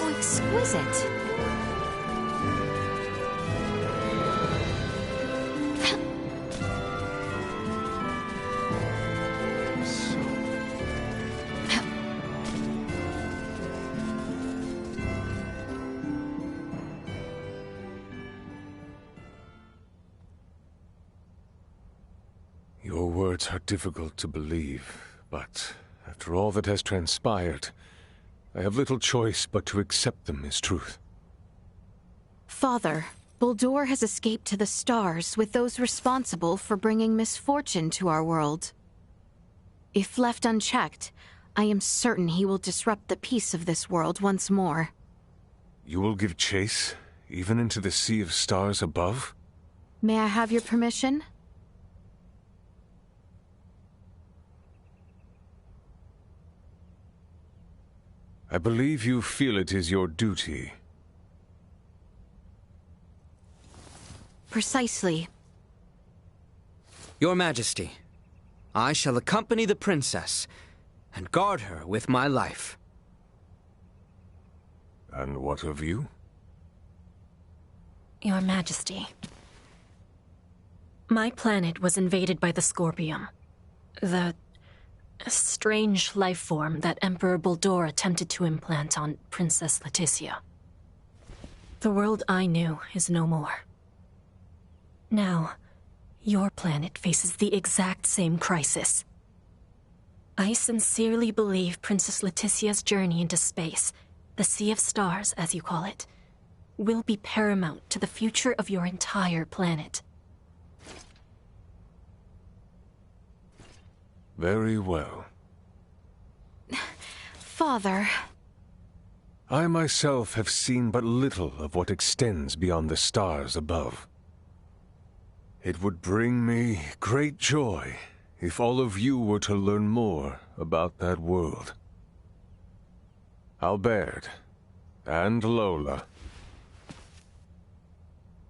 Speaker 2: exquisite.
Speaker 12: Your words are difficult to believe, but after all that has transpired, I have little choice but to accept them as truth.
Speaker 2: Father, Buldur has escaped to the stars with those responsible for bringing misfortune to our world. If left unchecked, I am certain he will disrupt the peace of this world once more.
Speaker 12: You will give chase, even into the sea of stars above?
Speaker 2: May I have your permission?
Speaker 12: I believe you feel it is your duty.
Speaker 2: Precisely.
Speaker 9: Your Majesty, I shall accompany the princess and guard her with my life.
Speaker 12: And what of you?
Speaker 15: Your Majesty, my planet was invaded by the Scorpium. The strange life form that Emperor Buldur attempted to implant on Princess Leticia. The world I knew is no more. Now, your planet faces the exact same crisis. I sincerely believe Princess Leticia's journey into space, the Sea of Stars, as you call it, will be paramount to the future of your entire planet.
Speaker 12: Very well.
Speaker 2: Father.
Speaker 12: I myself have seen but little of what extends beyond the stars above. It would bring me great joy if all of you were to learn more about that world. Albert and Lola,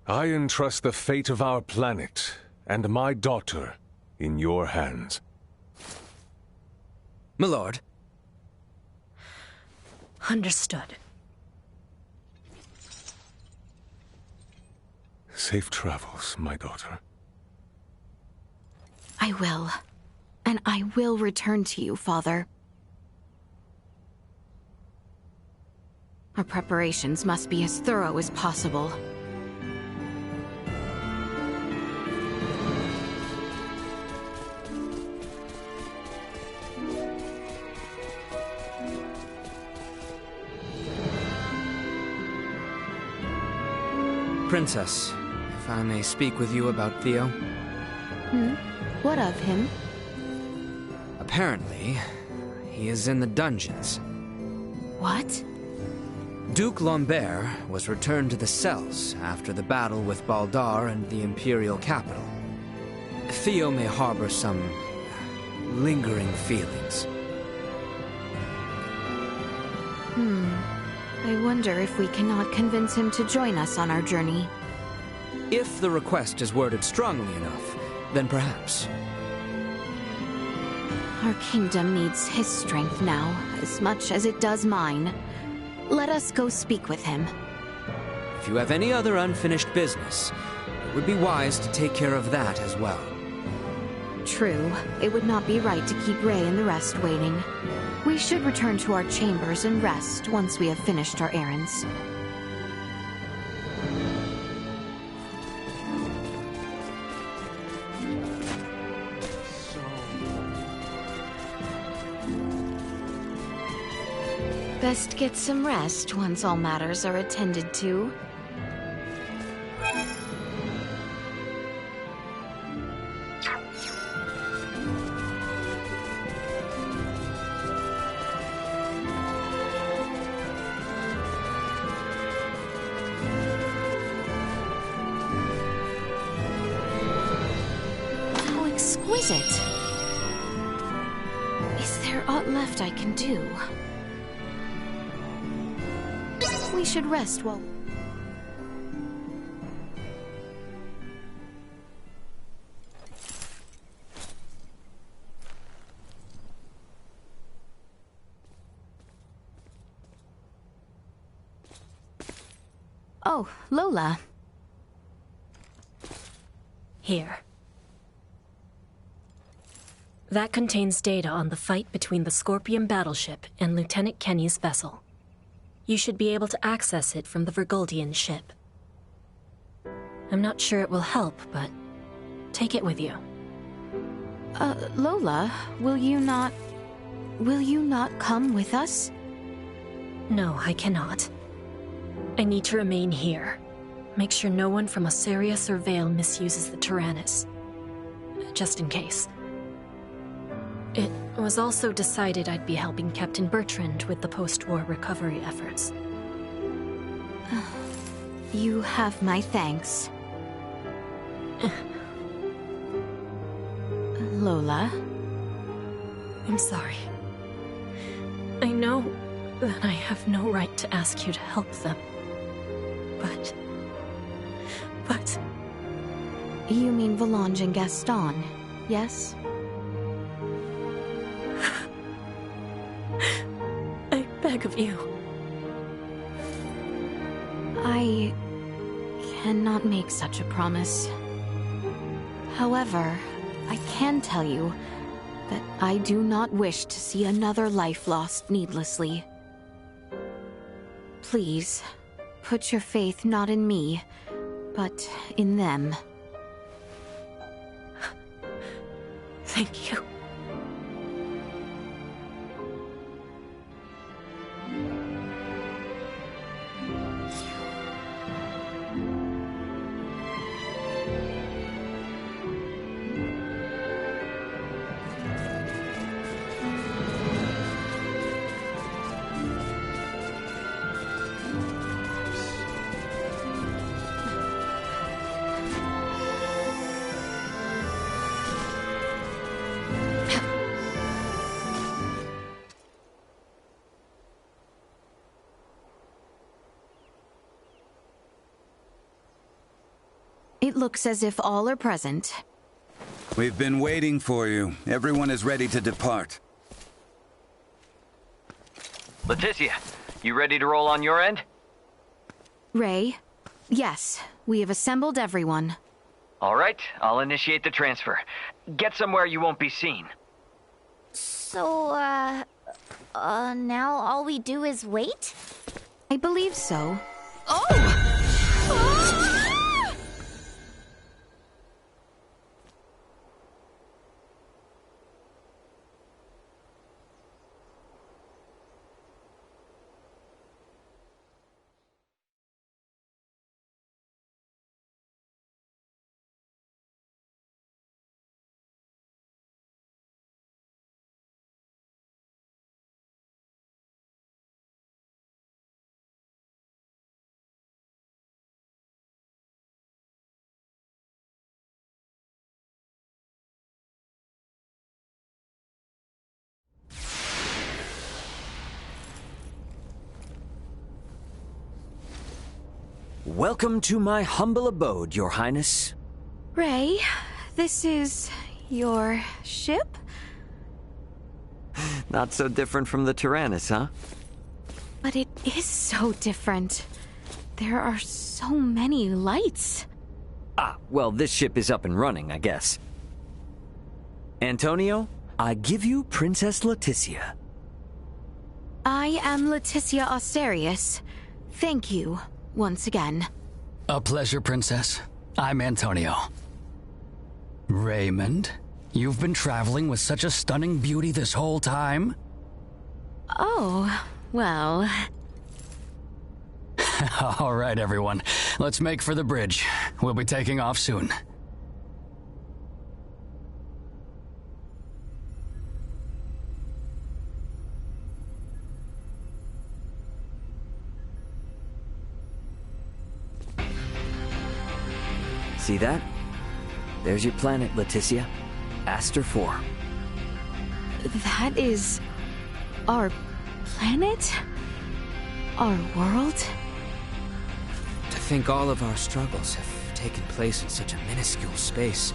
Speaker 12: I entrust the fate of our planet and my daughter in your hands.
Speaker 9: My lord.
Speaker 15: Understood.
Speaker 12: Safe travels, my daughter.
Speaker 2: I will. And I will return to you, Father. Our preparations must be as thorough as possible.
Speaker 9: Princess, if I may speak with you about Theo.
Speaker 2: What of him?
Speaker 9: Apparently, he is in the dungeons.
Speaker 2: What?
Speaker 9: Duke Lambert was returned to the cells after the battle with Baldar and the Imperial capital. Theo may harbor some lingering feelings.
Speaker 2: I wonder if we cannot convince him to join us on our journey.
Speaker 9: If the request is worded strongly enough, then perhaps.
Speaker 2: Our kingdom needs his strength now, as much as it does mine. Let us go speak with him.
Speaker 9: If you have any other unfinished business, it would be wise to take care of that as well.
Speaker 2: True, it would not be right to keep Ray and the rest waiting. We should return to our chambers and rest once we have finished our errands. Best get some rest once all matters are attended to. How exquisite! Is there aught left I can do? We should rest while... Oh, Lola.
Speaker 4: Here. That contains data on the fight between the Scorpion battleship and Lieutenant Kenny's vessel. You should be able to access it from the Vergoldian ship. I'm not sure it will help, but take it with you.
Speaker 2: Lola, will you not come with us?
Speaker 4: No, I cannot. I need to remain here. Make sure no one from Osarius or Vale misuses the Tyrannus. Just in case. It was also decided I'd be helping Captain Bertrand with the post-war recovery efforts.
Speaker 2: You have my thanks. Lola?
Speaker 4: I'm sorry. I know that I have no right to ask you to help them. But...
Speaker 2: You mean Volange and Gaston, yes?
Speaker 4: I beg of you.
Speaker 2: I cannot make such a promise. However, I can tell you that I do not wish to see another life lost needlessly. Please, put your faith not in me, but in them.
Speaker 4: Thank you.
Speaker 2: It looks as if all are present.
Speaker 8: We've been waiting for you. Everyone is ready to depart.
Speaker 11: Leticia, you ready to roll on your end?
Speaker 2: Ray? Yes, we have assembled everyone.
Speaker 11: All right, I'll initiate the transfer. Get somewhere you won't be seen.
Speaker 3: So, now all we do is wait?
Speaker 2: I believe so. Oh!
Speaker 6: Welcome to my humble abode, Your Highness.
Speaker 2: Ray, this is your ship?
Speaker 6: Not so different from the Tyrannus, huh?
Speaker 2: But it is so different. There are so many lights.
Speaker 6: Ah, well, this ship is up and running, I guess. Antonio, I give you Princess Leticia.
Speaker 2: I am Leticia Asterius. Thank you, once again.
Speaker 18: A pleasure, Princess. I'm Antonio. Raymond, you've been traveling with such a stunning beauty this whole time?
Speaker 2: Oh, well...
Speaker 18: All right, everyone. Let's make for the bridge. We'll be taking off soon.
Speaker 6: See that? There's your planet, Leticia. Aster 4.
Speaker 2: That is... our planet? Our world?
Speaker 9: To think all of our struggles have taken place in such a minuscule space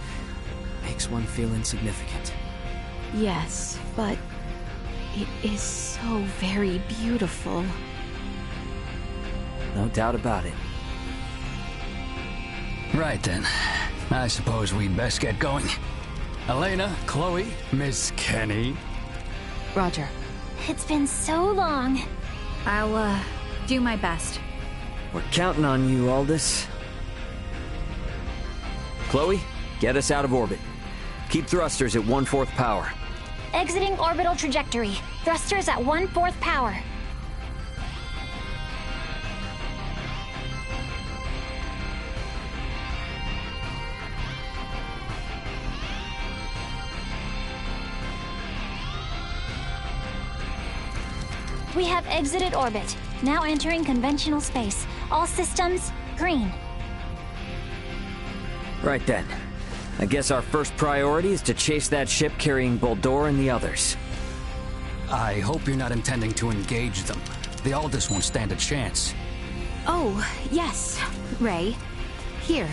Speaker 9: makes one feel insignificant.
Speaker 2: Yes, but it is so very beautiful.
Speaker 6: No doubt about it.
Speaker 18: Right then. I suppose we'd best get going. Elena, Chloe, Miss Kenny.
Speaker 2: Roger.
Speaker 3: It's been so long.
Speaker 14: I'll, do my best.
Speaker 6: We're counting on you, Aldous. Chloe, get us out of orbit. Keep thrusters at 1/4 power.
Speaker 3: Exiting orbital trajectory. Thrusters at 1/4 power. We have exited orbit. Now entering conventional space. All systems green.
Speaker 6: Right then. I guess our first priority is to chase that ship carrying Boldore and the others.
Speaker 18: I hope you're not intending to engage them. The Aldous won't stand a chance.
Speaker 2: Oh, yes, Ray. Here.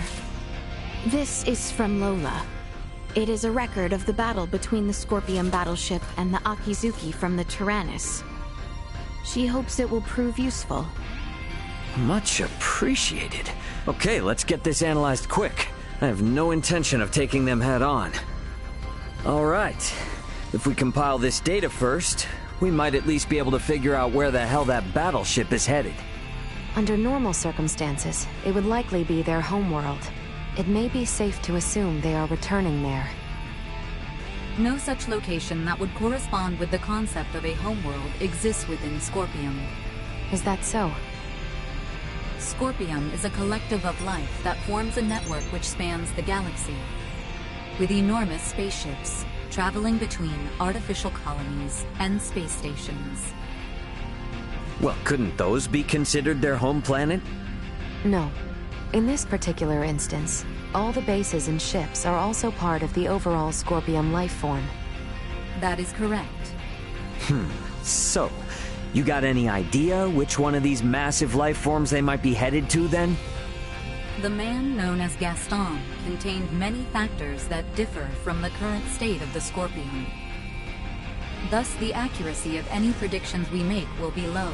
Speaker 2: This is from Lola. It is a record of the battle between the Scorpion battleship and the Akizuki from the Tyrannus. She hopes it will prove useful.
Speaker 6: Much appreciated. Okay, let's get this analyzed quick. I have no intention of taking them head on. All right. If we compile this data first, we might at least be able to figure out where the hell that battleship is headed.
Speaker 1: Under normal circumstances, it would likely be their homeworld. It may be safe to assume they are returning there.
Speaker 17: No such location that would correspond with the concept of a homeworld exists within Scorpium.
Speaker 1: Is that so?
Speaker 17: Scorpium is a collective of life that forms a network which spans the galaxy, with enormous spaceships traveling between artificial colonies and space stations.
Speaker 6: Well, couldn't those be considered their home planet?
Speaker 1: No. In this particular instance, all the bases and ships are also part of the overall Scorpium life form.
Speaker 17: That is correct.
Speaker 6: So, you got any idea which one of these massive life forms they might be headed to, then?
Speaker 17: The man known as Gaston contained many factors that differ from the current state of the Scorpion. Thus, the accuracy of any predictions we make will be low.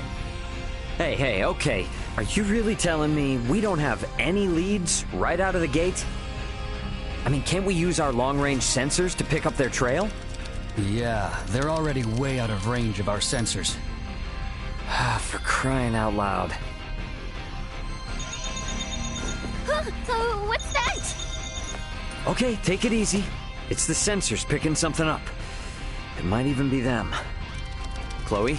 Speaker 6: Hey, okay. Are you really telling me we don't have any leads right out of the gate? I mean, can't we use our long-range sensors to pick up their trail?
Speaker 18: Yeah, they're already way out of range of our sensors.
Speaker 6: For crying out loud.
Speaker 3: What's that?
Speaker 6: Okay, take it easy. It's the sensors picking something up. It might even be them. Chloe?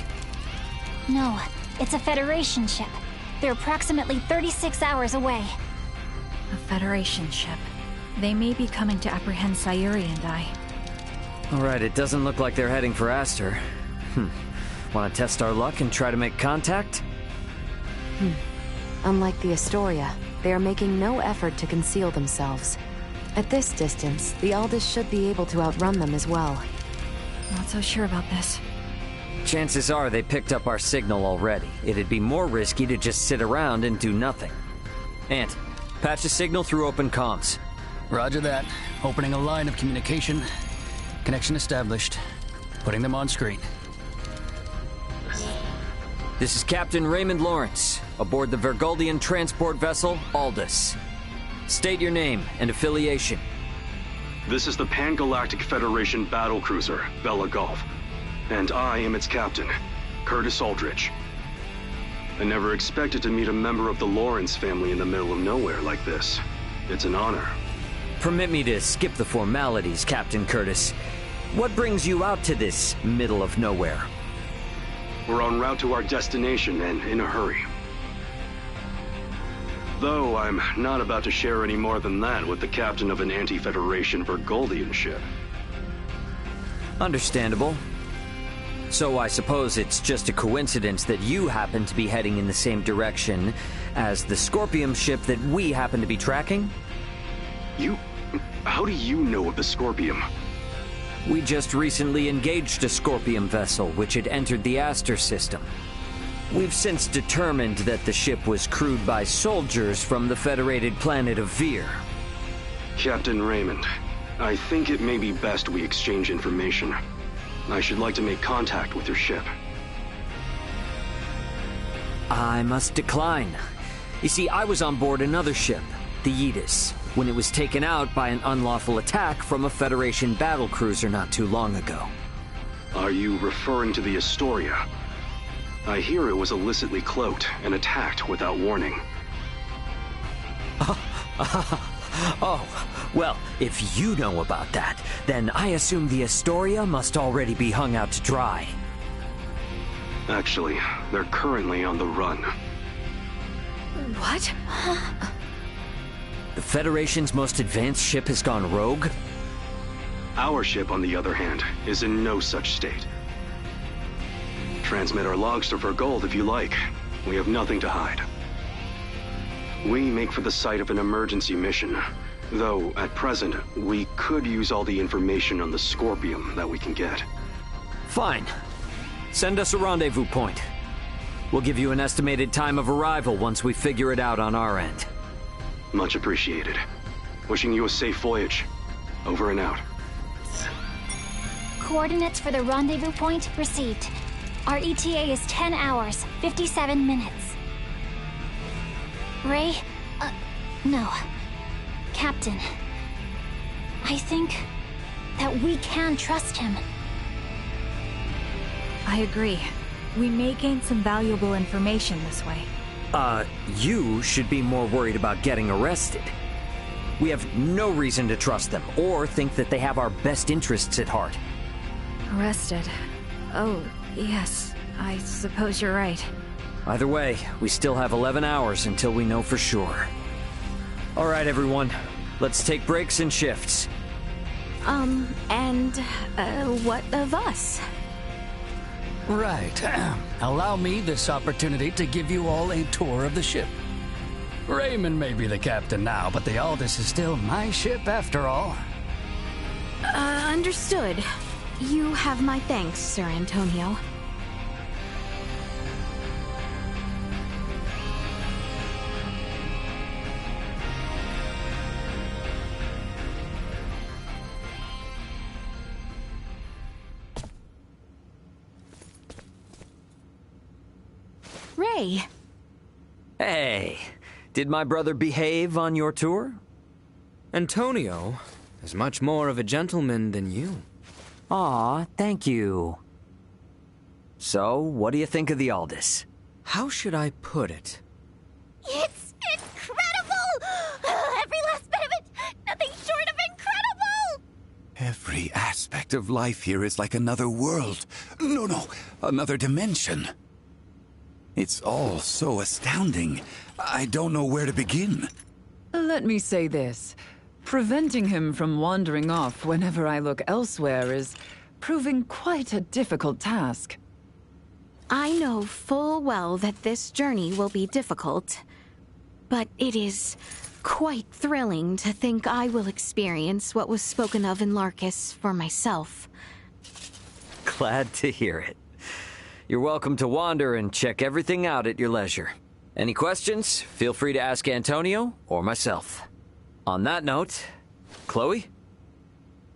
Speaker 13: No, it's a Federation ship. They're approximately 36 hours away.
Speaker 14: A Federation ship. They may be coming to apprehend Sayuri and I.
Speaker 6: Alright, it doesn't look like they're heading for Aster. Want to test our luck and try to make contact?
Speaker 1: Unlike the Astoria, they are making no effort to conceal themselves. At this distance, the Aldous should be able to outrun them as well.
Speaker 14: Not so sure about this.
Speaker 6: Chances are they picked up our signal already. It'd be more risky to just sit around and do nothing. Ant, patch a signal through open comms.
Speaker 18: Roger that. Opening a line of communication. Connection established. Putting them on screen.
Speaker 6: This is Captain Raymond Lawrence, aboard the Vergoldian transport vessel, Aldous. State your name and affiliation.
Speaker 19: This is the Pan-Galactic Federation battlecruiser, Bella Golf. And I am its captain, Curtis Aldrich. I never expected to meet a member of the Lawrence family in the middle of nowhere like this. It's an honor.
Speaker 6: Permit me to skip the formalities, Captain Curtis. What brings you out to this middle of nowhere?
Speaker 19: We're en route to our destination and in a hurry. Though I'm not about to share any more than that with the captain of an anti-Federation Vergoldian ship.
Speaker 6: Understandable. So I suppose it's just a coincidence that you happen to be heading in the same direction as the Scorpium ship that we happen to be tracking?
Speaker 19: How do you know of the Scorpium?
Speaker 6: We just recently engaged a Scorpium vessel which had entered the Aster system. We've since determined that the ship was crewed by soldiers from the federated planet of Vir.
Speaker 19: Captain Raymond, I think it may be best we exchange information. I should like to make contact with your ship.
Speaker 6: I must decline. You see, I was on board another ship, the Aegis, when it was taken out by an unlawful attack from a Federation battlecruiser not too long ago.
Speaker 19: Are you referring to the Astoria? I hear it was illicitly cloaked and attacked without warning.
Speaker 6: Oh, well, if you know about that, then I assume the Astoria must already be hung out to dry.
Speaker 19: Actually, they're currently on the run.
Speaker 2: What?
Speaker 6: The Federation's most advanced ship has gone rogue?
Speaker 19: Our ship, on the other hand, is in no such state. Transmit our logs to Vergold if you like. We have nothing to hide. We make for the site of an emergency mission, though at present, we could use all the information on the Scorpium that we can get.
Speaker 6: Fine. Send us a rendezvous point. We'll give you an estimated time of arrival once we figure it out on our end.
Speaker 19: Much appreciated. Wishing you a safe voyage. Over and out.
Speaker 13: Coordinates for the rendezvous point received. Our ETA is 10 hours, 57 minutes. Ray? No. Captain. I think that we can trust him.
Speaker 14: I agree. We may gain some valuable information this way.
Speaker 6: You should be more worried about getting arrested. We have no reason to trust them, or think that they have our best interests at heart.
Speaker 14: Arrested? Oh, yes. I suppose you're right.
Speaker 6: Either way, we still have 11 hours until we know for sure. All right, everyone. Let's take breaks and shifts.
Speaker 2: What of us?
Speaker 18: Right. Allow me this opportunity to give you all a tour of the ship. Raymond may be the captain now, but the Aldous is still my ship after all.
Speaker 2: Understood. You have my thanks, Sir Antonio. Ray.
Speaker 6: Hey, did my brother behave on your tour?
Speaker 9: Antonio is much more of a gentleman than you.
Speaker 6: Aw, thank you. So, what do you think of the Aldous?
Speaker 9: How should I put it?
Speaker 3: It's incredible! Every last bit of it! Nothing short of incredible!
Speaker 8: Every aspect of life here is like another world. No, another dimension. It's all so astounding. I don't know where to begin.
Speaker 7: Let me say this. Preventing him from wandering off whenever I look elsewhere is proving quite a difficult task.
Speaker 2: I know full well that this journey will be difficult, but it is quite thrilling to think I will experience what was spoken of in Larkus for myself.
Speaker 6: Glad to hear it. You're welcome to wander and check everything out at your leisure. Any questions? Feel free to ask Antonio or myself. On that note, Chloe?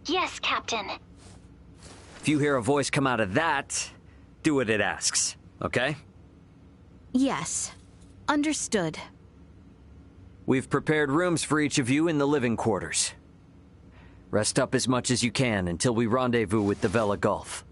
Speaker 13: Yes, Captain.
Speaker 6: If you hear a voice come out of that, do what it asks, okay?
Speaker 2: Yes. Understood.
Speaker 6: We've prepared rooms for each of you in the living quarters. Rest up as much as you can until we rendezvous with the Vela Gulf.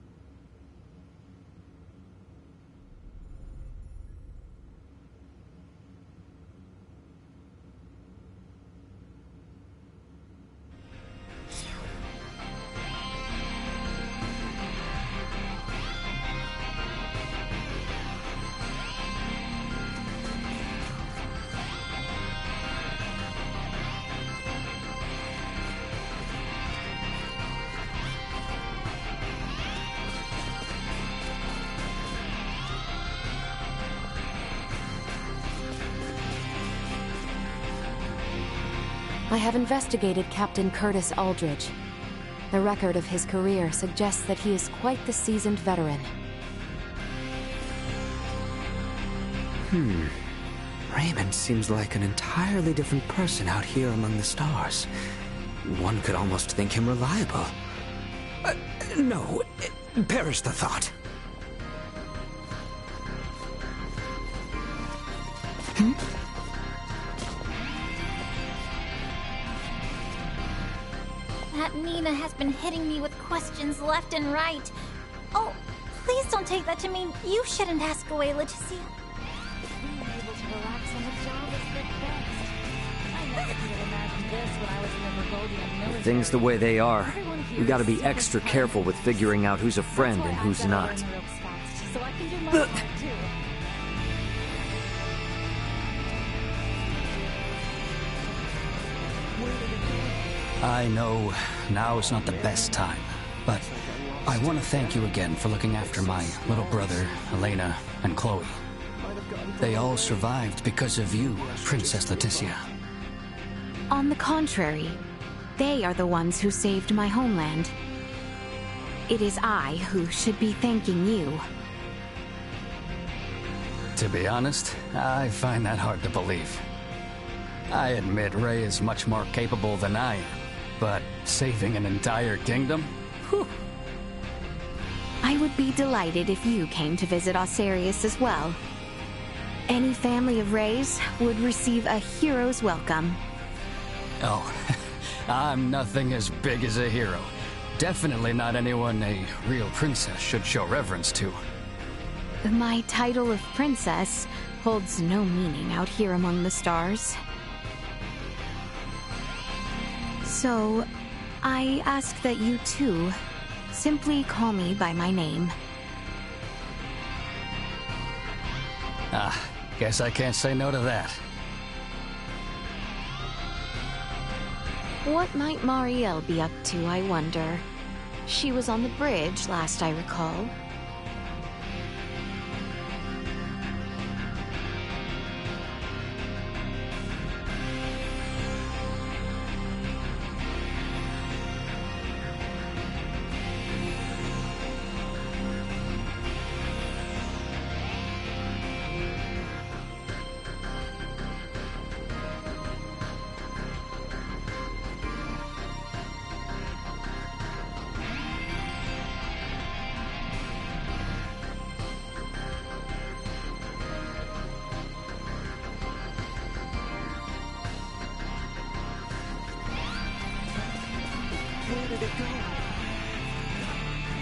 Speaker 1: I have investigated Captain Curtis Aldridge. The record of his career suggests that he is quite the seasoned veteran.
Speaker 9: Raymond seems like an entirely different person out here among the stars. One could almost think him reliable. No, perish the thought.
Speaker 13: That Nina has been hitting me with questions left and right. Oh, please don't take that to mean you shouldn't ask away, Leticia.
Speaker 14: Being able to relax on the job is the best. I never could have imagined this when I was in the Burgundian military.
Speaker 6: With things the way they are, we gotta be extra careful with figuring out who's a friend and who's not.
Speaker 14: So I can do my part too.
Speaker 18: I know now is not the best time, but I want to thank you again for looking after my little brother, Elena, and Chloe. They all survived because of you, Princess Leticia.
Speaker 2: On the contrary, they are the ones who saved my homeland. It is I who should be thanking you.
Speaker 18: To be honest, I find that hard to believe. I admit Ray is much more capable than I am, but saving an entire kingdom? Whew.
Speaker 2: I would be delighted if you came to visit Osarius as well. Any family of Rays would receive a hero's welcome.
Speaker 18: Oh, I'm nothing as big as a hero. Definitely not anyone a real princess should show reverence to.
Speaker 2: My title of princess holds no meaning out here among the stars. So, I ask that you too simply call me by my name.
Speaker 18: Guess I can't say no to that.
Speaker 2: What might Marielle be up to, I wonder? She was on the bridge, last I recall.
Speaker 10: Where did it go?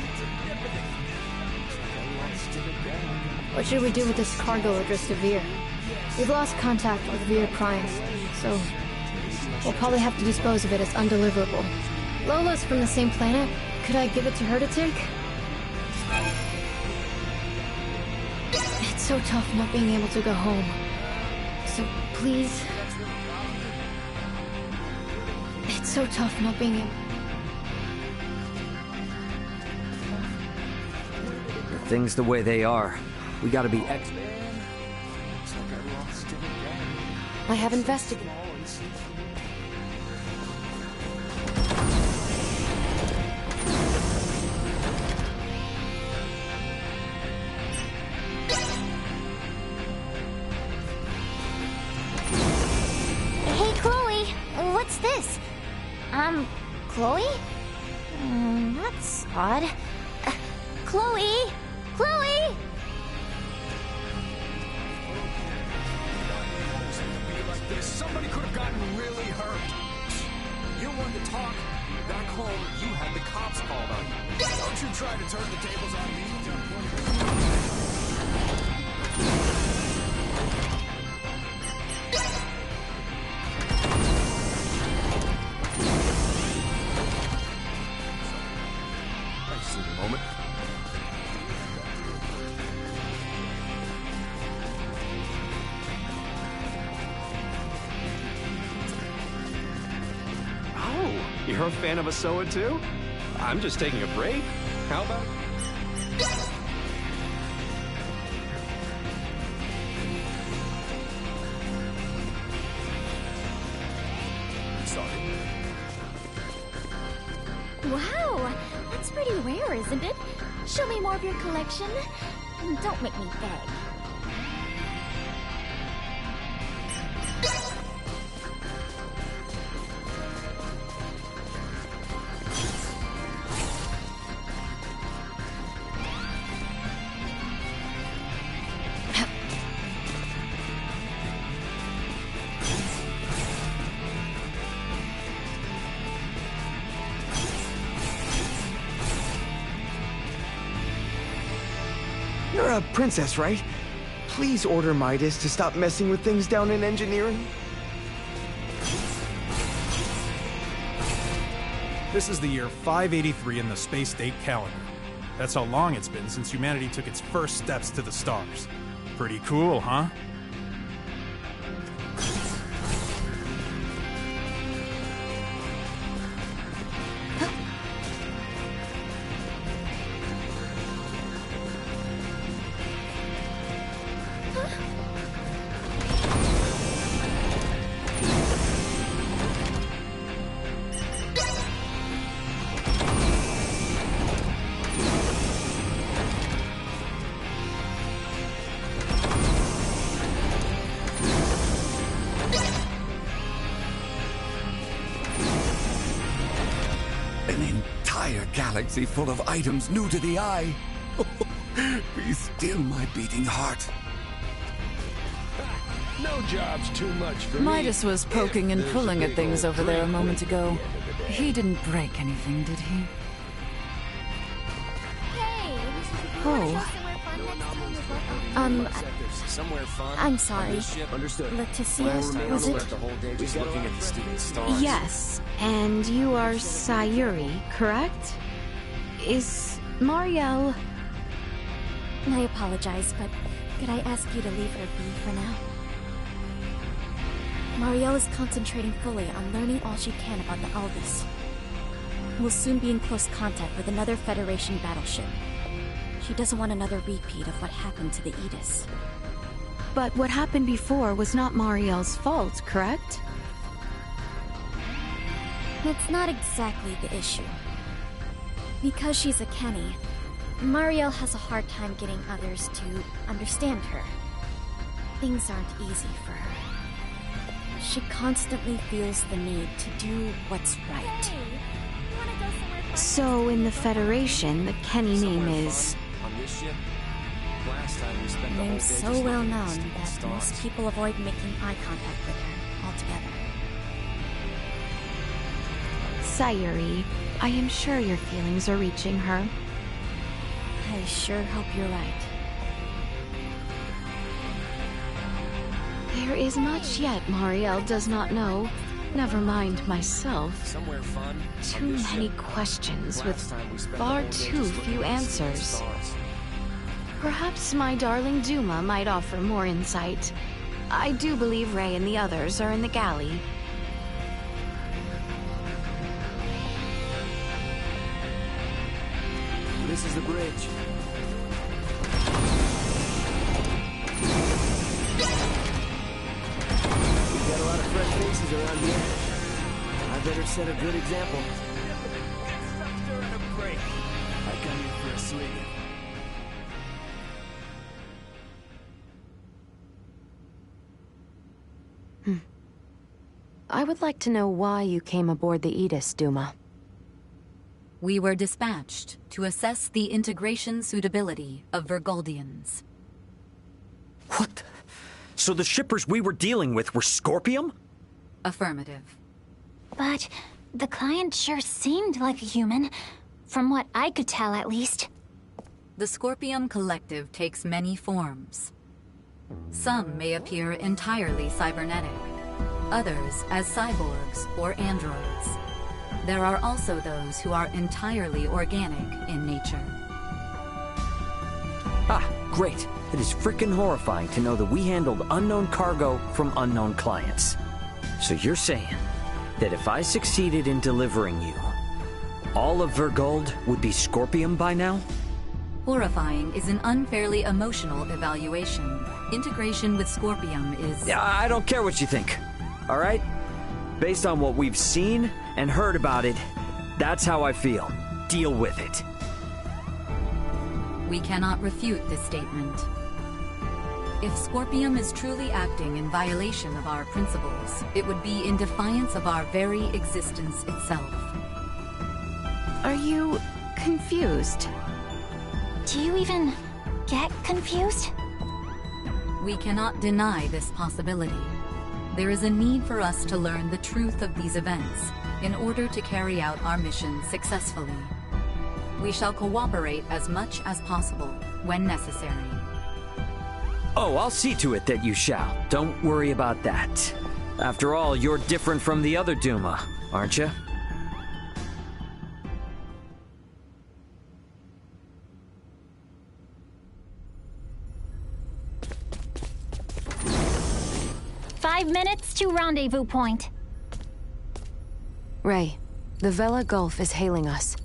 Speaker 10: It's inevitable. I lost it
Speaker 5: What should we do with this cargo addressed to Vir? We've lost contact with Vir Prime, so we'll probably have to dispose of it as undeliverable. Lola's from the same planet. Could I give it to her to take? It's so tough not being able to go home. So please... It's so tough not being able...
Speaker 6: With things the way they are, we gotta be
Speaker 1: I have investigated.
Speaker 3: Hey, Chloe, what's this? Chloe? That's odd. Chloe? Chloe?
Speaker 10: Somebody could have gotten really hurt. You're one to talk. Back home, you had the cops called on you. Don't you try to turn the tables on me. I see the moment.
Speaker 16: You're a fan of Asoa too? I'm just taking a break. How about...
Speaker 10: Sorry.
Speaker 13: Wow, that's pretty rare, isn't it? Show me more of your collection. Don't make me beg.
Speaker 23: You're a princess, right? Please order Midas to stop messing with things down in engineering.
Speaker 24: This is the year 583 in the space date calendar. That's how long it's been since humanity took its first steps to the stars. Pretty cool, huh?
Speaker 8: Galaxy full of items new to the eye. Be still, my beating heart.
Speaker 10: No job's too much for me.
Speaker 7: Midas was poking and pulling at things over there a moment ago. He didn't break anything, did he?
Speaker 5: Oh.
Speaker 2: I'm sorry.
Speaker 10: Understood.
Speaker 2: Leticia, was it?
Speaker 10: Just looking at the stupid stars.
Speaker 2: Yes, and you are Sayuri, correct? Is Marielle...
Speaker 13: I apologize, but could I ask you to leave her be for now? Marielle is concentrating fully on learning all she can about the Aldis. We'll soon be in close contact with another Federation battleship. She doesn't want another repeat of what happened to the Edis.
Speaker 2: But what happened before was not Marielle's fault, correct?
Speaker 13: It's not exactly the issue. Because she's a Kenny, Marielle has a hard time getting others to understand her. Things aren't easy for her. She constantly feels the need to do what's right.
Speaker 2: So in the Federation, the Kenny name is...
Speaker 10: On this ship, last time we spent
Speaker 13: Her
Speaker 10: the whole
Speaker 13: name's
Speaker 10: day
Speaker 13: so
Speaker 10: just
Speaker 13: well
Speaker 10: looking at
Speaker 13: known
Speaker 10: the
Speaker 13: that
Speaker 10: stars.
Speaker 13: most people avoid making eye contact with her altogether.
Speaker 2: Sayuri. I am sure your feelings are reaching her.
Speaker 13: I sure hope you're right.
Speaker 2: There is much yet Mariel does not know. Never mind myself.
Speaker 10: Somewhere fun.
Speaker 2: Too many questions with far too few answers. Perhaps my darling Duma might offer more insight. I do believe Ray and the others are in the galley.
Speaker 10: This is the bridge. We've got a lot of fresh faces around here. I better set a good example. I come here for a swing.
Speaker 1: I would like to know why you came aboard the Aegis, Duma.
Speaker 17: We were dispatched to assess the integration suitability of Vergoldians.
Speaker 6: What? So the shippers we were dealing with were Scorpium?
Speaker 17: Affirmative.
Speaker 3: But the client sure seemed like a human, from what I could tell at least.
Speaker 17: The Scorpium Collective takes many forms. Some may appear entirely cybernetic, others as cyborgs or androids. There are also those who are entirely organic in nature.
Speaker 6: Ah, great. It is frickin' horrifying to know that we handled unknown cargo from unknown clients. So you're saying that if I succeeded in delivering you, all of Vergold would be Scorpium by now?
Speaker 17: Horrifying is an unfairly emotional evaluation. Integration with Scorpium is...
Speaker 6: Yeah, I don't care what you think, all right? Based on what we've seen and heard about it, that's how I feel. Deal with it.
Speaker 17: We cannot refute this statement. If Scorpium is truly acting in violation of our principles, it would be in defiance of our very existence itself.
Speaker 2: Are you confused?
Speaker 3: Do you even get confused?
Speaker 17: We cannot deny this possibility. There is a need for us to learn the truth of these events in order to carry out our mission successfully. We shall cooperate as much as possible when necessary.
Speaker 6: Oh, I'll see to it that you shall. Don't worry about that. After all, you're different from the other Duma, aren't you?
Speaker 3: "5 minutes to rendezvous point."
Speaker 1: Ray, the Vela Gulf is hailing us.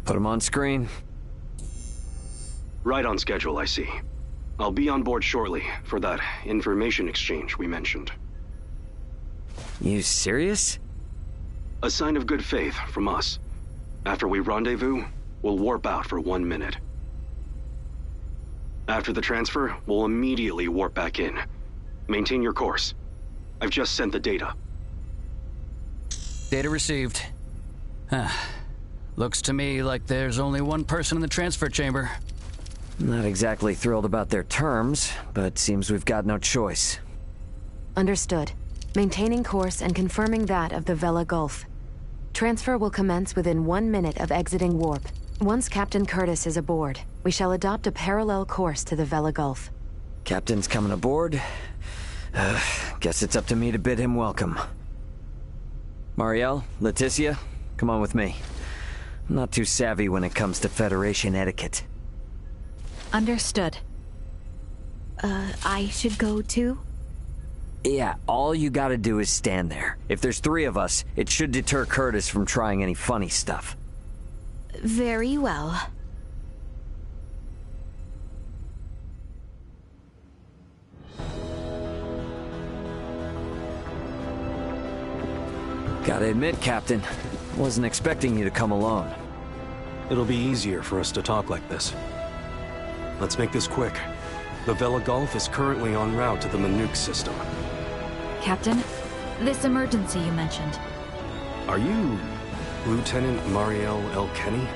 Speaker 6: Put him on screen.
Speaker 19: Right on schedule, I see. I'll be on board shortly for that information exchange we mentioned.
Speaker 6: You serious?
Speaker 19: A sign of good faith from us. After we rendezvous, we'll warp out for 1 minute. After the transfer, we'll immediately warp back in. Maintain your course. I've just sent the data.
Speaker 18: Data received. Looks to me like there's only one person in the transfer chamber.
Speaker 6: Not exactly thrilled about their terms, but seems we've got no choice.
Speaker 1: Understood. Maintaining course and confirming that of the Vela Gulf. Transfer will commence within 1 minute of exiting warp. Once Captain Curtis is aboard, we shall adopt a parallel course to the Vela Gulf.
Speaker 6: Captain's coming aboard. Guess it's up to me to bid him welcome. Mariel, Leticia, come on with me. I'm not too savvy when it comes to Federation etiquette.
Speaker 14: Understood.
Speaker 2: I should go too?
Speaker 6: Yeah, all you gotta do is stand there. If there's 3 of us, it should deter Curtis from trying any funny stuff.
Speaker 2: Very well.
Speaker 6: Gotta admit, Captain, wasn't expecting you to come alone.
Speaker 16: It'll be easier for us to talk like this. Let's make this quick. The Vela Gulf is currently en route to the Manuk system.
Speaker 14: Captain, this emergency you mentioned.
Speaker 16: Are you Lieutenant Mariel L. Kenny?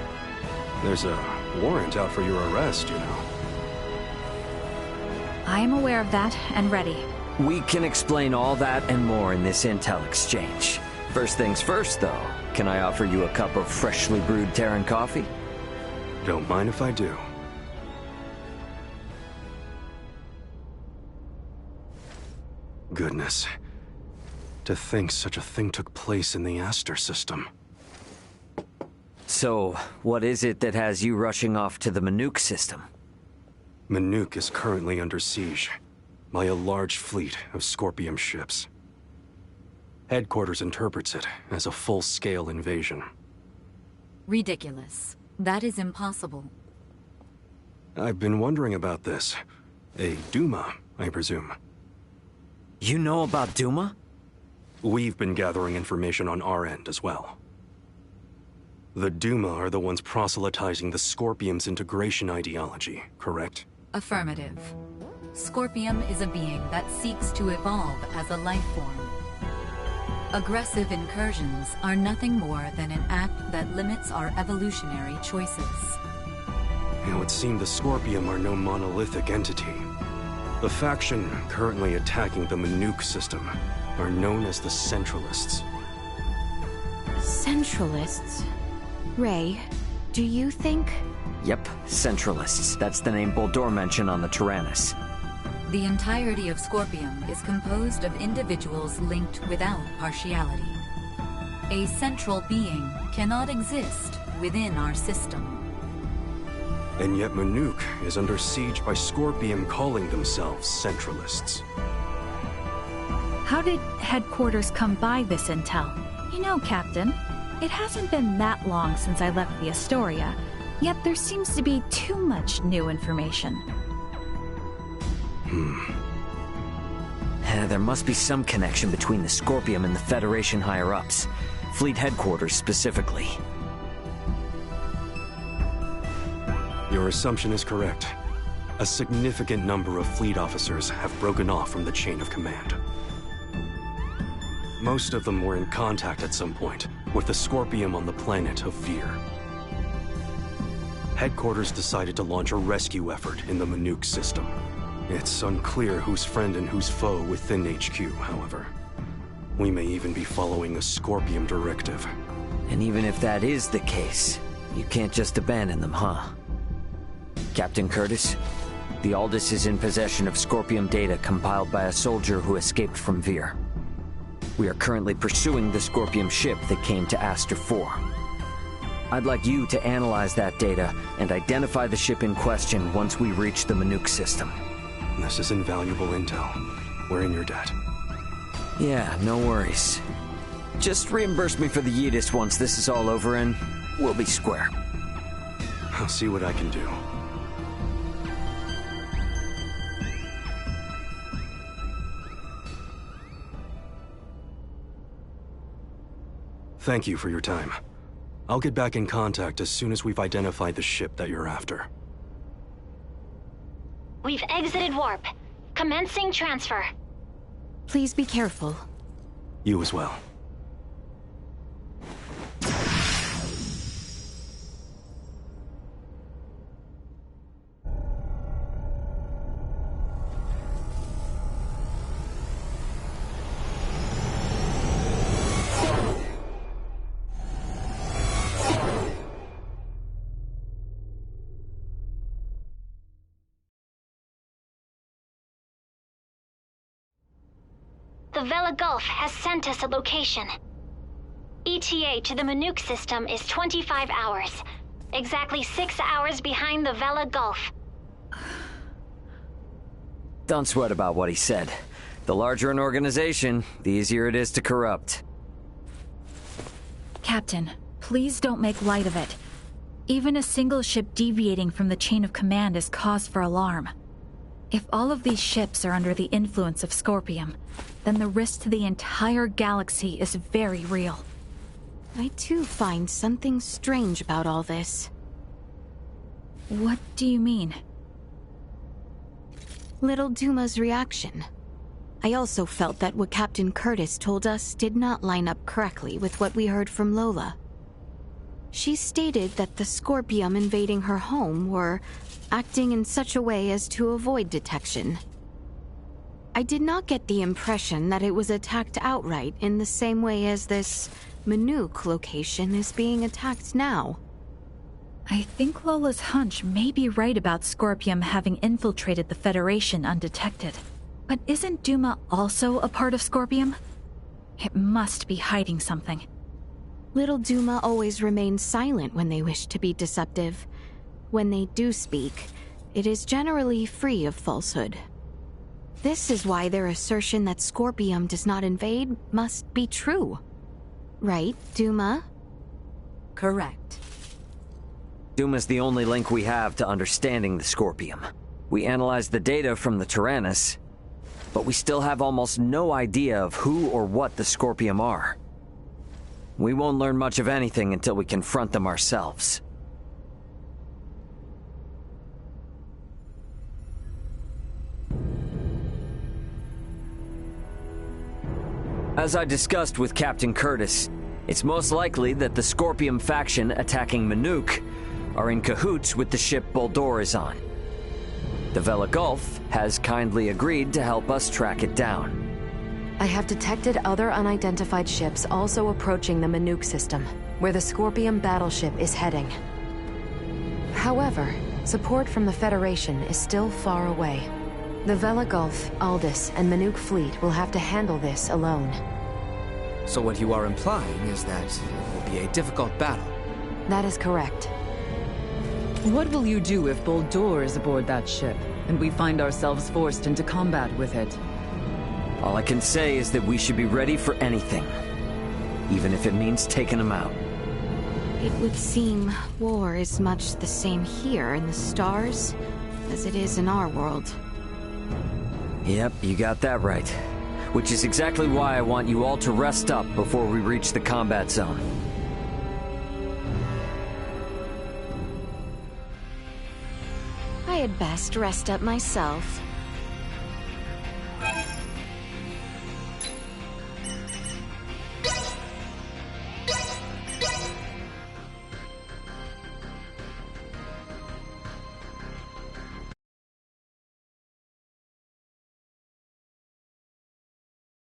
Speaker 16: There's a warrant out for your arrest, you know.
Speaker 14: I am aware of that and ready.
Speaker 6: We can explain all that and more in this intel exchange. First things first, though. Can I offer you a cup of freshly brewed Terran coffee?
Speaker 16: Don't mind if I do. Goodness. To think such a thing took place in the Aster system.
Speaker 6: So, what is it that has you rushing off to the Manuk system?
Speaker 16: Manuk is currently under siege by a large fleet of Scorpium ships. Headquarters interprets it as a full-scale invasion.
Speaker 17: Ridiculous. That is impossible.
Speaker 16: I've been wondering about this. A Duma, I presume.
Speaker 6: You know about Duma?
Speaker 16: We've been gathering information on our end as well. The Duma are the ones proselytizing the Scorpium's integration ideology, correct?
Speaker 17: Affirmative. Scorpium is a being that seeks to evolve as a life form. Aggressive incursions are nothing more than an act that limits our evolutionary choices.
Speaker 16: It would seem the Scorpium are no monolithic entity. The faction currently attacking the Manuk system are known as the Centralists.
Speaker 2: Centralists? Ray, do you think?
Speaker 6: Yep, Centralists. That's the name Boldore mentioned on the Tyrannus.
Speaker 17: The entirety of Scorpium is composed of individuals linked without partiality. A central being cannot exist within our system.
Speaker 16: And yet Manuk is under siege by Scorpium calling themselves Centralists.
Speaker 14: How did Headquarters come by this intel? You know, Captain, it hasn't been that long since I left the Astoria, yet there seems to be too much new information.
Speaker 6: There must be some connection between the Scorpium and the Federation higher-ups. Fleet headquarters, specifically.
Speaker 16: Your assumption is correct. A significant number of fleet officers have broken off from the chain of command. Most of them were in contact at some point with the Scorpium on the planet of Vir. Headquarters decided to launch a rescue effort in the Manuk system. It's unclear who's friend and who's foe within HQ, however. We may even be following a Scorpium directive.
Speaker 6: And even if that is the case, you can't just abandon them, huh? Captain Curtis, the Aldous is in possession of Scorpium data compiled by a soldier who escaped from Vir. We are currently pursuing the Scorpium ship that came to Aster 4. I'd like you to analyze that data and identify the ship in question once we reach the Manuk system.
Speaker 16: This is invaluable intel. We're in your debt.
Speaker 6: Yeah, no worries. Just reimburse me for the Yidis once this is all over and we'll be square.
Speaker 16: I'll see what I can do. Thank you for your time. I'll get back in contact as soon as we've identified the ship that you're after.
Speaker 3: We've exited warp. Commencing transfer.
Speaker 2: Please be careful.
Speaker 16: You as well.
Speaker 3: The Vela Gulf has sent us a location. ETA to the Manuk system is 25 hours. Exactly 6 hours behind the Vela Gulf.
Speaker 6: Don't sweat about what he said. The larger an organization, the easier it is to corrupt.
Speaker 14: Captain, please don't make light of it. Even a single ship deviating from the chain of command is cause for alarm. If all of these ships are under the influence of Scorpium, then the risk to the entire galaxy is very real.
Speaker 2: I too find something strange about all this.
Speaker 14: What do you mean?
Speaker 2: Little Duma's reaction. I also felt that what Captain Curtis told us did not line up correctly with what we heard from Lola. She stated that the Scorpium invading her home were acting in such a way as to avoid detection. I did not get the impression that it was attacked outright in the same way as this Manuk location is being attacked now.
Speaker 14: I think Lola's hunch may be right about Scorpium having infiltrated the Federation undetected. But isn't Duma also a part of Scorpium? It must be hiding something.
Speaker 2: Little Duma always remains silent when they wish to be deceptive. When they do speak, it is generally free of falsehood. This is why their assertion that Scorpium does not invade must be true. Right, Duma?
Speaker 17: Correct.
Speaker 6: Duma's the only link we have to understanding the Scorpium. We analyzed the data from the Tyrannus, but we still have almost no idea of who or what the Scorpium are. We won't learn much of anything until we confront them ourselves. As I discussed with Captain Curtis, it's most likely that the Scorpium faction attacking Manuk are in cahoots with the ship Boldore is on. The Vela Gulf has kindly agreed to help us track it down.
Speaker 1: I have detected other unidentified ships also approaching the Manuk system, where the Scorpium battleship is heading. However, support from the Federation is still far away. The Vela Gulf, Aldous, and Manuk fleet will have to handle this alone.
Speaker 9: So what you are implying is that it will be a difficult battle.
Speaker 1: That is correct.
Speaker 7: What will you do if Boldore is aboard that ship, and we find ourselves forced into combat with it?
Speaker 6: All I can say is that we should be ready for anything, even if it means taking them out.
Speaker 2: It would seem war is much the same here in the stars as it is in our world.
Speaker 6: Yep, you got that right. Which is exactly why I want you all to rest up before we reach the combat zone.
Speaker 2: I had best rest up myself.